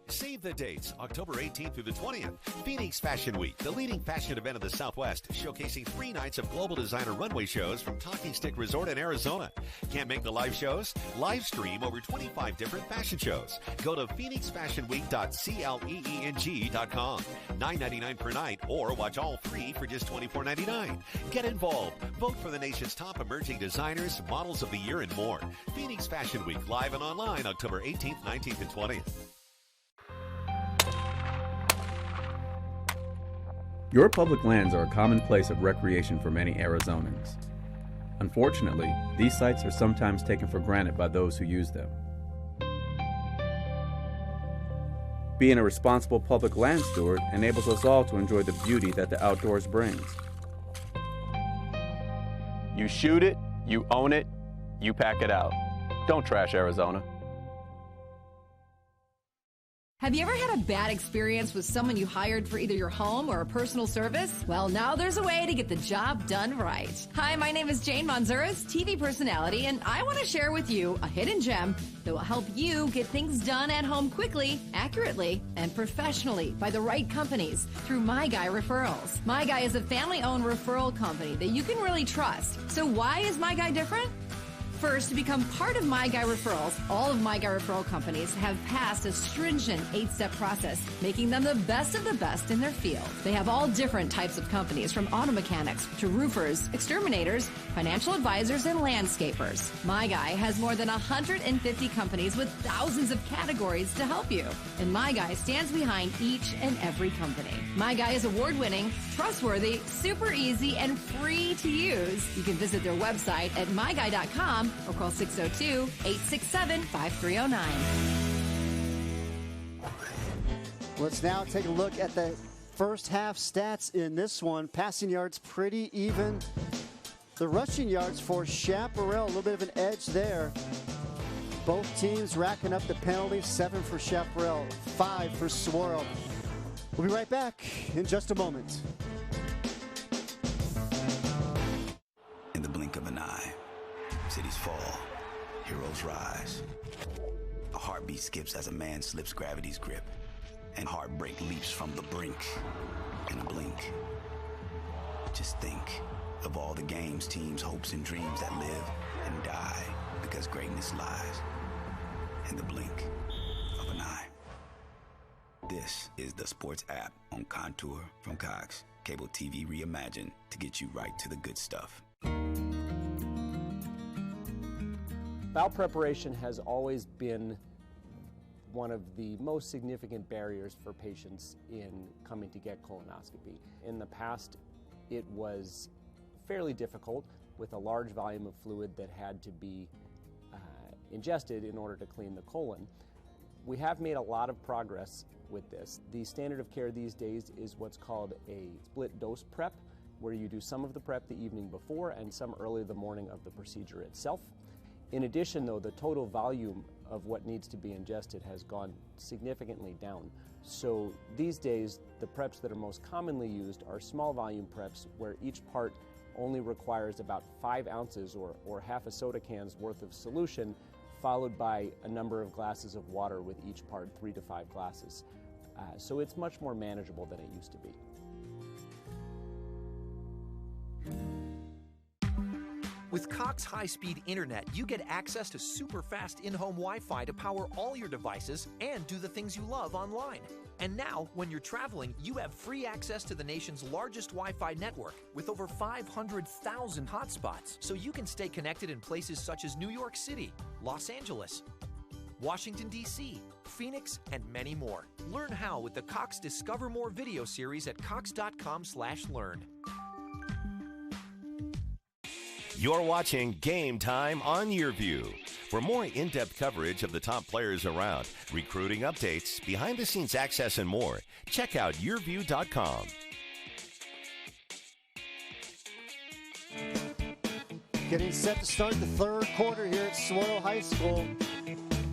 Save the dates, October 18th through the 20th. Phoenix Fashion Week, the leading fashion event of the Southwest, showcasing 3 nights of global designer runway shows from Talking Stick Resort in Arizona. Can't make the live shows? Live stream over 25 different fashion shows. Go to phoenixfashionweek.cleeng.com. $9.99 per night, or watch all 3 for just $24.99. Get involved. Vote for the nation's top emerging designers, models of the year, and more. Phoenix Fashion Week, live and online, October 18th, 19th, and 20th. Your public lands are a common place of recreation for many Arizonans. Unfortunately, these sites are sometimes taken for granted by those who use them. Being a responsible public land steward enables us all to enjoy the beauty that the outdoors brings. You shoot it, you own it, you pack it out. Don't trash Arizona. Have you ever had a bad experience with someone you hired for either your home or a personal service? Well, now there's a way to get the job done right. Hi, my name is Jane Monzuras, TV personality, and I want to share with you a hidden gem that will help you get things done at home quickly, accurately, and professionally by the right companies through My Guy Referrals. My Guy is a family-owned referral company that you can really trust. So why is My Guy different? First, to become part of My Guy Referrals, all of My Guy Referral companies have passed a stringent 8-step process, making them the best of the best in their field. They have all different types of companies, from auto mechanics to roofers, exterminators, financial advisors, and landscapers. My Guy has more than 150 companies with thousands of categories to help you. And My Guy stands behind each and every company. My Guy is award-winning, trustworthy, super easy, and free to use. You can visit their website at myguy.com or call 602-867-5309. Let's now take a look at the first half stats in this one. Passing yards pretty even. The rushing yards for Chaparral, a little bit of an edge there. Both teams racking up the penalties, 7 for Chaparral, 5 for Saguaro. We'll be right back in just a moment. In the blink of an eye, cities fall, heroes rise. A heartbeat skips as a man slips gravity's grip, and heartbreak leaps from the brink in a blink. Just think of all the games, teams, hopes, and dreams that live and die because greatness lies in the blink of an eye. This is the sports app on Contour from Cox. Cable TV reimagined to get you right to the good stuff. Bowel preparation has always been one of the most significant barriers for patients in coming to get colonoscopy. In the past, it was fairly difficult with a large volume of fluid that had to be ingested in order to clean the colon. We have made a lot of progress with this. The standard of care these days is what's called a split dose prep, where you do some of the prep the evening before and some early the morning of the procedure itself. In addition, though, the total volume of what needs to be ingested has gone significantly down. So these days, the preps that are most commonly used are small volume preps where each part only requires about 5 ounces or half a soda can's worth of solution, followed by a number of glasses of water with each part, 3 to 5 glasses. So it's much more manageable than it used to be. With Cox high-speed internet, you get access to super-fast in-home Wi-Fi to power all your devices and do the things you love online. And now, when you're traveling, you have free access to the nation's largest Wi-Fi network with over 500,000 hotspots, so you can stay connected in places such as New York City, Los Angeles, Washington, D.C., Phoenix, and many more. Learn how with the Cox Discover More video series at cox.com/learn. You're watching Game Time on YurView. For more in-depth coverage of the top players around, recruiting updates, behind-the-scenes access, and more, check out YurView.com. Getting set to start the third quarter here at Saguaro High School.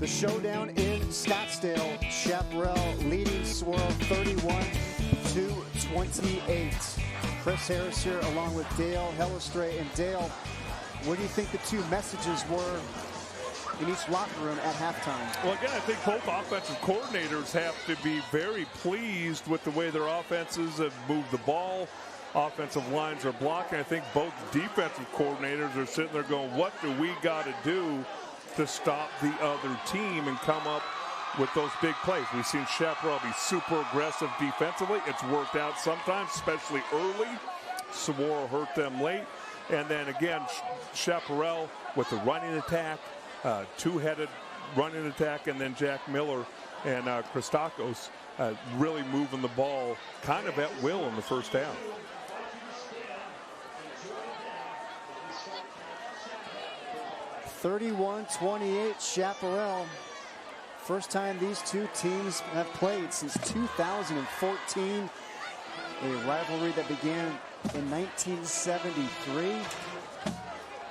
The showdown in Scottsdale. Chaparral leading Saguaro 31-28. Chris Harris here along with Dale Hellestray. And Dale, what do you think the two messages were in each locker room at halftime? Well, again, I think both offensive coordinators have to be very pleased with the way their offenses have moved the ball. Offensive lines are blocking. I think both defensive coordinators are sitting there going, what do we got to do to stop the other team and come up with those big plays? We've seen Chaparral be super aggressive defensively. It's worked out sometimes, especially early. Saguaro hurt them late. And then again, Chaparral with the running attack, two-headed running attack, and then Jack Miller and Christakos really moving the ball kind of at will in the first half. (31-28) Chaparral. First time these two teams have played since 2014. A rivalry that began in 1973. It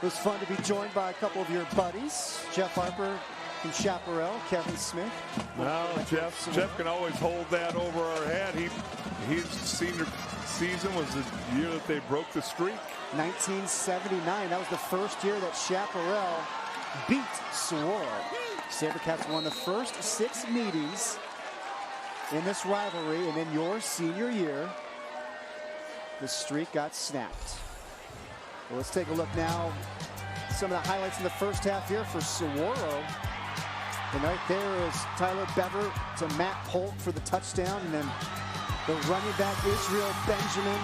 was fun to be joined by a couple of your buddies, Jeff Harper from Chaparral, Kevin Smith. No, Jeff can always hold that over our head. His senior season was the year that they broke the streak. 1979. That was the first year that Chaparral beat Saguaro. Sabercats won the first 6 meetings in this rivalry, and in your senior year, the streak got snapped. Well, let's take a look now. Some of the highlights in the first half here for Saguaro. And right there is Tyler Bever to Matt Polk for the touchdown, and then the running back Israel Benjamin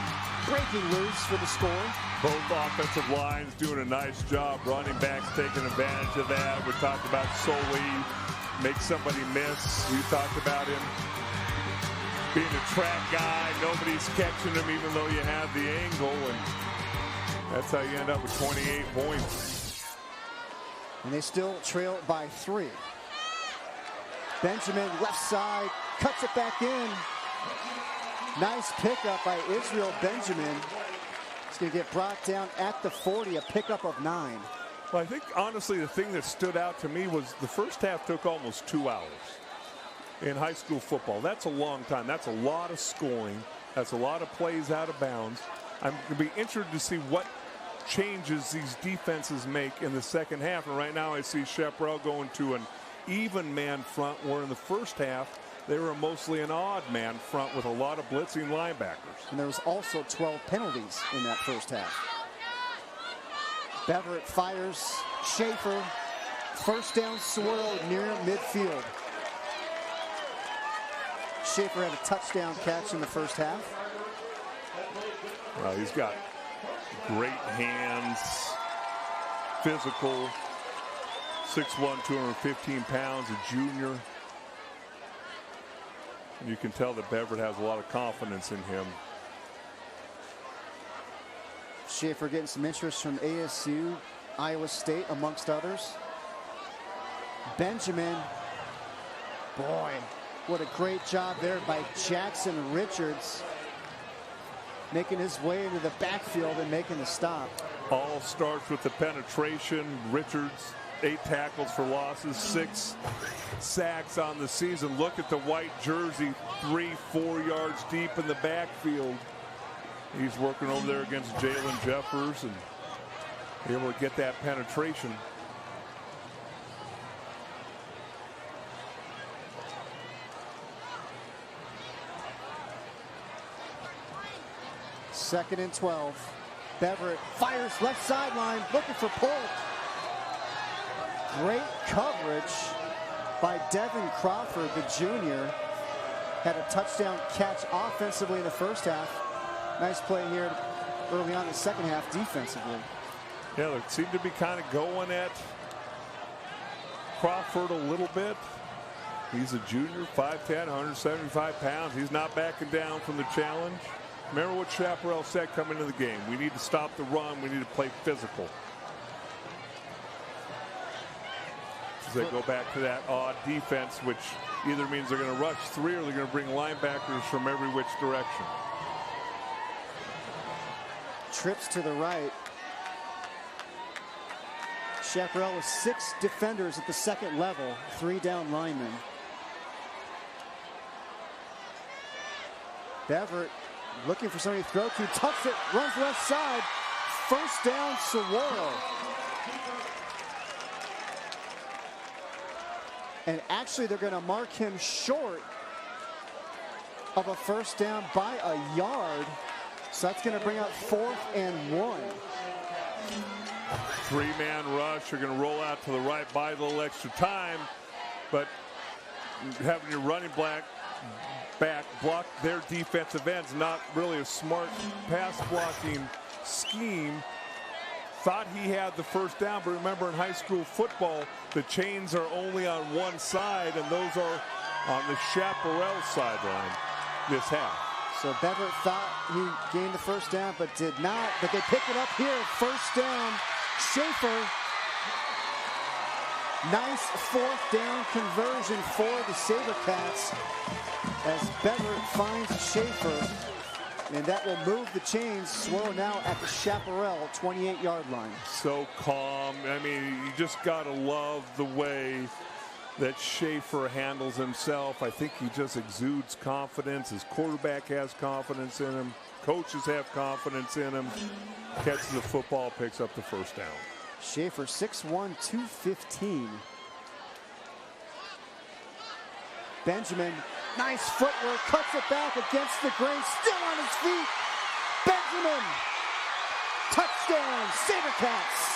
breaking loose for the score. Both offensive lines doing a nice job. Running backs taking advantage of that. We talked about Soli, make somebody miss. We talked about him being a track guy. Nobody's catching him even though you have the angle. And that's how you end up with 28 points. And they still trail by 3. Benjamin left side, cuts it back in. Nice pickup by Israel Benjamin. It's going to get brought down at the 40, a pickup of 9. Well, I think, honestly, the thing that stood out to me was the first half took almost 2 hours in high school football. That's a long time. That's a lot of scoring. That's a lot of plays out of bounds. I'm going to be interested to see what changes these defenses make in the second half. And right now I see Chaparral going to an even man front, where in the first half they were mostly an odd man front with a lot of blitzing linebackers. And there was also 12 penalties in that first half. Beverett fires. Schaefer. First down, Saguaro near midfield. Schaefer had a touchdown catch in the first half. Well, he's got great hands, physical, 6'1", 215 pounds, a junior. And you can tell that Beverett has a lot of confidence in him. Schaefer getting some interest from ASU, Iowa State, amongst others. Benjamin. Boy, what a great job there by Jackson Richards. Making his way into the backfield and making the stop. All starts with the penetration. Richards, 8 tackles for losses, 6 sacks on the season. Look at the white jersey, 3-4 yards deep in the backfield. He's working over there against Jalen Jeffers and able to get that penetration. Second and 12. Beverett fires left sideline, looking for Polk. Great coverage by Devin Crawford, the junior. Had a touchdown catch offensively in the first half. Nice play here early on in the second half defensively. Yeah, they seem to be kind of going at Crawford a little bit. He's a junior, 5'10", 175 pounds. He's not backing down from the challenge. Remember what Chaparral said coming into the game. We need to stop the run. We need to play physical. As they go back to that odd defense, which either means they're going to rush 3 or they're going to bring linebackers from every which direction. Trips to the right. Chaparral with 6 defenders at the second level, 3 down linemen. Beverett looking for somebody to throw to, tucks it, runs left side. First down, Saguaro. And actually, they're going to mark him short of a first down by a yard. So that's going to bring up 4th and 1. 3-man rush. You're going to roll out to the right, buy a little extra time, but having your running back block their defensive ends, not really a smart pass blocking scheme. Thought he had the first down, but remember in high school football, the chains are only on one side, and those are on the Chaparral sideline this half. So Beverett thought he gained the first down, but did not. But they pick it up here. First down, Schaefer. Nice 4th down conversion for the Sabercats as Beverett finds Schaefer. And that will move the chains. Saguaro now at the Chaparral 28-yard line. So calm. I mean, you just got to love the way that Schaefer handles himself. I think he just exudes confidence. His quarterback has confidence in him. Coaches have confidence in him. Catches the football, picks up the first down. Schaefer, 6'1", 215. Benjamin, nice footwork, cuts it back against the grain, still on his feet. Benjamin, touchdown, Sabercats.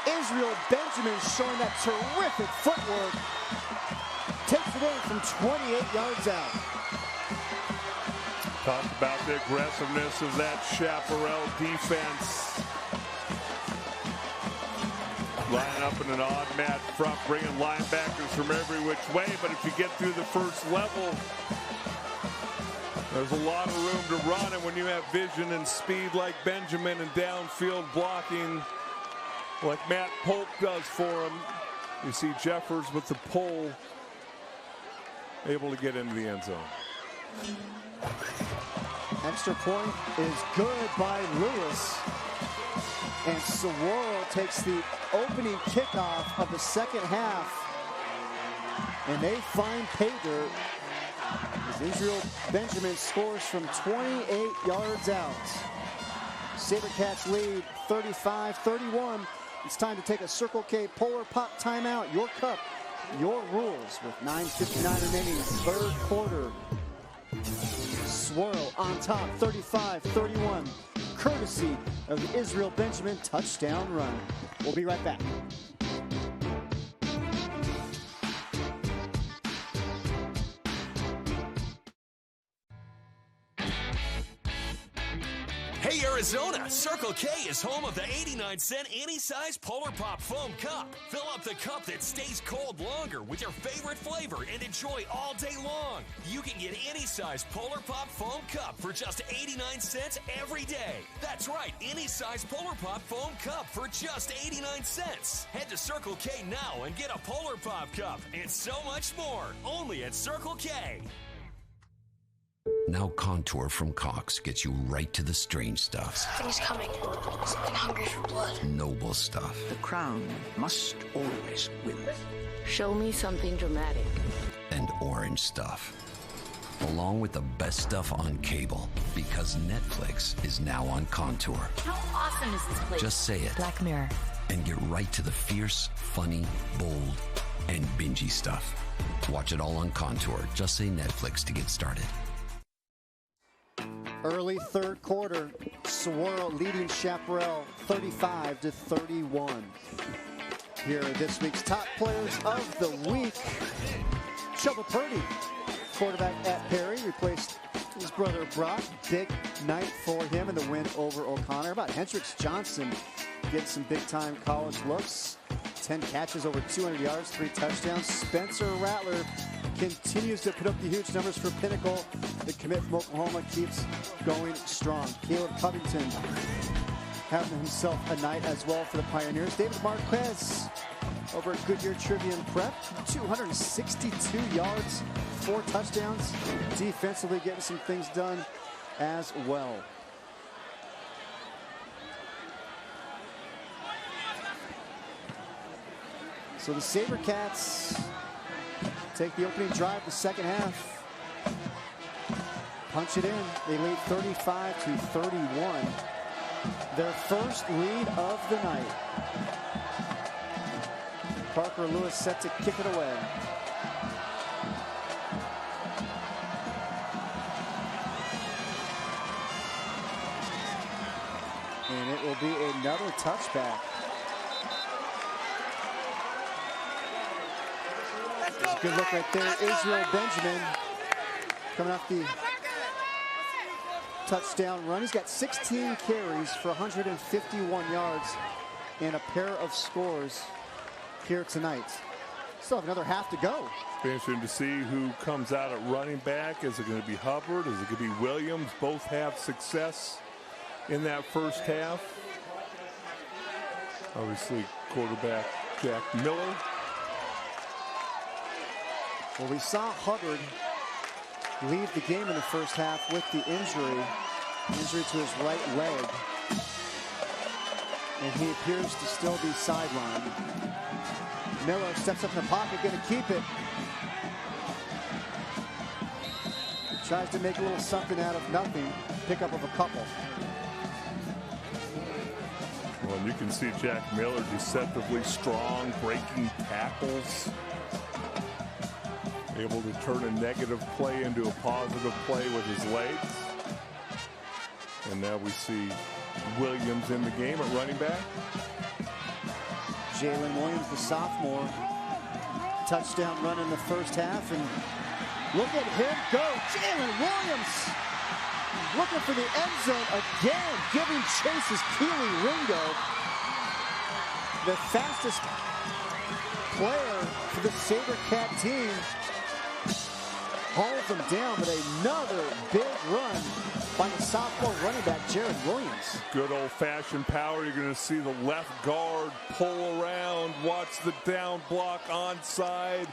Israel Benjamin showing that terrific footwork. Takes it in from 28 yards out. Talk about the aggressiveness of that Chaparral defense. Lining up in an odd mat front, bringing linebackers from every which way. But if you get through the first level, there's a lot of room to run. And when you have vision and speed like Benjamin and downfield blocking like Matt Polk does for him, you see Jeffers with the pull, able to get into the end zone. Extra point is good by Lewis. And Saguaro takes the opening kickoff of the second half. And they find pay dirt as Israel Benjamin scores from 28 yards out. Sabercats lead 35-31. It's time to take a Circle K Polar Pop timeout. Your cup, your rules with 9:59 remaining, third quarter. Swirl on top, 35-31, courtesy of the Israel Benjamin touchdown run. We'll be right back. Hey, Arizona, Circle K is home of the 89-cent any-size Polar Pop Foam Cup. Fill up the cup that stays cold longer with your favorite flavor and enjoy all day long. You can get any size Polar Pop Foam Cup for just 89 cents every day. That's right, any size Polar Pop Foam Cup for just 89 cents. Head to Circle K now and get a Polar Pop Cup and so much more. Only at Circle K. Now Contour from Cox gets you right to the strange stuff. Something's coming. Something hungry for blood. Noble stuff. The crown must always win. Show me something dramatic. And orange stuff. Along with the best stuff on cable. Because Netflix is now on Contour. How awesome is this place? Just say it. Black Mirror. And get right to the fierce, funny, bold, and bingey stuff. Watch it all on Contour. Just say Netflix to get started. Early third quarter, Saguaro leading Chaparral 35-31. Here are this week's top players of the week. Chubba Purdy, quarterback at Perry, replaced his brother Brock. Big night for him in the win over O'Connor. How about Hendricks Johnson getting some big-time college looks. 10 catches, over 200 yards, 3 touchdowns. Spencer Rattler continues to put up the huge numbers for Pinnacle. The commit from Oklahoma keeps going strong. Caleb Covington having himself a night as well for the Pioneers. David Marquez over at Goodyear Trivia and Prep. 262 yards, 4 touchdowns. Defensively getting some things done as well. So the Sabercats take the opening drive the second half. Punch it in. They lead 35-31. Their first lead of the night. Parker Lewis set to kick it away. And it will be another touchback. Good look right there. Israel Benjamin coming off the touchdown run. He's got 16 carries for 151 yards and a pair of scores here tonight. Still have another half to go. It's interesting to see who comes out at running back. Is it going to be Hubbard? Is it going to be Williams? Both have success in that first half. Obviously, quarterback Jack Miller. Well, we saw Hubbard leave the game in the first half with the injury to his right leg. And he appears to still be sidelined. Miller steps up in the pocket, going to keep it. Tries to make a little something out of nothing. Pickup of a couple. Well, and you can see Jack Miller deceptively strong, breaking tackles. Able to turn a negative play into a positive play with his legs. And now we see Williams in the game at running back. Jalen Williams, the sophomore. Touchdown run in the first half. And look at him go. Jalen Williams looking for the end zone again. Giving chase is Keely Ringo. The fastest player for the Sabercat team. Hauls them down, but another big run by the sophomore running back, Jared Williams. Good old-fashioned power. You're going to see the left guard pull around, watch the down block onside.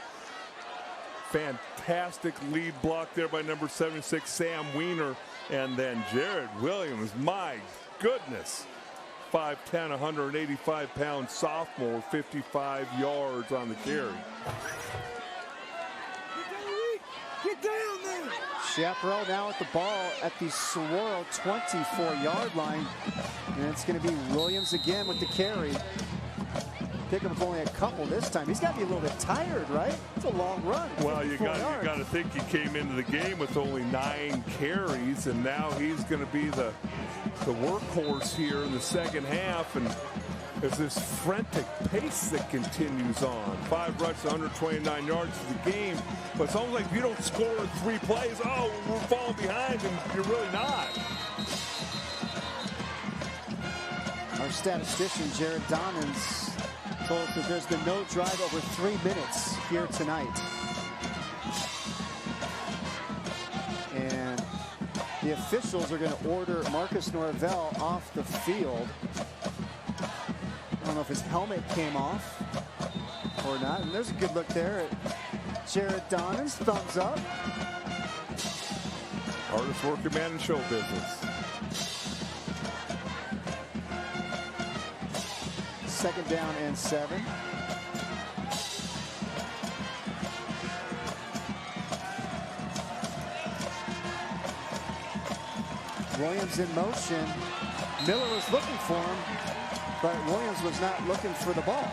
Fantastic lead block there by number 76, Sam Weiner. And then Jared Williams, my goodness. 5'10", 185-pound sophomore, 55 yards on the carry. Get down there! Chaparral now at the ball at the Saguaro 24-yard line. And it's going to be Williams again with the carry. Pickup of only a couple this time. He's got to be a little bit tired, right? It's a long run. Well, you got to think he came into the game with only 9 carries, and now he's going to be the workhorse here in the second half. And there's this frantic pace that continues on. 5 rushes, 129 yards for the game. But it's almost like if you don't score in 3 plays, oh, we're falling behind, and you're really not. Our statistician, Jared Donnins, told us that there's been no drive over 3 minutes here tonight. And the officials are going to order Marcus Norvell off the field. I don't know if his helmet came off or not. And there's a good look there at Jared Donnins. Thumbs up. Hardest working man in show business. Second down and 7. Williams in motion. Miller was looking for him, but Williams was not looking for the ball.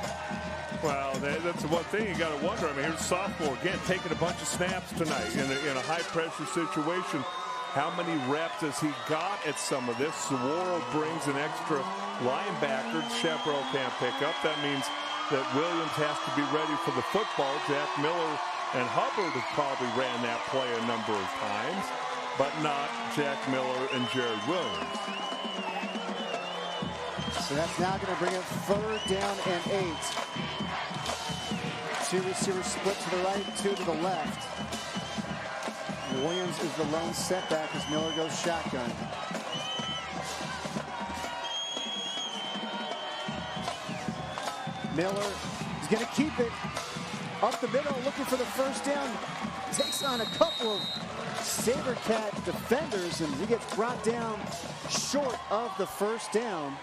Well, that's the one thing you got to wonder. I mean, here's a sophomore again taking a bunch of snaps tonight in a high-pressure situation. How many reps has he got at some of this? Saguaro brings an extra linebacker Chaparral can't pick up. That means that Williams has to be ready for the football. Jack Miller and Hubbard have probably ran that play a number of times, but not Jack Miller and Jared Williams. So that's now going to bring it 3rd down and 8. 2 receivers split to the right, 2 to the left. Williams is the lone setback as Miller goes shotgun. Miller is going to keep it up the middle, looking for the first down. Takes on a couple of Sabercat defenders, and he gets brought down short of the first down.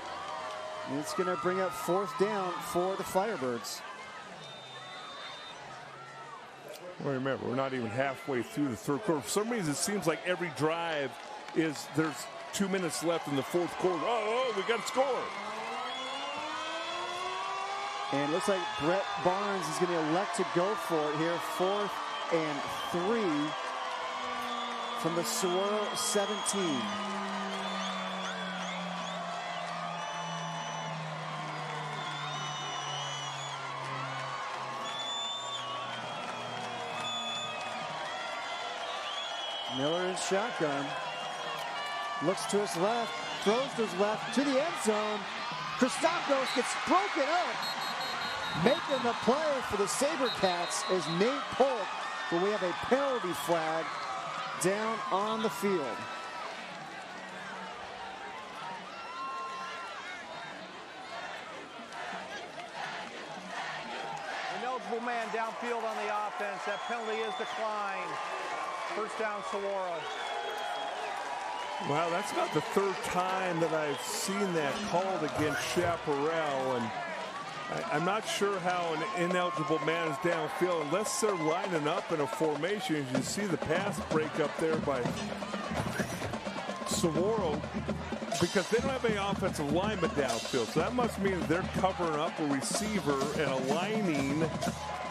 And it's going to bring up 4th down for the Firebirds. Well, remember, we're not even halfway through the 3rd quarter. For some reason, it seems like every drive is there's 2 minutes left in the 4th quarter. Oh, we got to score. And it looks like Brett Barnes is going to elect to go for it here. 4th and 3 from the Saguaro 17. Miller in shotgun. Looks to his left. Throws to his left to the end zone. Christakos gets broken up. Making the play for the Sabercats is Nate Polk, but we have a penalty flag down on the field. Ineligible man downfield on the offense. That penalty is declined. First down, Saguaro. Well, that's not the 3rd time that I've seen that called against Chaparral, and I'm not sure how an ineligible man is downfield unless they're lining up in a formation. As you see the pass break up there by Saguaro, because they don't have any offensive lineman downfield. So that must mean they're covering up a receiver and aligning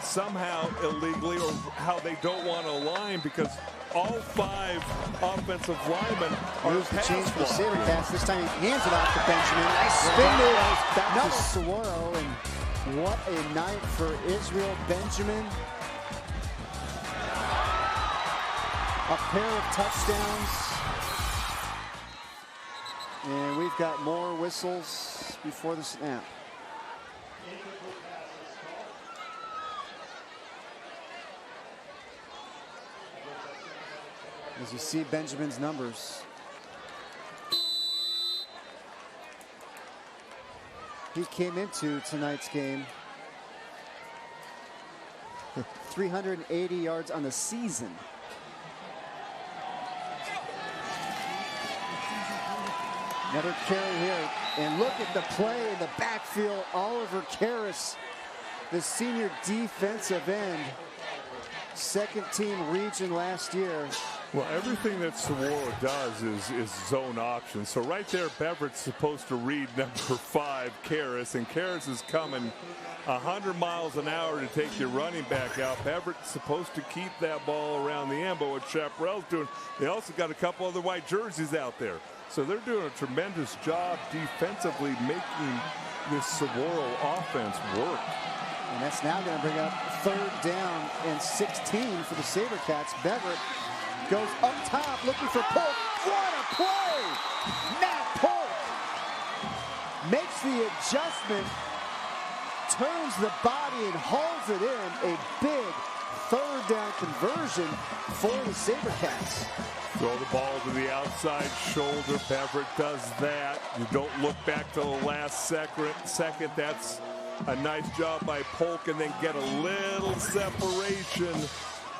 somehow illegally, or how they don't want to align, because all 5 offensive linemen are pass change for the Sabercats. This time he hands it off to Benjamin. Nice spin move back to Saguaro, and what a night for Israel Benjamin. A pair of touchdowns. And we've got more whistles before the snap. As you see Benjamin's numbers. He came into tonight's game 380 yards on the season. Another carry here. And look at the play in the backfield. Oliver Karras, the senior defensive end. 2nd team region last year. Well, everything that Saguaro does is zone option. So right there, Beverett's supposed to read number 5, Karras, and Karras is coming 100 miles an hour to take your running back out. Beverett's supposed to keep that ball around the end, but what Chaparral's doing, they also got a couple other white jerseys out there. So they're doing a tremendous job defensively making this Saguaro offense work. And that's now going to bring up 3rd down and 16 for the Sabercats. Beverett goes up top looking for Polk. What a play! Matt Polk makes the adjustment, turns the body and hauls it in. A big third down conversion for the Sabercats. Throw the ball to the outside shoulder. Beverett does that. You don't look back to the last second. That's a nice job by Polk, and then get a little separation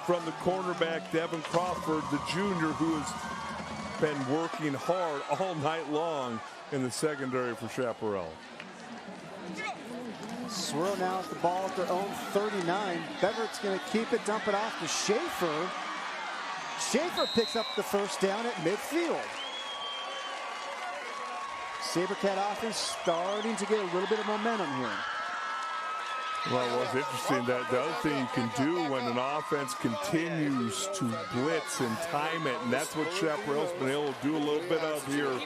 from the cornerback, Devin Crawford, the junior, who has been working hard all night long in the secondary for Chaparral. Saguaro now at the ball at their own 39. Beverett's going to keep it, dump it off to Schaefer. Schaefer picks up the first down at midfield. Sabercat offense starting to get a little bit of momentum here. Well, what's interesting, that the other thing you can do when an offense continues to blitz and time it, and that's what Chaparral's been able to do a little bit of here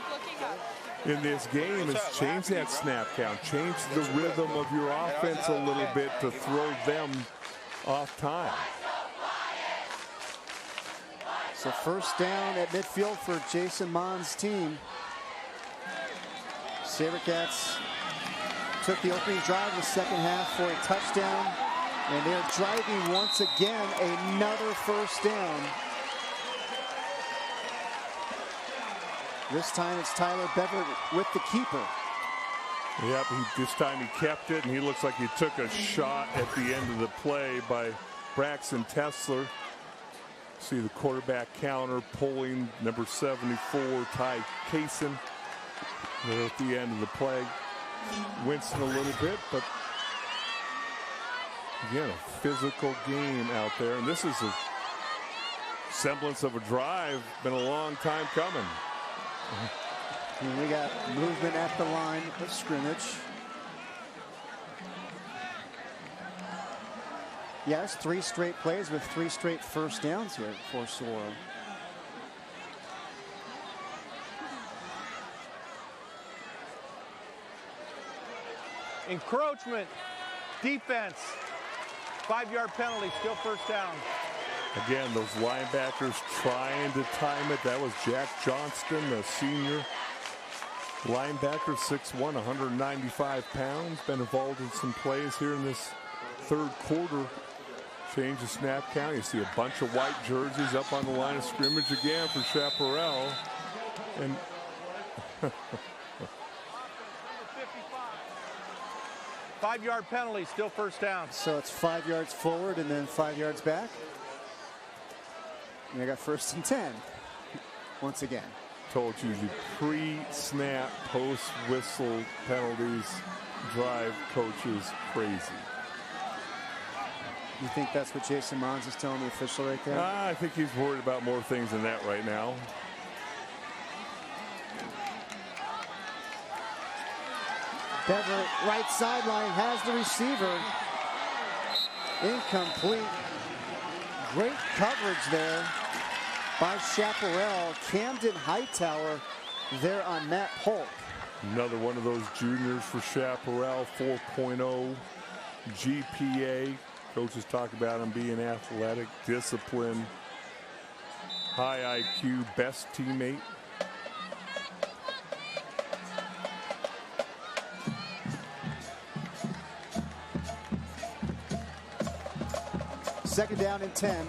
in this game, is change that snap count, change the rhythm of your offense a little bit to throw them off time. So first down at midfield for Jason Mond's team. Sabercats took the opening drive in the second half for a touchdown, and they're driving once again, another first down. This time it's Tyler Beverett with the keeper. Yep, this time he kept it, and he looks like he took a shot at the end of the play by Braxton Tessler. See the quarterback counter pulling number 74, Ty Kaysen. There at the end of the play. Wincing a little bit, but again, a physical game out there. And this is a semblance of a drive. Been a long time coming. And we got movement at the line of scrimmage. Yeah, it's 3 straight plays with 3 straight first downs here for Saguaro. Encroachment, defense, 5-yard penalty, still first down. Again, those linebackers trying to time it. That was Jack Johnston, the senior linebacker, 6'1", 195 pounds. Been involved in some plays here in this third quarter. Change the snap count. You see a bunch of white jerseys up on the line of scrimmage again for Chaparral. And 5-yard penalty, still first down. So it's 5 yards forward and then 5 yards back. And they got first and 10 once again. Told you the pre-snap, post-whistle penalties drive coaches crazy. You think that's what Jason Mons is telling the official right there? I think he's worried about more things than that right now. Beverett, right sideline, has the receiver. Incomplete. Great coverage there by Chaparral. Camden Hightower there on Matt Polk. Another one of those juniors for Chaparral, 4.0 GPA. Coaches talk about him being athletic, disciplined, high IQ, best teammate. Second down and 10.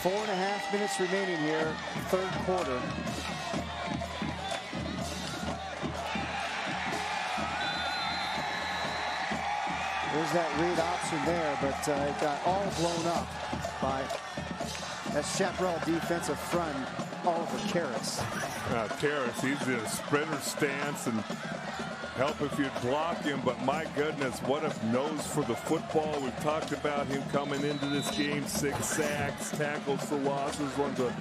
Four and a half minutes remaining here, third quarter. There's that read option there, but it got all blown up by that Chaparral defensive front, Oliver Karras. Karras, he's in a sprinter stance and help if you'd block him, but my goodness, what a nose for the football. We've talked about him coming into this game, 6 sacks, tackles for losses, runs a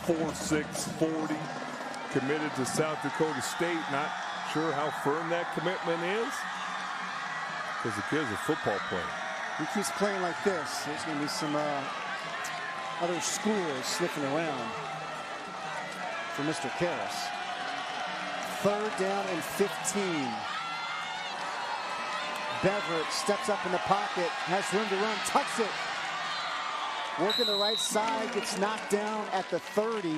4.6 40, committed to South Dakota State. Not sure how firm that commitment is, because the kid's a football player. He keeps playing like this. There's going to be some other schools sniffing around for Mr. Karras. Third down and 15. Beverett steps up in the pocket, has room to run, tucks it. Working the right side, gets knocked down at the 30.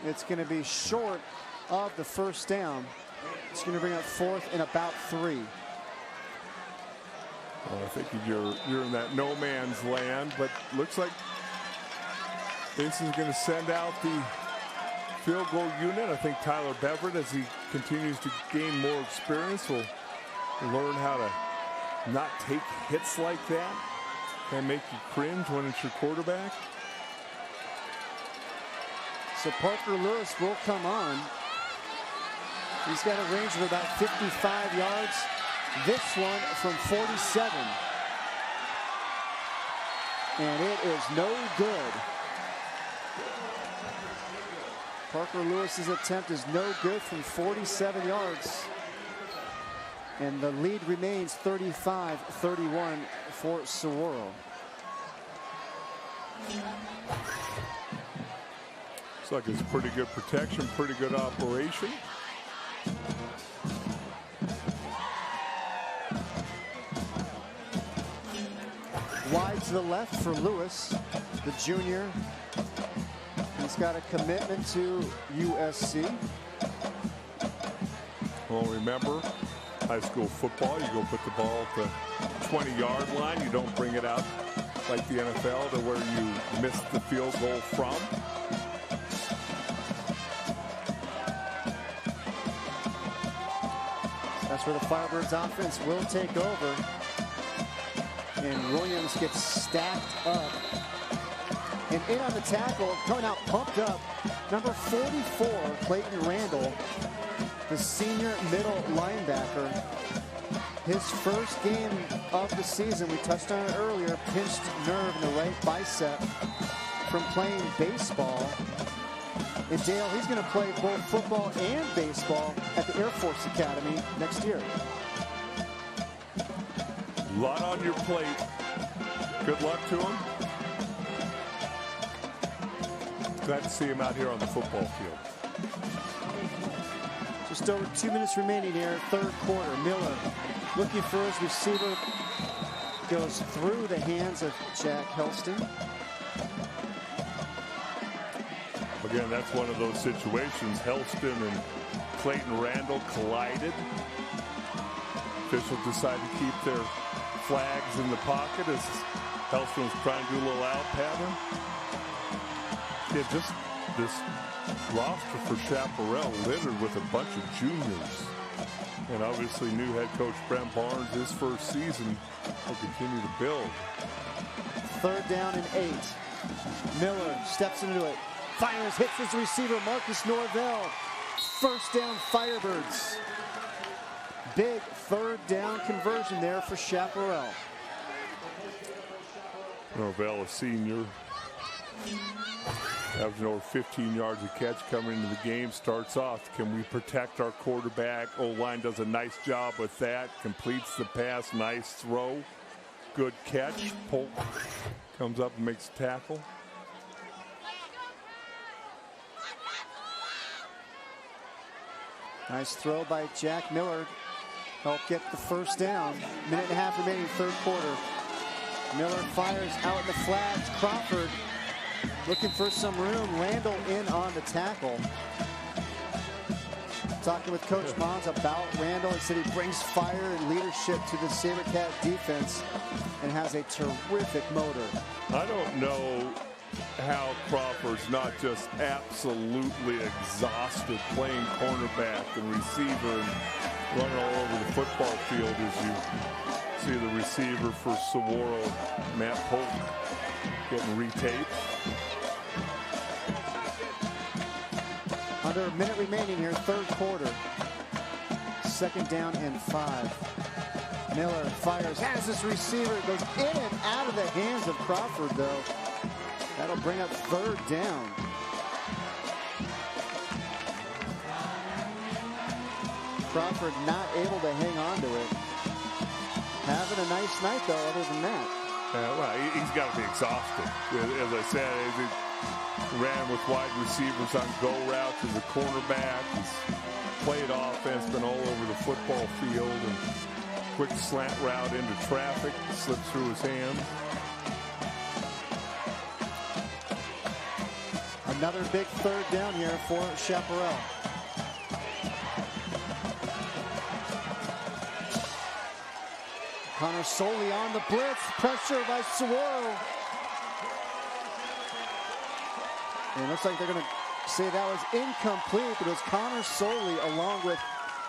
It's going to be short of the first down. It's going to bring up 4th and about 3. Well, I think you're in that no man's land, but looks like Vince is going to send out the field goal unit. I think Tyler Beverett, as he continues to gain more experience, will learn how to not take hits like that. Can make you cringe when it's your quarterback. So Parker Lewis will come on. He's got a range of about 55 yards. This one from 47. And it is no good. Parker Lewis's attempt is no good from 47 yards. And the lead remains 35-31 for Saguaro. Looks like it's pretty good protection, pretty good operation. Wide to the left for Lewis, the junior. He's got a commitment to USC. Well, remember, high school football, you go put the ball at the 20-yard line. You don't bring it out like the NFL to where you missed the field goal from. That's where the Firebirds offense will take over. And Williams gets stacked up. And in on the tackle, coming out pumped up, number 44, Clayton Randall, the senior middle linebacker. His first game of the season, we touched on it earlier, pinched nerve in the right bicep from playing baseball. And Dale, he's going to play both football and baseball at the Air Force Academy next year. A lot on your plate. Good luck to him. Glad to see him out here on the football field. Just over 2 minutes remaining here, third quarter. Miller looking for his receiver. Goes through the hands of Jack Helston. Again, that's one of those situations. Helston and Clayton Randall collided. Officials decided to keep their flags in the pocket as Helston was trying to do a little out pattern. Yeah, just this roster for Chaparral littered with a bunch of juniors. And obviously new head coach Brent Barnes, his first season, will continue to build. Third down and 8. Miller steps into it. Fires, hits his receiver, Marcus Norvell. First down, Firebirds. Big third down conversion there for Chaparral. Norvell, a senior, averaging over 15 yards a catch coming into the game. Starts off, can we protect our quarterback? O-line does a nice job with that. Completes the pass, nice throw. Good catch. Polk comes up and makes a tackle. Nice throw by Jack Miller. Helped get the first down. Minute and a half remaining, third quarter. Miller fires out in the flats. Crawford looking for some room. Randall in on the tackle. Talking with Coach Mons about Randall. He said he brings fire and leadership to the Sabercat defense and has a terrific motor. I don't know how Crawford's not just absolutely exhausted playing cornerback and receiver and running all over the football field as you see the receiver for Saguaro, Matt Polk, getting retaped. Under a minute remaining here, third quarter. Second down and 5. Miller fires, has his receiver, goes in and out of the hands of Crawford, though. That'll bring up third down. Crawford not able to hang on to it. Having a nice night, though, other than that. Well, he's got to be exhausted. As I said, he ran with wide receivers on go routes as a cornerback. He's played offense, been all over the football field. And Quick slant route into traffic, slips through his hands. Another big third down here for Chaparral. Connor Soley on the blitz, pressure by Saguaro. And it looks like they're going to say that was incomplete, but it was Connor Soley along with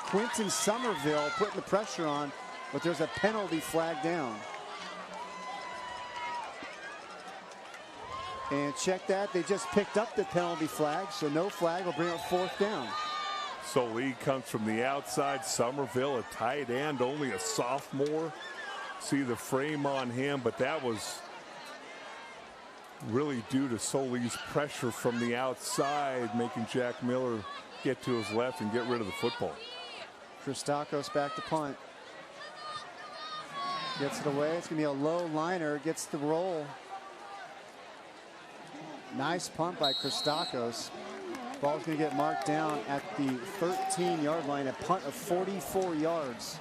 Quentin Somerville putting the pressure on, but there's a penalty flag down. And check that, they just picked up the penalty flag, so no flag will bring up fourth down. Soley comes from the outside. Somerville, a tight end, only a sophomore. See the frame on him, but that was really due to Soley's pressure from the outside, making Jack Miller get to his left and get rid of the football. Christakos back to punt. Gets it away. It's going to be a low liner. Gets the roll. Nice punt by Christakos. Ball's going to get marked down at the 13-yard line. A punt of 44 yards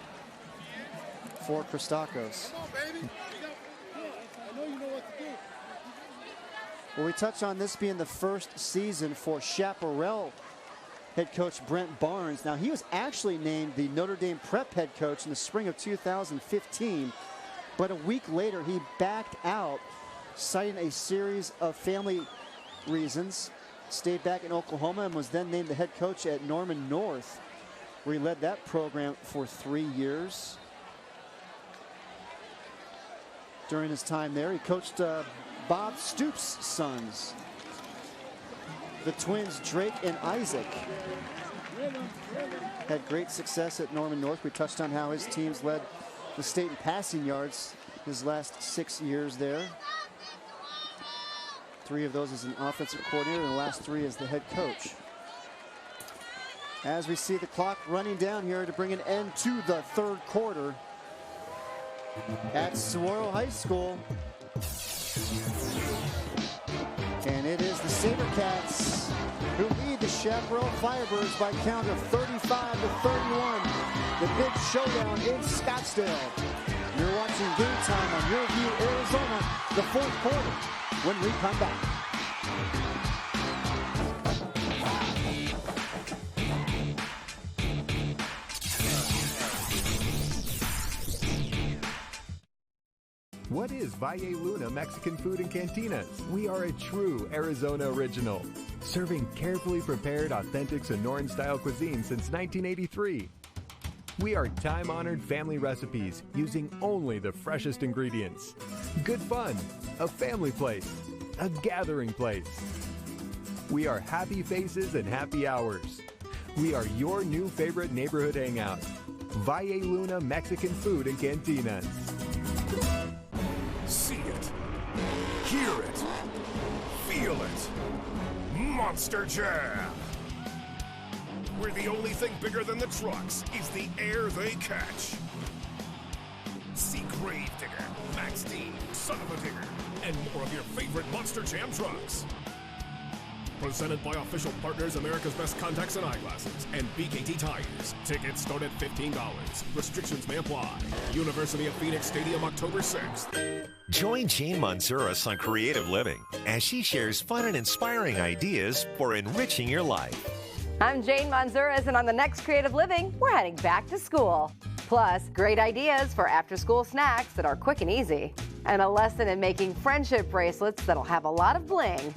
for Christakos. Well, we touched on this being the first season for Chaparral head coach Brent Barnes. Now, he was actually named the Notre Dame Prep head coach in the spring of 2015, but a week later he backed out, citing a series of family reasons. Stayed back in Oklahoma and was then named the head coach at Norman North, where he led that program for 3 years. During his time there, he coached Bob Stoops' sons, the twins Drake and Isaac. Had great success at Norman North. We touched on how his teams led the state in passing yards his last 6 years there. 3 of those as an offensive coordinator, and the last 3 as the head coach. As we see the clock running down here to bring an end to the third quarter at Saguaro High School. And it is the Sabercats who lead the Chaparral Firebirds by a count of 35-31. The big showdown in Scottsdale. You're watching Game Time on YurView Arizona, the fourth quarter, when we come back. What is Valle Luna Mexican Food and Cantinas? We are a true Arizona original, serving carefully prepared, authentic Sonoran-style cuisine since 1983. We are time-honored family recipes using only the freshest ingredients. Good fun, a family place, a gathering place. We are happy faces and happy hours. We are your new favorite neighborhood hangout. Valle Luna Mexican Food and Cantinas. See it, hear it, feel it. Monster Jam. Where the only thing bigger than the trucks is the air they catch. See Gravedigger, Max D, Son of a Digger, and more of your favorite Monster Jam trucks. Presented by official partners America's Best Contacts and Eyeglasses and BKT Tires. Tickets start at $15. Restrictions may apply. University of Phoenix Stadium, October 6th. Join Jane Manzuras on Creative Living as she shares fun and inspiring ideas for enriching your life. I'm Jane Manzuras, and on the next Creative Living, we're heading back to school. Plus, great ideas for after-school snacks that are quick and easy. And a lesson in making friendship bracelets that'll have a lot of bling.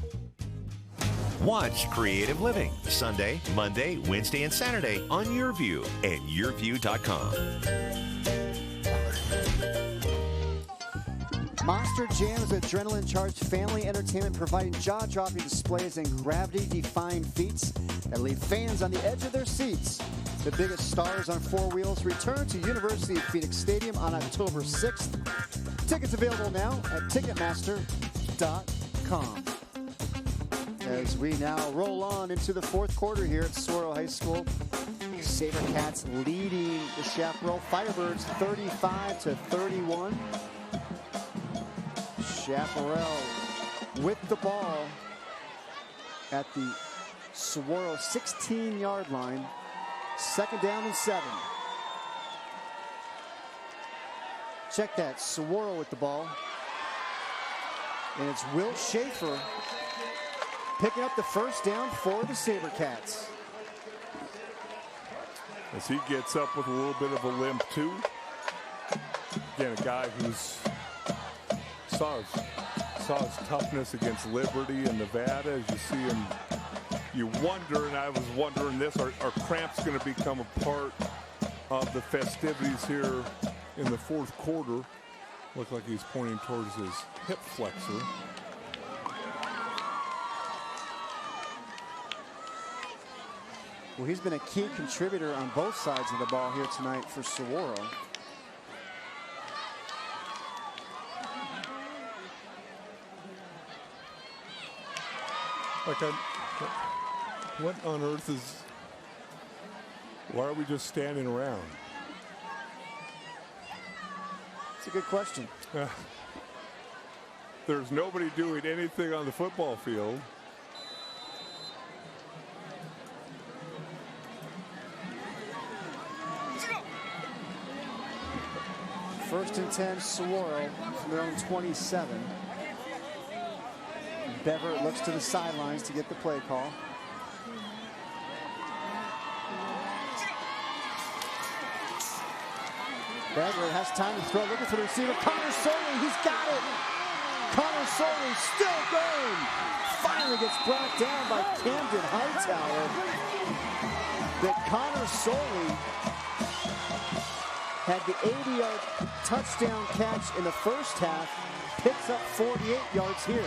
Watch Creative Living Sunday, Monday, Wednesday, and Saturday on YurView and YurView.com. Monster Jam is adrenaline-charged family entertainment providing jaw-dropping displays and gravity-defying feats that leave fans on the edge of their seats. The biggest stars on 4 wheels return to University of Phoenix Stadium on October 6th. Tickets available now at Ticketmaster.com. As we now roll on into the fourth quarter here at Saguaro High School. Sabercats leading the Chaparral Firebirds 35-31. Chaparral with the ball at the Saguaro 16-yard line. 2nd down and 7. Check that, Saguaro with the ball. And it's Will Schaefer picking up the first down for the Sabercats. As he gets up with a little bit of a limp too. Again, a guy who's saw his toughness against Liberty and Nevada. As you see him, you wonder, and I was wondering this, are cramps going to become a part of the festivities here in the fourth quarter? Looked like he's pointing towards his hip flexor. Well, he's been a key contributor on both sides of the ball here tonight for Saguaro. What on earth is, why are we just standing around? It's a good question. There's nobody doing anything on the football field. First and 10, Saguaro from their own 27. Beverett looks to the sidelines to get the play call. Beverett has time to throw, looking for the receiver. Connor Soley, he's got it. Connor Soley still going. Finally gets brought down by Camden Hightower. That Connor Soley had the 80-yard touchdown catch in the first half, picks up 48 yards here.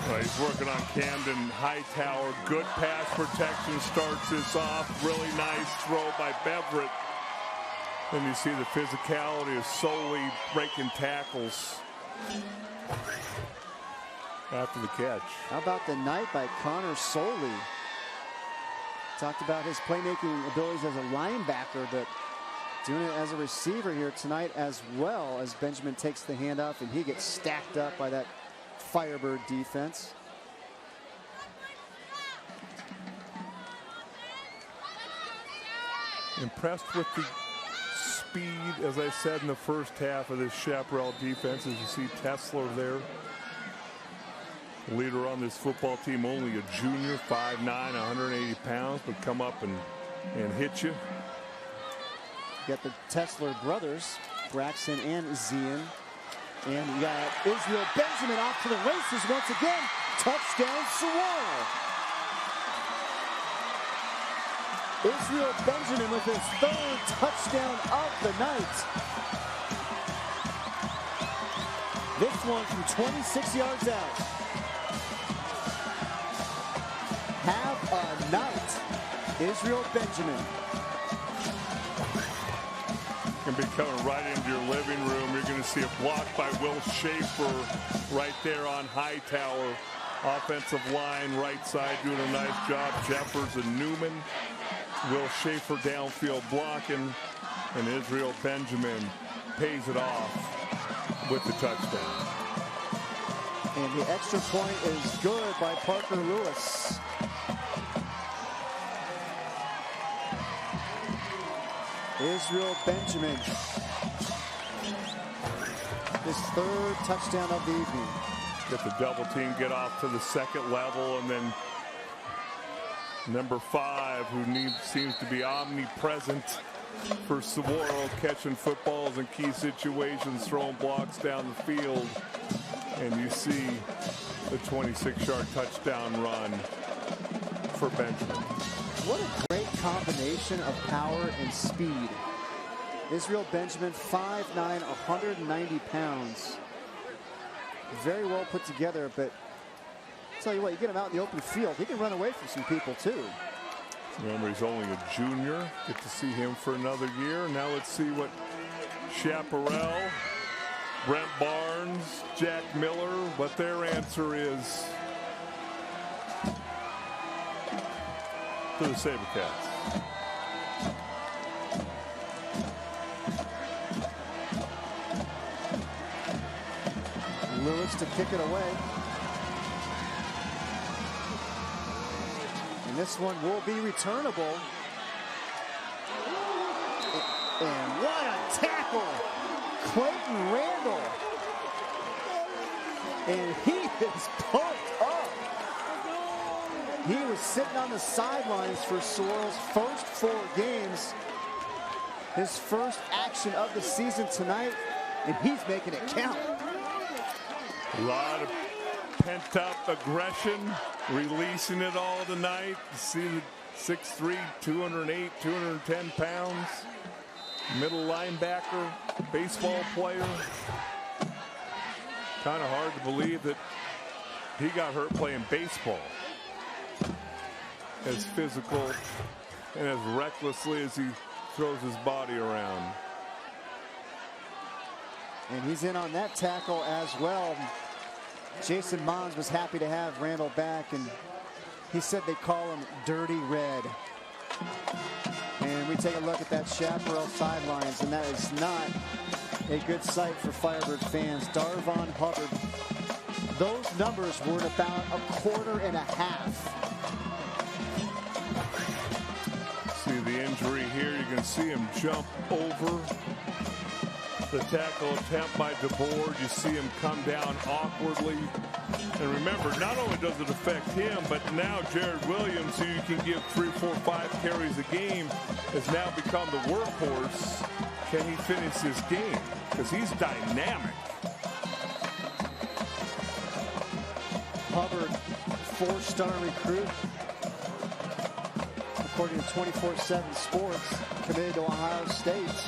Well, he's working on Camden Hightower. Good pass protection starts this off. Really nice throw by Beverett. Then you see the physicality of Soley breaking tackles after the catch. How about the night by Connor Soley? Talked about his playmaking abilities as a linebacker, but doing it as a receiver here tonight as well, as Benjamin takes the handoff and he gets stacked up by that Firebird defense. Impressed with the speed, as I said, in the first half of this Chaparral defense. As you see Tesler there, leader on this football team, only a junior, 5'9", 180 pounds, but come up and hit you. You got the Tesler brothers, Braxton and Zian. And you got Israel Benjamin off to the races once again. Touchdown, Saguaro. Israel Benjamin with his third touchdown of the night. This one from 26 yards out. Have a night, Israel Benjamin. Can be coming right into your living room. You're going to see a block by Will Schaefer right there on Hightower. Offensive line, right side, doing a nice job. Jeffers and Newman. Will Schaefer downfield blocking. And Israel Benjamin pays it off with the touchdown. And the extra point is good by Parker Lewis. Israel Benjamin, his third touchdown of the evening. Get the double team, get off to the second level, and then number 5, who seems to be omnipresent for Saguaro, catching footballs in key situations, throwing blocks down the field. And you see the 26-yard touchdown run for Benjamin. What a great combination of power and speed. Israel Benjamin, 5'9", 190 pounds. Very well put together, but I'll tell you what, you get him out in the open field, he can run away from some people too. Remember, he's only a junior. Get to see him for another year. Now let's see what Chaparral, Brent Barnes, Jack Miller, what their answer is to the Sabercats. Lewis to kick it away. And this one will be returnable. And what a tackle tackle, Clayton Randall. And he is pumped up. He was sitting on the sidelines for Saguaro's first 4 games. His first action of the season tonight, and he's making it count. A lot of pent-up aggression, releasing it all tonight. You see the 6'3", 208, 210 pounds, middle linebacker, baseball player. Kind of hard to believe that he got hurt playing baseball. As physical and as recklessly as he throws his body around. And he's in on that tackle as well. Jason Mons was happy to have Randall back, and he said they call him Dirty Red. And we take a look at that Chaparral sidelines, and that is not a good sight for Firebird fans. Darvon Hubbard, those numbers were at about 1.25. See the injury here. You can see him jump over the tackle attempt by DeBoer. You see him come down awkwardly. And remember, not only does it affect him, but now Jared Williams, who you can give 3, 4, 5 carries a game, has now become the workhorse. Can he finish this game? Because he's dynamic. Hubbard, 4-star recruit. According to 24/7 Sports, committed to Ohio State.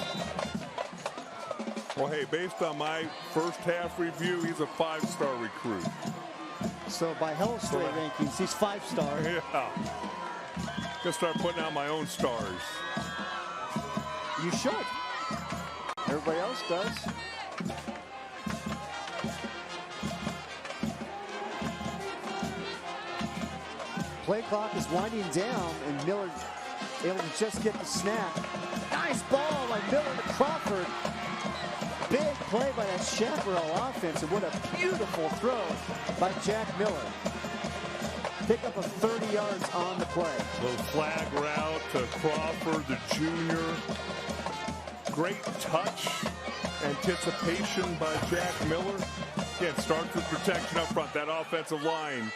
Well, hey, based on my first half review, he's a 5-star recruit. So by Hell Straight rankings, he's 5-star. Yeah. Gonna start putting out my own stars. You should. Everybody else does. Play clock is winding down, and Miller able to just get the snap. Nice ball by Miller to Crawford. Big play by that Chaparral offense, and what a beautiful throw by Jack Miller. Pick up a 30 yards on the play. Little flag route to Crawford, the junior. Great touch, anticipation by Jack Miller. Again, starts with protection up front. That offensive line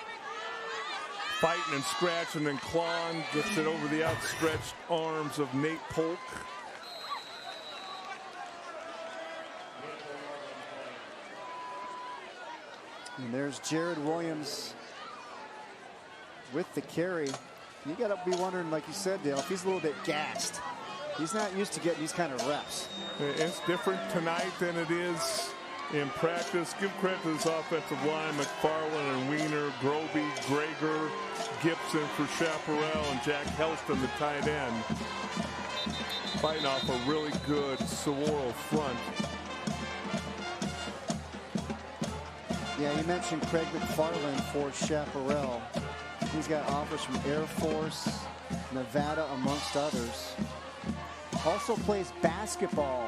fighting and scratching and clawing, gets it over the outstretched arms of Nate Polk. And there's Jared Williams with the carry. You got to be wondering, like you said, Dale, if he's a little bit gassed. He's not used to getting these kind of reps. It's different tonight than it is in practice. Give credit to this offensive line, McFarland and Wiener, Groby, Greger, Gibson for Chaparral, and Jack Helston, the tight end. Fighting off a really good Saguaro front. Yeah, you mentioned Craig McFarland for Chaparral. He's got offers from Air Force, Nevada, amongst others. Also plays basketball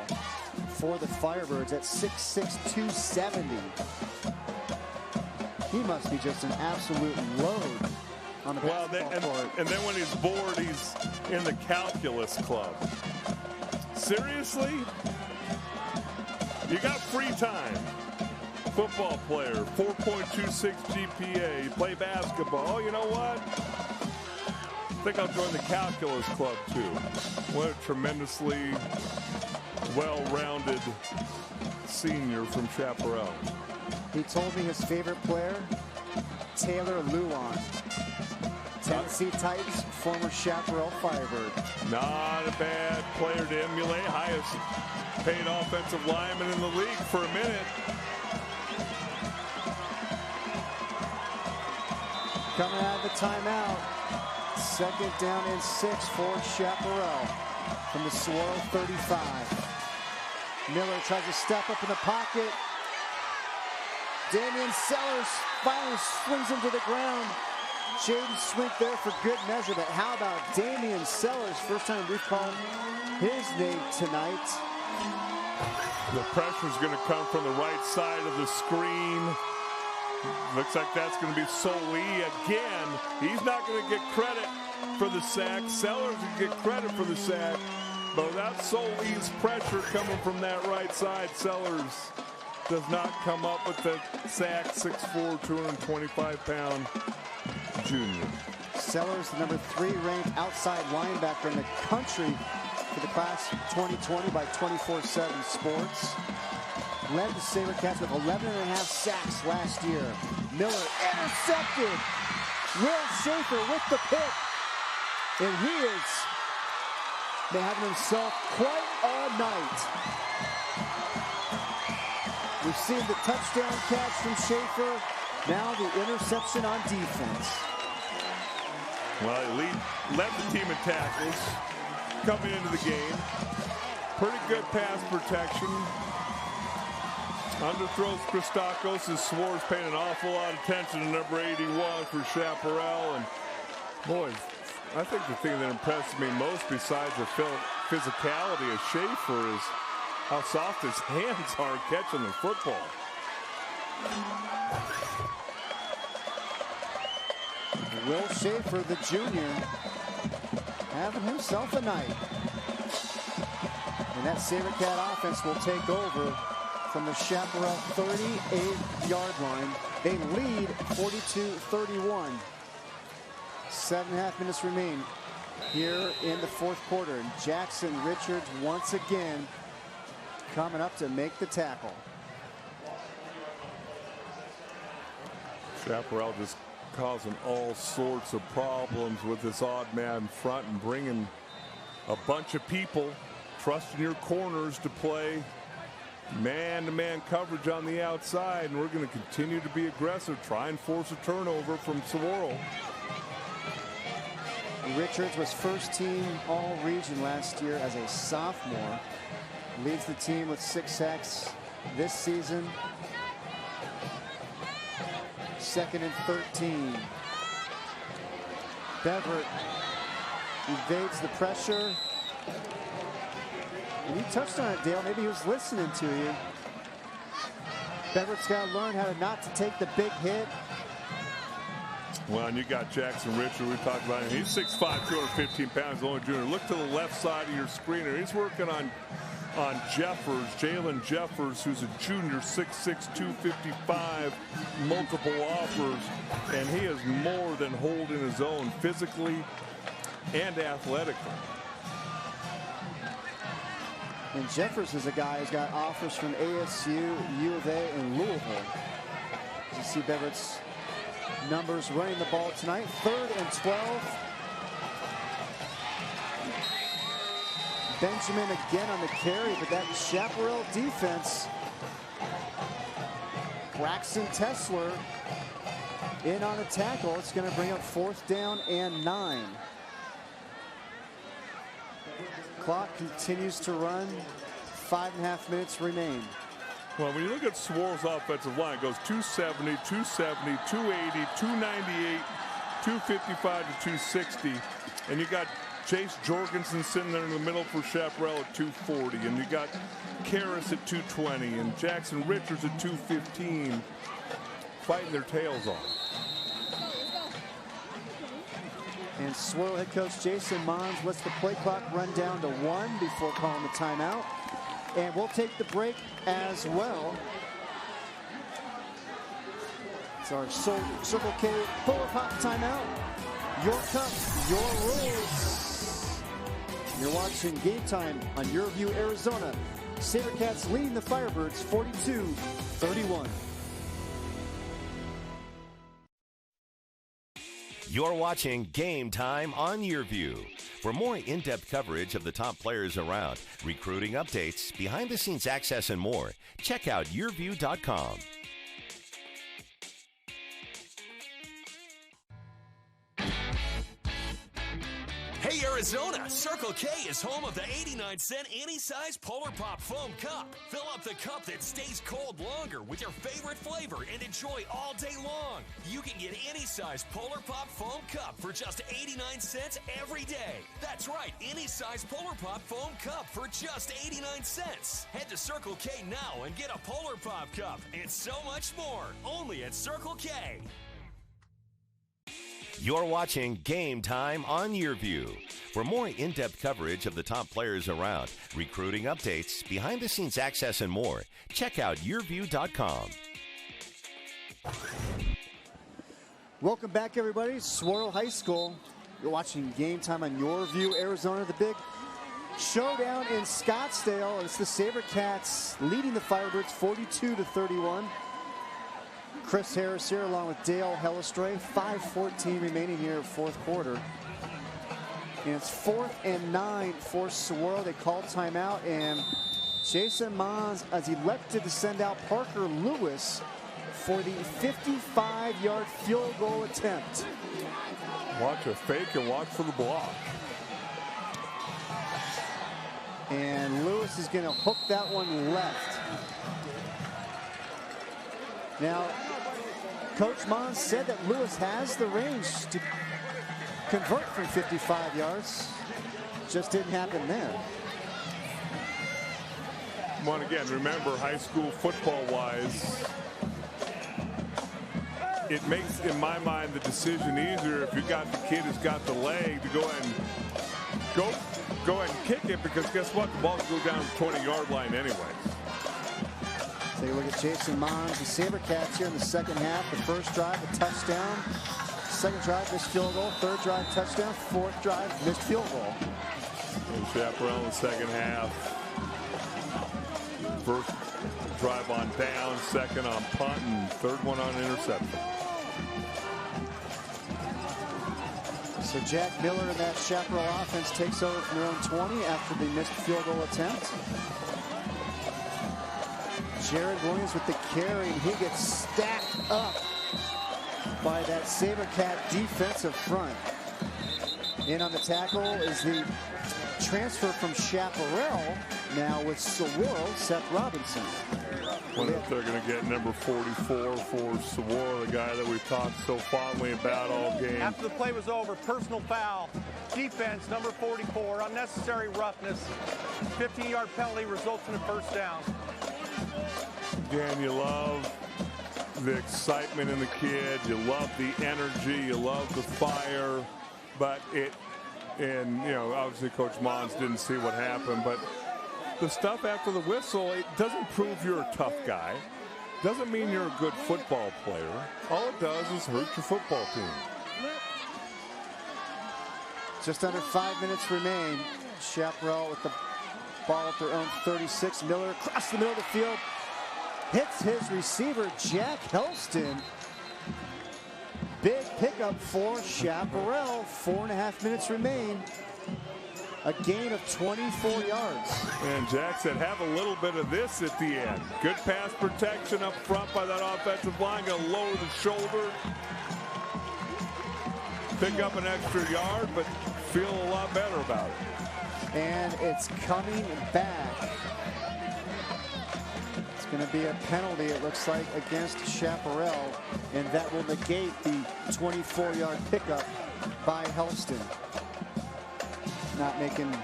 for the Firebirds at 6'6", 270. He must be just an absolute load on the basketball court. And then when he's bored, he's in the calculus club. Seriously? You got free time. Football player, 4.26 GPA. You play basketball. Oh, you know what? I think I'll join the calculus club too. What a tremendously well-rounded senior from Chaparral. He told me his favorite player, Taylor Luan. Tennessee Titans, former Chaparral Firebird. Not a bad player to emulate. Highest paid offensive lineman in the league for a minute. Coming out of the timeout. 2nd down and 6 for Chaparral from the Saguaro 35. Miller tries to step up in the pocket. Damian Sellers finally swings him to the ground. Jaden Swink there for good measure, but how about Damian Sellers? First time we've called his name tonight. The pressure's going to come from the right side of the screen. Looks like that's going to be Soli again. He's not going to get credit for the sack. Sellers will get credit for the sack. But without Solis pressure coming from that right side, Sellers does not come up with the sack. 6'4", 225-pound junior. Sellers, the number 3 ranked outside linebacker in the country for the class 2020 by 24/7 Sports. Led the Sabercats with 11.5 sacks last year. Miller intercepted. Will Schaefer with the pick. And he is having himself quite a night. We've seen the touchdown catch from Schaefer. Now the interception on defense. Well, he led the team in tackles coming into the game. Pretty good pass protection. Underthrows Christakos as Swartz paying an awful lot of attention to number 81 for Chaparral. And boy, I think the thing that impressed me most besides the physicality of Schaefer is how soft his hands are catching the football. Will Schaefer, the junior, having himself a night. And that Sabercat offense will take over from the Chaparral 38-yard line. They lead 42-31. 7.5 minutes remain here in the fourth quarter. And Jackson Richards once again coming up to make the tackle. Chaparral just causing all sorts of problems with this odd man front and bringing a bunch of people, trusting your corners to play man-to-man coverage on the outside, and we're going to continue to be aggressive, try and force a turnover from Saguaro. Richards was first team all-region last year as a sophomore. Leads the team with 6 sacks this season. 2nd and 13. Beverett evades the pressure. And you touched on it, Dale. Maybe he was listening to you. Beverett's got to learn how to not to take the big hit. Well, and you got Jackson Richard. We talked about him. He's 6'5", 215 pounds, only junior. Look to the left side of your screener. He's working on Jeffers, Jalen Jeffers, who's a junior, 6'6", 255, multiple offers, and he is more than holding his own physically and athletically. And Jeffers is a guy who's got offers from ASU, U of A, and Louisville. You see Beverett's numbers running the ball tonight. 3rd and 12. Benjamin again on the carry, but that Chaparral defense. Braxton Tesler in on a tackle. It's going to bring up 4th down and 9. Clock continues to run. 5.5 minutes remain. Well, when you look at Saguaro's offensive line, it goes 270, 270, 280, 298, 255 to 260. And you got Chase Jorgensen sitting there in the middle for Chaparral at 240. And you got Karras at 220 and Jackson Richards at 215 fighting their tails off. And Saguaro head coach Jason Mons lets the play clock run down to 1 before calling the timeout. And we'll take the break as well. It's our Circle K Polar Pop timeout. Your cup, your rules. You're watching Game Time on YurView Arizona. Sabercats leading the Firebirds 42-31. You're watching Game Time on YurView. For more in-depth coverage of the top players around, recruiting updates, behind-the-scenes access, and more, check out YurView.com. Hey Arizona, Circle K is home of the 89-cent any-size Polar Pop Foam Cup. Fill up the cup that stays cold longer with your favorite flavor and enjoy all day long. You can get any size Polar Pop Foam Cup for just 89 cents every day. That's right, any size Polar Pop Foam Cup for just 89 cents. Head to Circle K now and get a Polar Pop Cup and so much more. Only at Circle K. You're watching Game Time on YurView. For more in-depth coverage of the top players around, recruiting updates, behind-the-scenes access, and more, check out YurView.com. Welcome back, everybody. Saguaro High School. You're watching Game Time on YurView, Arizona. The big showdown in Scottsdale. It's the Sabercats leading the Firebirds 42-31. Chris Harris here along with Dale Hellestray. 5:14 remaining here, fourth quarter. And it's 4th and 9 for Saguaro. They called timeout, and Jason Mons has elected to send out Parker Lewis for the 55-yard field goal attempt. Watch a fake and watch for the block. And Lewis is going to hook that one left. Now, Coach Mons said that Lewis has the range to convert from 55 yards. Just didn't happen there. Well, again, remember, high school football-wise, it makes, in my mind, the decision easier if you got the kid who's got the leg to go ahead and kick it, because guess what? The ball will go down the 20-yard line anyway. Take a look at Jason Mons, the Sabercats here in the second half. The first drive, a touchdown. Second drive, missed field goal. Third drive, touchdown. Fourth drive, missed field goal. And Chaparral in the second half. First drive on down, second on punt, and third one on interception. So Jack Miller in that Chaparral offense takes over from their own 20 after the missed field goal attempt. Jared Williams with the carry, and he gets stacked up by that Sabercat defensive front. In on the tackle is the transfer from Chaparral, now with Saguaro, Seth Robinson. Wonder if they're going to get number 44 for Saguaro, the guy that we've talked so fondly about all game. After the play was over, personal foul. Defense, number 44, unnecessary roughness. 15-yard penalty results in a first down. Again, you love the excitement in the kid. You love the energy. You love the fire. But obviously Coach Mons didn't see what happened. But the stuff after the whistle, it doesn't prove you're a tough guy. Doesn't mean you're a good football player. All it does is hurt your football team. Just under 5 minutes remain. Chaparral with the ball at their own 36. Miller across the middle of the field. Hits his receiver, Jack Helston. Big pickup for Chaparral. 4.5 minutes remain. A gain of 24 yards. And Jack said, have a little bit of this at the end. Good pass protection up front by that offensive line. Going to lower the shoulder. Pick up an extra yard, but feel a lot better about it. And it's coming back. It's going to be a penalty, it looks like, against Chaparral, and that will negate the 24-yard pickup by Helston. Not making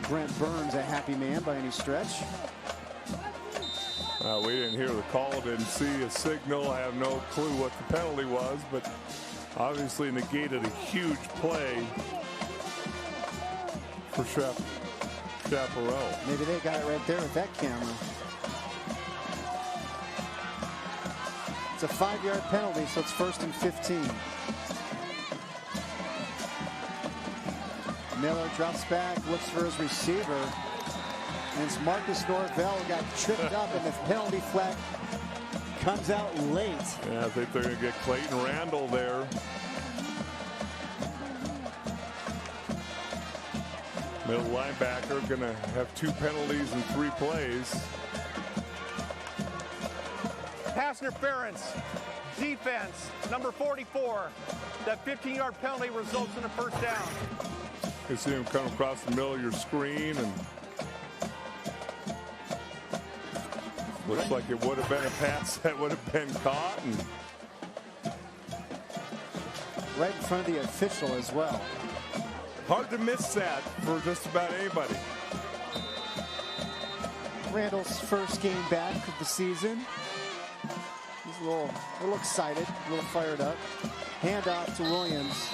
Brent Burns a happy man by any stretch. We didn't hear the call, didn't see a signal. I have no clue what the penalty was, but obviously negated a huge play for Chaparral. Maybe they got it right there with that camera. It's a 5-yard penalty, so it's 1st and 15. Miller drops back, looks for his receiver. And it's Marcus Norvell who got tripped up, and the penalty flag comes out late. Yeah, I think they're going to get Clayton Randall there. Middle linebacker going to have 2 penalties in 3 plays. Pass interference. Defense, number 44. That 15-yard penalty results in a first down. You see him come across the middle of your screen, and looks like it would have been a pass that would have been caught. And right in front of the official as well. Hard to miss that for just about anybody. Randall's first game back of the season. He's a little excited, a little fired up. Handoff to Williams.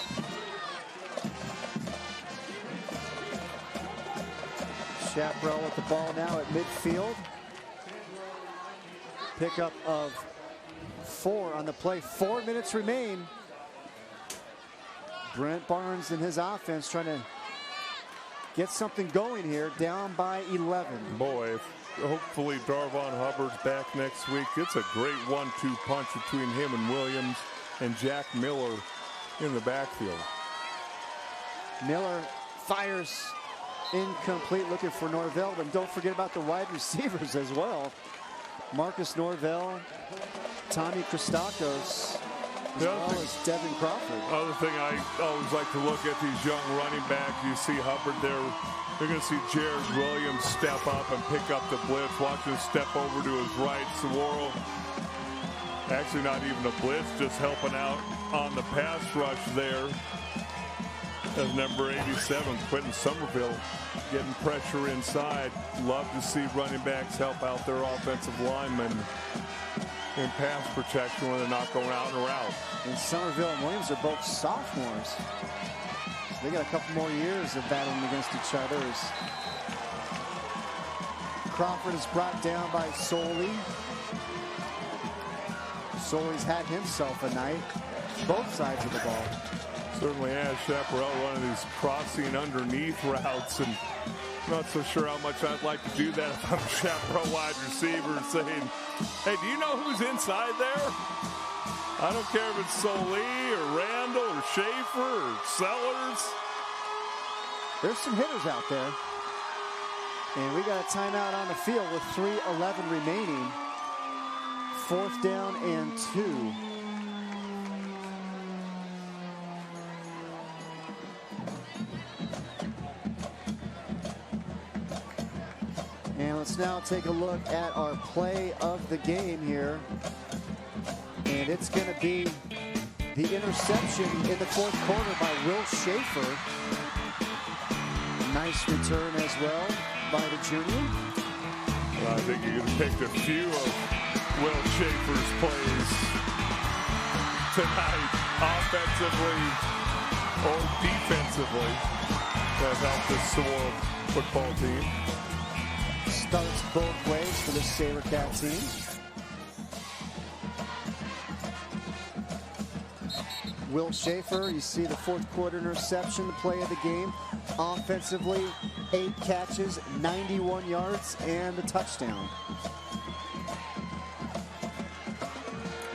Chaparral with the ball now at midfield. Pickup of 4 on the play. 4 minutes remain. Brent Barnes and his offense trying to get something going here, down by 11. Boy, hopefully Darvon Hubbard's back next week. It's a great 1-2 punch between him and Williams and Jack Miller in the backfield. Miller fires incomplete, looking for Norvell, but don't forget about the wide receivers as well. Marcus Norvell, Tommy Christakos, as well as Devin Crawford. Other thing I always like to look at these young running backs. You see Hubbard there. You're going to see Jared Williams step up and pick up the blitz. Watch him step over to his right. Saguaro, actually not even a blitz, just helping out on the pass rush there. As number 87, Quentin Somerville, getting pressure inside. Love to see running backs help out their offensive linemen in pass protection when they're not going out and route. And Somerville and Williams are both sophomores. So they got a couple more years of battling against each other. Crawford is brought down by Soley. Soley's had himself a night, both sides of the ball. Certainly has. Chaparral running these crossing underneath routes, and not so sure how much I'd like to do that if I'm a Chaparral wide receiver saying, hey, do you know who's inside there? I don't care if it's Soley or Randall or Schaefer or Sellers. There's some hitters out there. And we got a timeout on the field with 3:11 remaining. 4th down and 2. And let's now take a look at our play of the game here. And it's going to be the interception in the 4th quarter by Will Schaefer. Nice return as well by the junior. Well, I think you could have picked a few of Will Schaefer's plays tonight, offensively or defensively, that helped this Saguaro football team. Starts both ways for the Sabercat team. Will Schaefer, you see the 4th quarter interception, the play of the game. Offensively, 8 catches, 91 yards, and the touchdown.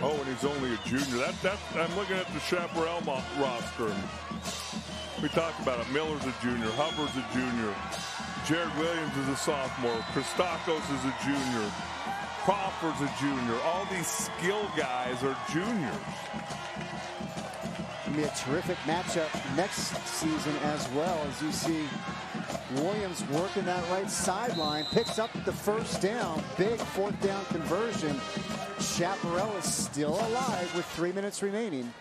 Oh, and he's only a junior. I'm looking at the Chaparral roster. We talked about it. Miller's a junior. Hubbard's a junior. Jared Williams is a sophomore. Christakos is a junior. Crawford's a junior. All these skill guys are juniors. It'll be a terrific matchup next season as well, as you see Williams working that right sideline, picks up the 1st down, big 4th down conversion. Chaparral is still alive with 3 minutes remaining.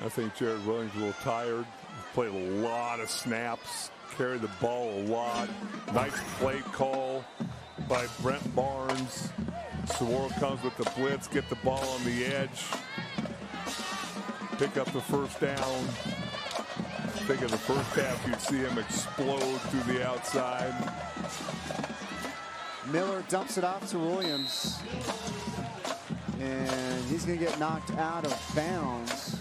I think Jared Williams is a little tired. He's played a lot of snaps, carried the ball a lot. Nice play call by Brent Barnes. Saguaro comes with the blitz, get the ball on the edge, pick up the 1st down. I think in the first half you'd see him explode through the outside. Miller dumps it off to Williams. And he's going to get knocked out of bounds.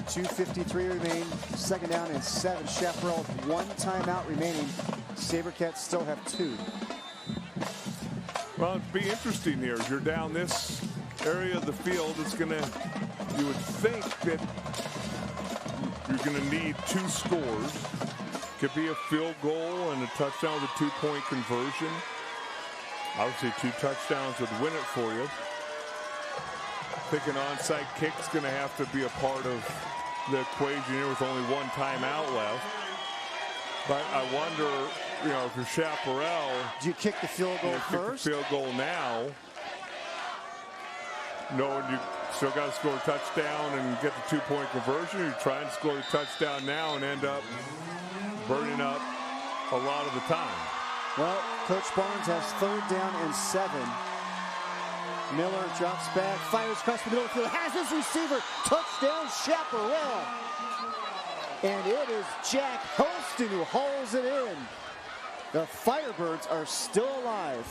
2:53 remain. 2nd down and 7. Chaparral with 1 timeout remaining. Sabercats still have 2. Well, it'd be interesting here. As you're down this area of the field, it's going to, you would think that you're going to need 2 scores. Could be a field goal and a touchdown with a 2-point conversion. Obviously, 2 touchdowns would win it for you. I think an onside kick's going to have to be a part of the equation here with only 1 timeout left. But I wonder, you know, if you're Chaparral, do you kick the field goal first? Kick the field goal now, knowing you still got to score a touchdown and get the 2-point conversion. You're trying to score a touchdown now and end up burning up a lot of the time. Well, Coach Barnes has 3rd down and 7. Miller drops back, fires across the middle of the field, has his receiver, touchdown Chaparral. And it is Jack Helston who hauls it in. The Firebirds are still alive.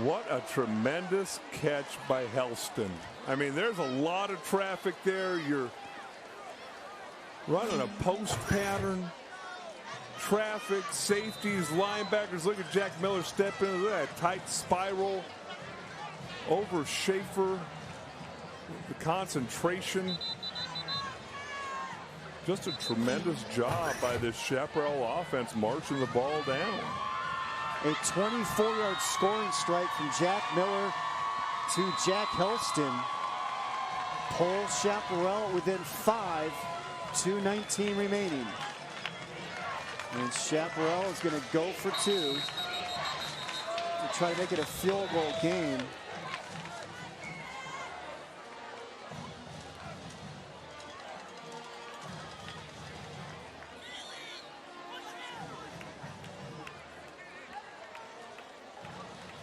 What a tremendous catch by Helston. I mean, there's a lot of traffic there. You're running a post pattern. Traffic, safeties, linebackers. Look at Jack Miller step into that tight spiral over Schaefer. The concentration. Just a tremendous job by this Chaparral offense marching the ball down. A 24-yard scoring strike from Jack Miller to Jack Helston. Pulls Chaparral within 5, 2:19 remaining. And Chaparral is going to go for 2 to try to make it a field goal game.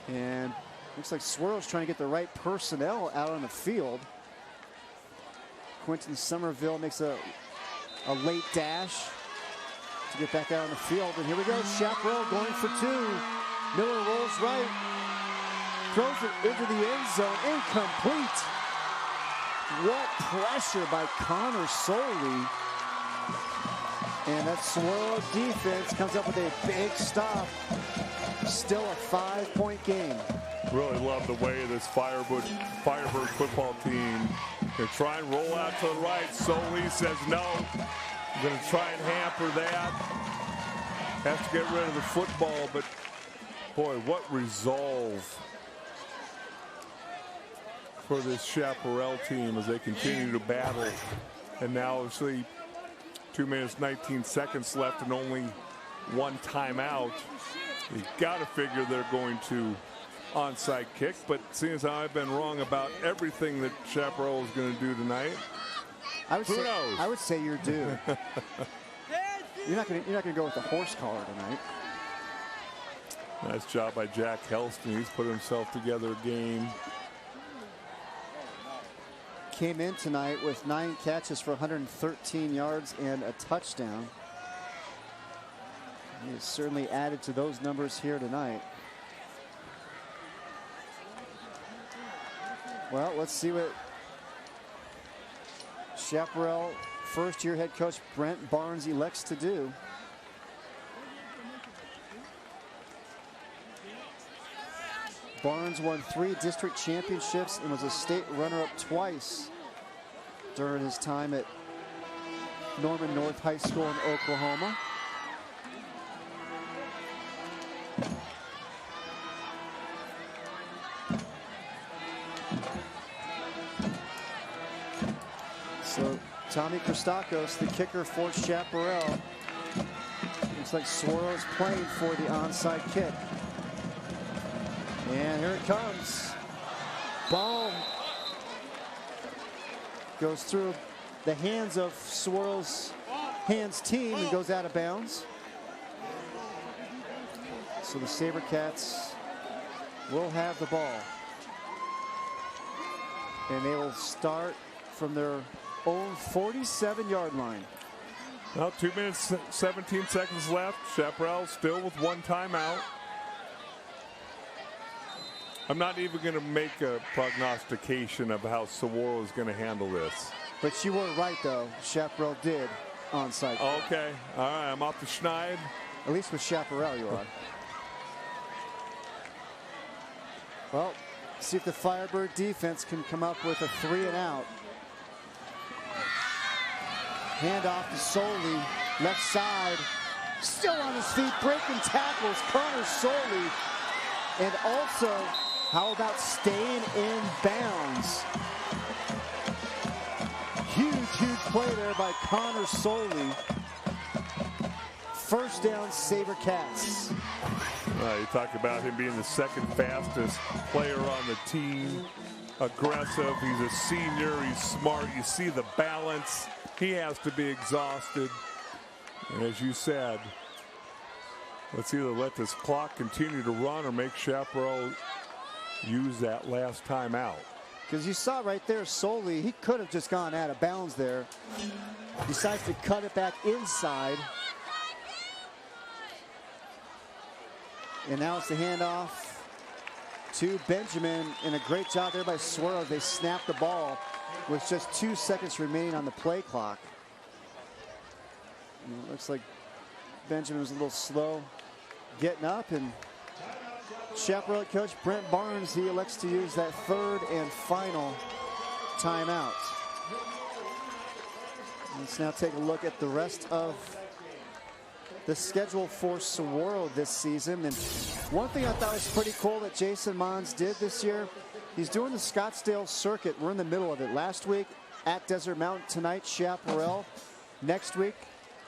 And looks like Saguaro's trying to get the right personnel out on the field. Quentin Somerville makes a late dash to get back out on the field. And here we go, Chaparral going for 2. Miller rolls right, throws it into the end zone, incomplete. What pressure by Connor Soley. And that Saguaro defense comes up with a big stop. Still a 5-point game. Really love the way this Firebird football team can try and roll out to the right. Soley says no. I'm going to try and hamper that. Has to get rid of the football, but boy, what resolve for this Chaparral team as they continue to battle. And now, obviously, 2 minutes, 19 seconds left and only 1 timeout. You got to figure they're going to onside kick, but seeing as how I've been wrong about everything that Chaparral is going to do tonight, who knows? I would say you're due. You're not going to go with the horse collar tonight. Nice job by Jack Helston. He's put himself together a game. Came in tonight with 9 catches for 113 yards and a touchdown. He has certainly added to those numbers here tonight. Well, let's see what Chaparral first-year head coach Brent Barnes elects to do. Barnes won 3 district championships and was a state runner-up twice during his time at Norman North High School in Oklahoma. So Tommy Christakos, the kicker for Chaparral. Looks like Saguaro's playing for the onside kick. And here it comes. Ball goes through the hands of Saguaro's team and goes out of bounds. So the Sabercats will have the ball. And they will start from their own 47-yard line. Well, 2 minutes, 17 seconds left. Chaparral still with 1 timeout. I'm not even going to make a prognostication of how Saguaro is going to handle this. But you were right, though. Chaparral did onside. Okay. All right. I'm off the schneid. At least with Chaparral, you are. Well, see if the Firebird defense can come up with a 3 and out. Handoff to Soley, left side, still on his feet, breaking tackles, Connor Soley. And also, how about staying in bounds? Huge play there by Connor Soley. First down, Sabercats. You talk about him being the 2nd fastest player on the team. Aggressive, he's a senior, he's smart. You see the balance. He has to be exhausted. And as you said, Let's either let this clock continue to run or make Chaparral use that last timeout. Because you saw right there, Soley, he could have just gone out of bounds there. Decides to cut it back inside. And now it's the handoff to Benjamin, and a great job there by Saguaro. They snapped the ball with just 2 seconds remaining on the play clock. And it looks like Benjamin was a little slow getting up, and Chaparral coach Brent Barnes, he elects to use that third and final timeout. Let's now take a look at the rest of the schedule for Saguaro this season. And one thing I thought was pretty cool that Jason Mons did this year, he's doing the Scottsdale circuit. We're in the middle of it. Last week at Desert Mountain, tonight Chaparral. Next week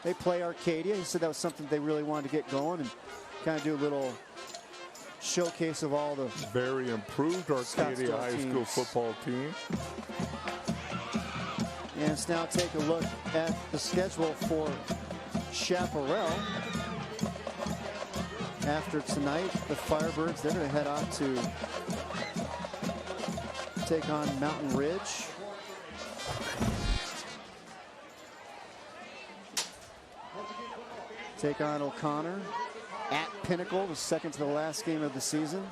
they play Arcadia. He said that was something they really wanted to get going and kind of do a little showcase of all the very improved Arcadia Scottsdale High teams. School football team. And let's now take a look at the schedule for Chaparral. After tonight, the Firebirds, they're going to head out to take on Mountain Ridge. Take on O'Connor. At Pinnacle, the second to the last game of the season.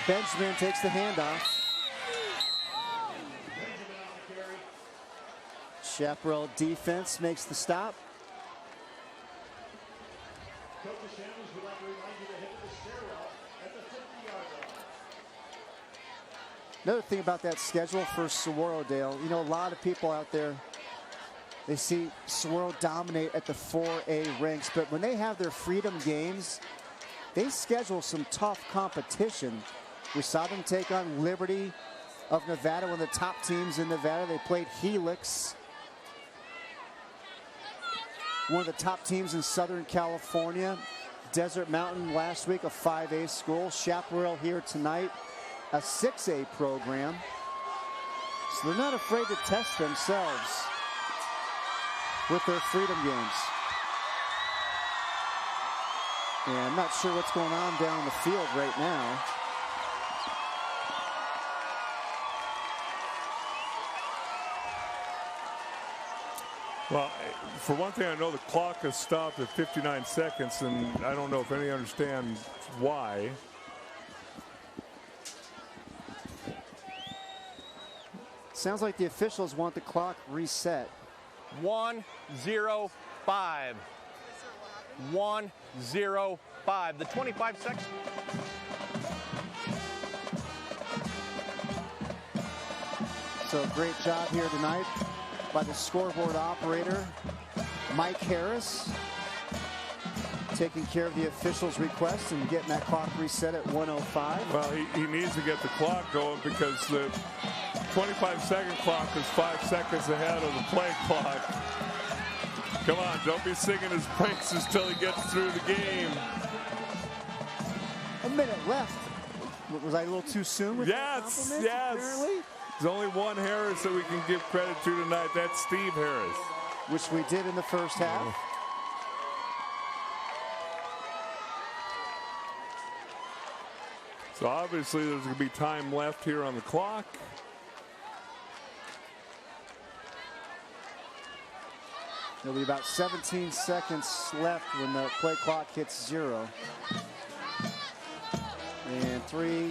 Benjamin takes the handoff. Chaparral defense makes the stop. Another thing about that schedule for Saguaro, Dale, you know, a lot of people out there, they see Saguaro dominate at the 4A ranks, but when they have their freedom games, they schedule some tough competition. We saw them take on Liberty of Nevada, one of the top teams in Nevada. They played Helix, one of the top teams in Southern California. Desert Mountain last week, a 5A school. Chaparral here tonight, a 6A program. So they're not afraid to test themselves with their freedom games. And I'm not sure what's going on down the field right now. Well, for one thing, I know the clock has stopped at 59 seconds, and I don't know if any understand why. Sounds like the officials want the clock reset. 1:05. 1:05. The 25 seconds. So great job here tonight by the scoreboard operator, Mike Harris, taking care of the officials' request and getting that clock reset at 1:05. Well, he needs to get the clock going because the 25-second clock is 5 seconds ahead of the play clock. Come on, don't be singing his praises till he gets through the game. A minute left. Was I a little too soon with that compliment, apparently? There's only one Harris that we can give credit to tonight. That's Steve Harris. Which we did in the first half. So obviously there's going to be time left here on the clock. There'll be about 17 seconds left when the play clock hits 0. And 3,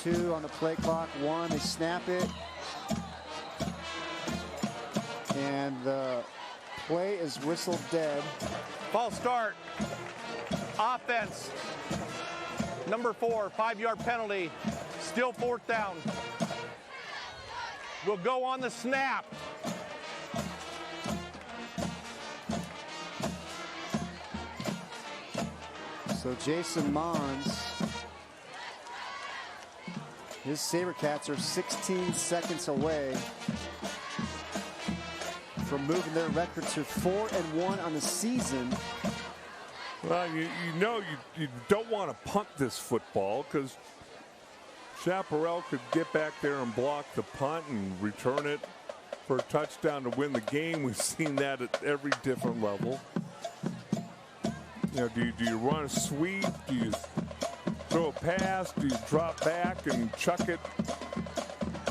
2 on the play clock, 1, they snap it. And the play is whistled dead. False start. Offense. Number 4, 5-yard penalty. Still 4th down. We'll go on the snap. So Jason Mons, his Sabercats are 16 seconds away from moving their record to 4-1 on the season Well, you know you don't want to punt this football because Chaparral could get back there and block the punt and return it for a touchdown to win the game. We've seen that at every different level. You know, do you run a sweep? Do you throw a pass? Do you drop back and chuck it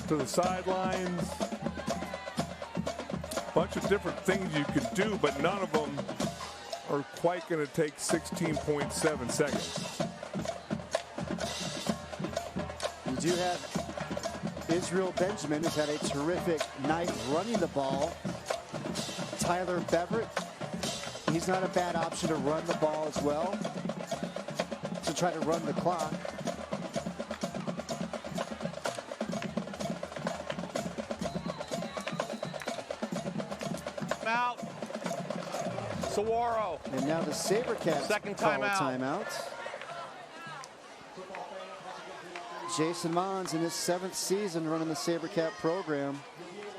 to the sidelines? Bunch of different things you can do, but none of them are quite going to take 16.7 seconds. You do have Israel Benjamin, who's had a terrific night running the ball. Tyler Beverett, he's not a bad option to run the ball as well, to try to run the clock. Out. Saguaro. And now the Sabercats second call a timeout. timeout. Jason Mons in his 7th season running the Sabercat program.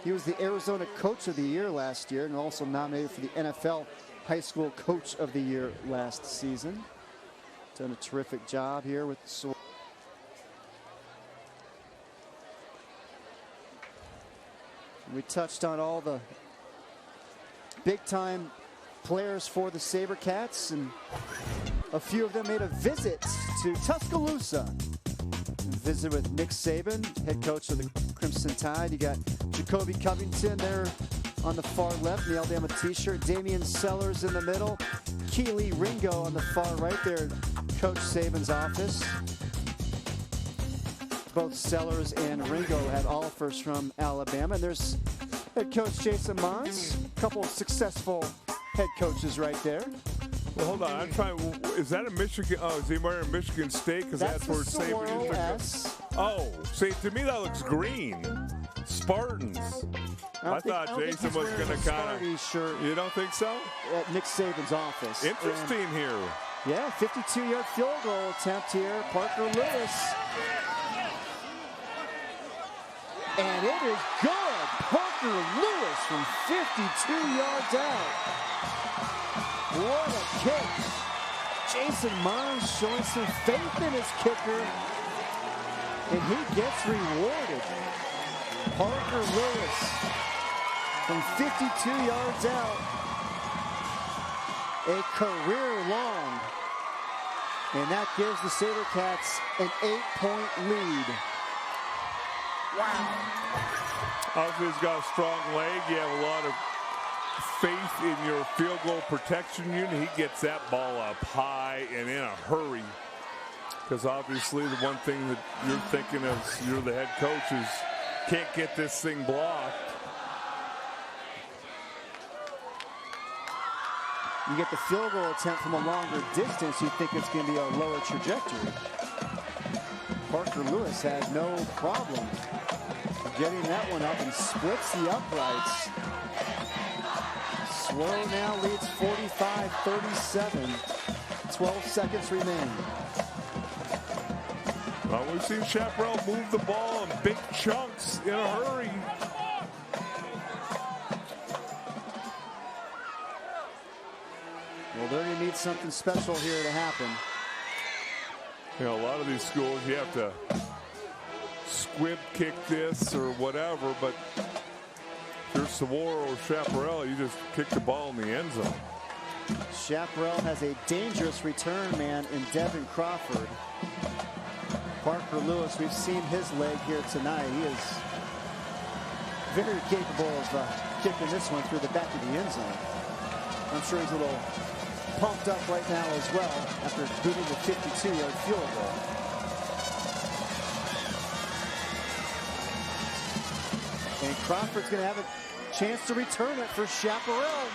He was the Arizona Coach of the Year last year and also nominated for the NFL High School Coach of the Year last season. Done a terrific job here with the We touched on all the big-time players for the Sabercats, and a few of them made a visit to Tuscaloosa. Visit with Nick Saban, head coach of the Crimson Tide. You got Jacoby Covington there on the far left, the Alabama t-shirt. Damian Sellers in the middle. Keely Ringo on the far right there, Coach Saban's office. Both Sellers and Ringo had offers from Alabama. And there's head coach Jason Mons, a couple of successful head coaches right there. Well, hold on. I'm trying. Is that a Michigan? Oh, is he wearing Michigan State? Because that's where Saguaro Saban. Oh, see, to me that looks green. Spartans. I thought Jason was going to kind of. Shirt. You don't think so? At Nick Saban's office. Interesting here. Yeah, 52-yard field goal attempt here. Parker Lewis. And it is good. Parker Lewis from 52 yards out. What a kick. Jason Mons showing some faith in his kicker. And he gets rewarded. Parker Lewis from 52 yards out. A career long. And that gives the Sabercats an 8-point lead. Wow. Obviously, he's got a strong leg. You have a lot of faith in your field goal protection unit. He gets that ball up high and in a hurry. Because obviously the one thing that you're thinking as you're the head coach is can't get this thing blocked. You get the field goal attempt from a longer distance, you think it's going to be a lower trajectory. Parker Lewis had no problem getting that one up and splits the uprights. Saguaro now leads 45-37. 12 seconds remain. Well, we've seen Chaparral move the ball in big chunks in a hurry. Well, they're going to need something special here to happen. You know, a lot of these schools, you have to squib kick this or whatever, but if you're Saguaro or Chaparral, you just kick the ball in the end zone. Chaparral has a dangerous return man in Devin Crawford. Parker Lewis, we've seen his leg here tonight. He is very capable of kicking this one through the back of the end zone. I'm sure he's a little pumped up right now as well after beating the 52-yard field goal. And Crawford's going to have a chance to return it for Chaparral.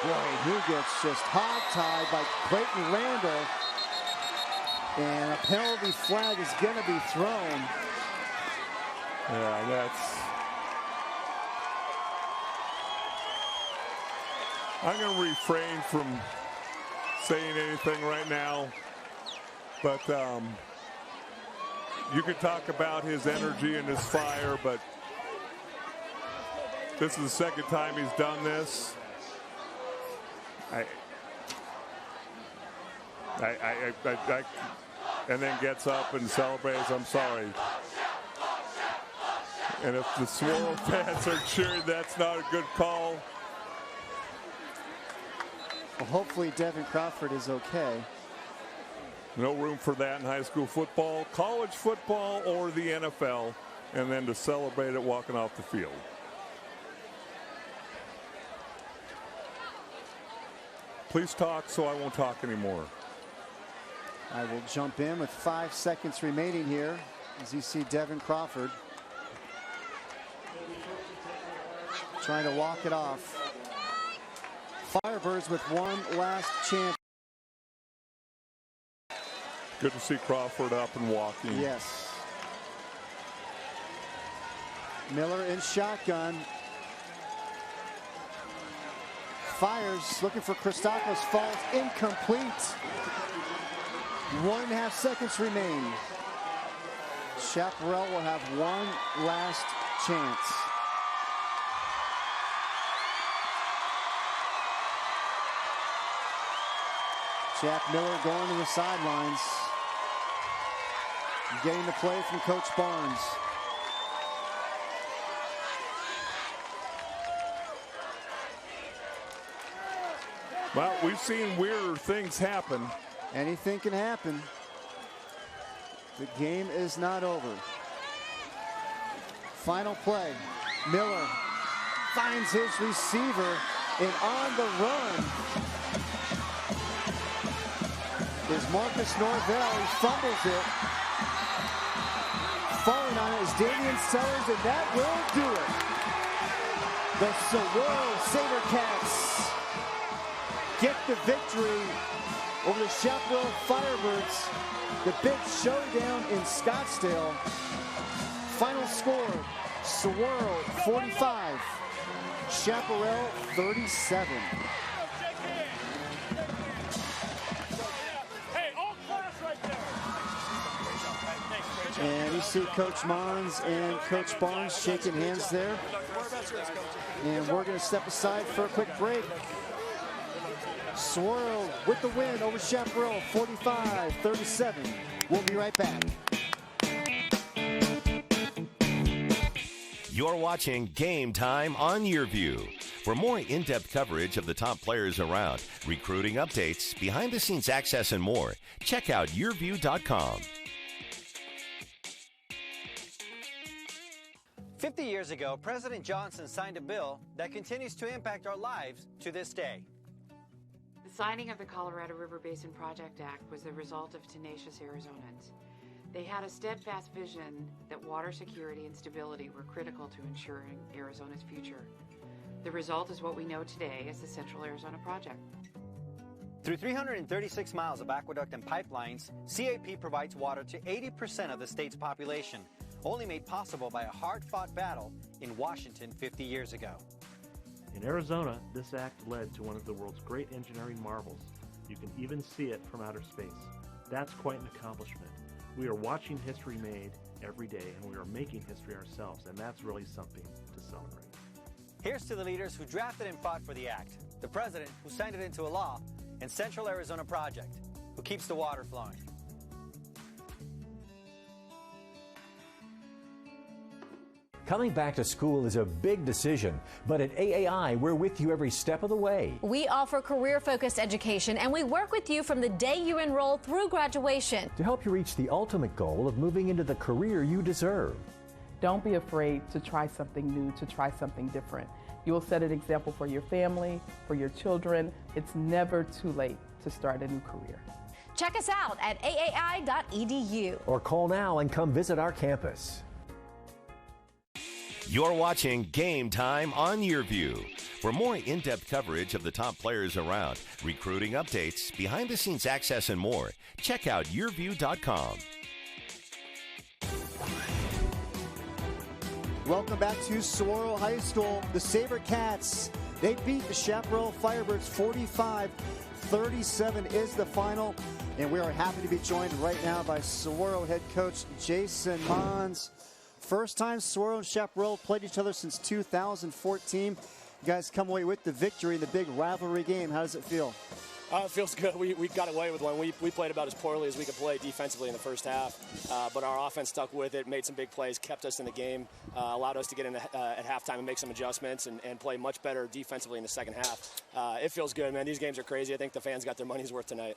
Boy, he gets just hog-tied by Clayton Randall. And a penalty flag is going to be thrown. Yeah, that's... I'm going to refrain from saying anything right now, but you can talk about his energy and his fire, but this is the second time he's done this. And then gets up and celebrates. I'm sorry. And if the Saguaro fans are cheering, that's not a good call. Well, hopefully Devin Crawford is okay. No room for that in high school football, college football, or the NFL. And then to celebrate it walking off the field. Please talk so I won't talk anymore. I will jump in with 5 seconds remaining here as you see Devin Crawford trying to walk it off. Firebirds with one last chance. Good to see Crawford up and walking. Yes. Miller in shotgun. Fires, looking for Christakis, falls incomplete. 1.5 seconds remain. Chaparral will have one last chance. Jack Miller going to the sidelines. Getting the play from Coach Barnes. Well, we've seen weirder things happen. Anything can happen. The game is not over. Final play. Miller finds his receiver, and on the run is Marcus Norvell. He fumbles it. Falling on it is Damian Sellers, and that will do it. The Saguaro Sabercats get the victory over the Chaparral Firebirds. The big showdown in Scottsdale. Final score, Saguaro 45, Chaparral 37. And you see Coach Mons and Coach Barnes shaking hands there. And we're going to step aside for a quick break. Saguaro with the win over Chaparral, 45-37. We'll be right back. You're watching Game Time on YurView. For more in-depth coverage of the top players around, recruiting updates, behind-the-scenes access, and more, check out YurView.com. 50 years ago, President Johnson signed a bill that continues to impact our lives to this day. The signing of the Colorado River Basin Project Act was the result of tenacious Arizonans. They had a steadfast vision that water security and stability were critical to ensuring Arizona's future. The result is what we know today as the Central Arizona Project. Through 336 miles of aqueduct and pipelines, CAP provides water to 80% of the state's population, only made possible by a hard-fought battle in Washington 50 years ago. In Arizona, this act led to one of the world's great engineering marvels. You can even see it from outer space. That's quite an accomplishment. We are watching history made every day, and we are making history ourselves, and that's really something to celebrate. Here's to the leaders who drafted and fought for the act, the president who signed it into a law, and Central Arizona Project, who keeps the water flowing. Coming back to school is a big decision, but at AAI, we're with you every step of the way. We offer career-focused education, and we work with you from the day you enroll through graduation To help you reach the ultimate goal of moving into the career you deserve. Don't be afraid to try something new, to try something different. You will set an example for your family, for your children. It's never too late to start a new career. Check us out at aai.edu. Or call now and come visit our campus. You're watching Game Time on YurView. For more in-depth coverage of the top players around, recruiting updates, behind-the-scenes access, and more, check out YurView.com. Welcome back to Saguaro High School. The Sabercats, they beat the Chaparral Firebirds 45-37 is the final. And we are happy to be joined right now by Saguaro head coach Jason Mons. First time Saguaro and Chaparral played each other since 2014. You guys come away with the victory in the big rivalry game. How does it feel? It feels good. We got away with one. We played about as poorly as we could play defensively in the first half, but our offense stuck with it, made some big plays, kept us in the game, allowed us to get in at halftime and make some adjustments and play much better defensively in the second half. It feels good, man. These games are crazy. I think the fans got their money's worth tonight.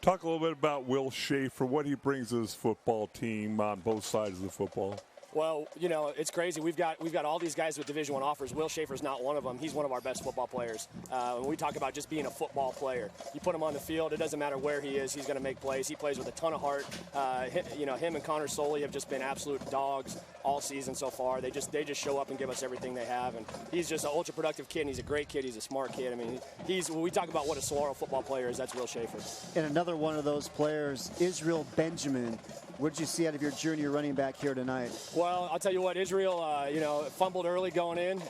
Talk a little bit about Will Schaefer, what he brings to this football team on both sides of the football. Well, you know, it's crazy. We've got all these guys with Division I offers. Will Schaefer's not one of them. He's one of our best football players. When we talk about just being a football player, you put him on the field, it doesn't matter where he is, he's going to make plays. He plays with a ton of heart. Him and Connor Soley have just been absolute dogs all season so far. They just show up and give us everything they have, and he's just an ultra productive kid. And he's a great kid. He's a smart kid. I mean, when we talk about what a Saguaro football player is, that's Will Schaefer. And another one of those players, Israel Benjamin. What did you see out of your junior running back here tonight? Well, I'll tell you what, Israel, fumbled early going in,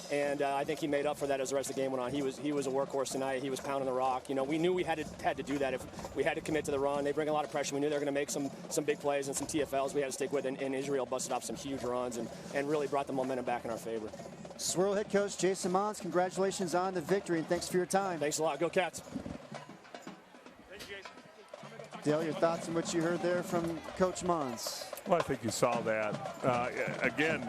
and I think he made up for that as the rest of the game went on. He was a workhorse tonight. He was pounding the rock. You know, we knew we had to do that if we had to commit to the run. They bring a lot of pressure. We knew they were going to make some big plays and some TFLs we had to stick with, and Israel busted off some huge runs and really brought the momentum back in our favor. Saguaro head coach Jason Mons, congratulations on the victory, and thanks for your time. Thanks a lot. Go Cats. Dale, your thoughts on what you heard there from Coach Mons? Well, I think you saw that. Again,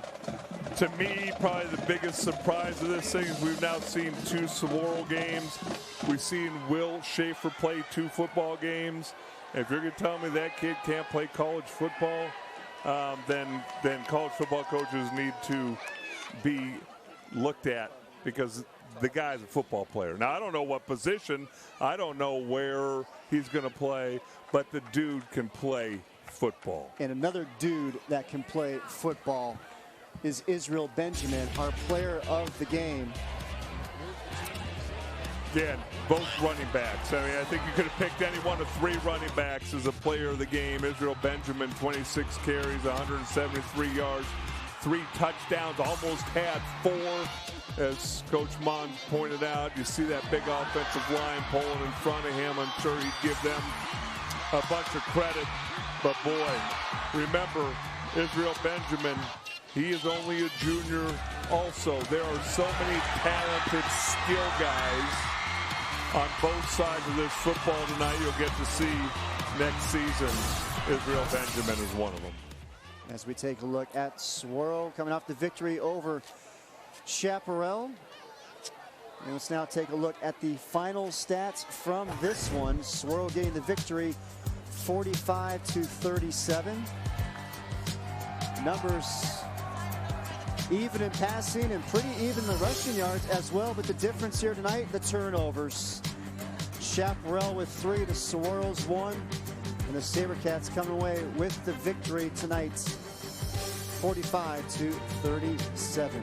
to me, probably the biggest surprise of this thing is we've now seen 2 Saguaro games. We've seen Will Schaefer play 2 football games. If you're going to tell me that kid can't play college football, then college football coaches need to be looked at, because the guy's a football player. Now, I don't know what position. I don't know where he's going to play, but the dude can play football. And another dude that can play football is Israel Benjamin, our player of the game. Again, both running backs. I mean, I think you could have picked any one of 3 running backs as a player of the game. Israel Benjamin, 26 carries, 173 yards, 3 touchdowns, almost had 4. As Coach Mons pointed out, you see that big offensive line pulling in front of him. I'm sure he'd give them a bunch of credit. But boy, remember, Israel Benjamin, he is only a junior also. There are so many talented skill guys on both sides of this football tonight. You'll get to see next season. Israel Benjamin is one of them. As we take a look at Saguaro coming off the victory over Chaparral. And let's now take a look at the final stats from this one. Saguaro getting the victory 45-37. Numbers even in passing and pretty even in the rushing yards as well, but the difference here tonight, the turnovers. Chaparral with 3, the Saguaro's 1, and the Sabercats coming away with the victory tonight, 45-37.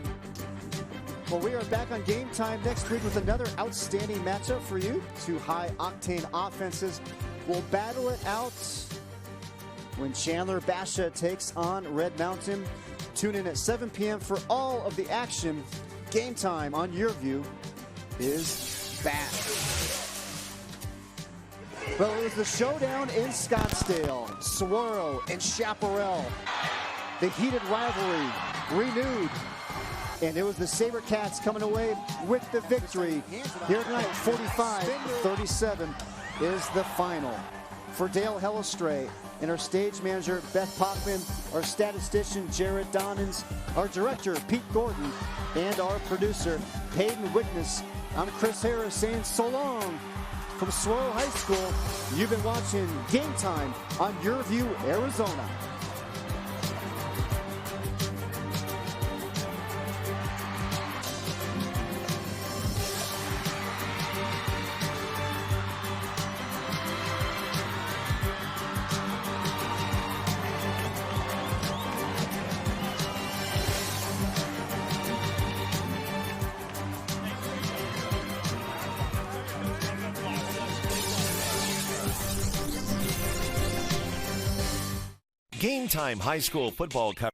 Well, we are back on Game Time next week with another outstanding matchup for you. 2 high-octane offenses will battle it out when Chandler Basha takes on Red Mountain. Tune in at 7 p.m. for all of the action. Game Time on YurView is back. Well, it was the showdown in Scottsdale. Saguaro and Chaparral. The heated rivalry renewed. And it was the Sabercats coming away with the victory. Here tonight, 45-37 is the final. For Dale Hellestray and our stage manager, Beth Pockman, our statistician, Jared Donnins, our director, Pete Gordon, and our producer, Hayden Witness, I'm Chris Harris saying so long from Saguaro High School. You've been watching Game Time on YurView Arizona. Game Time High School football coverage.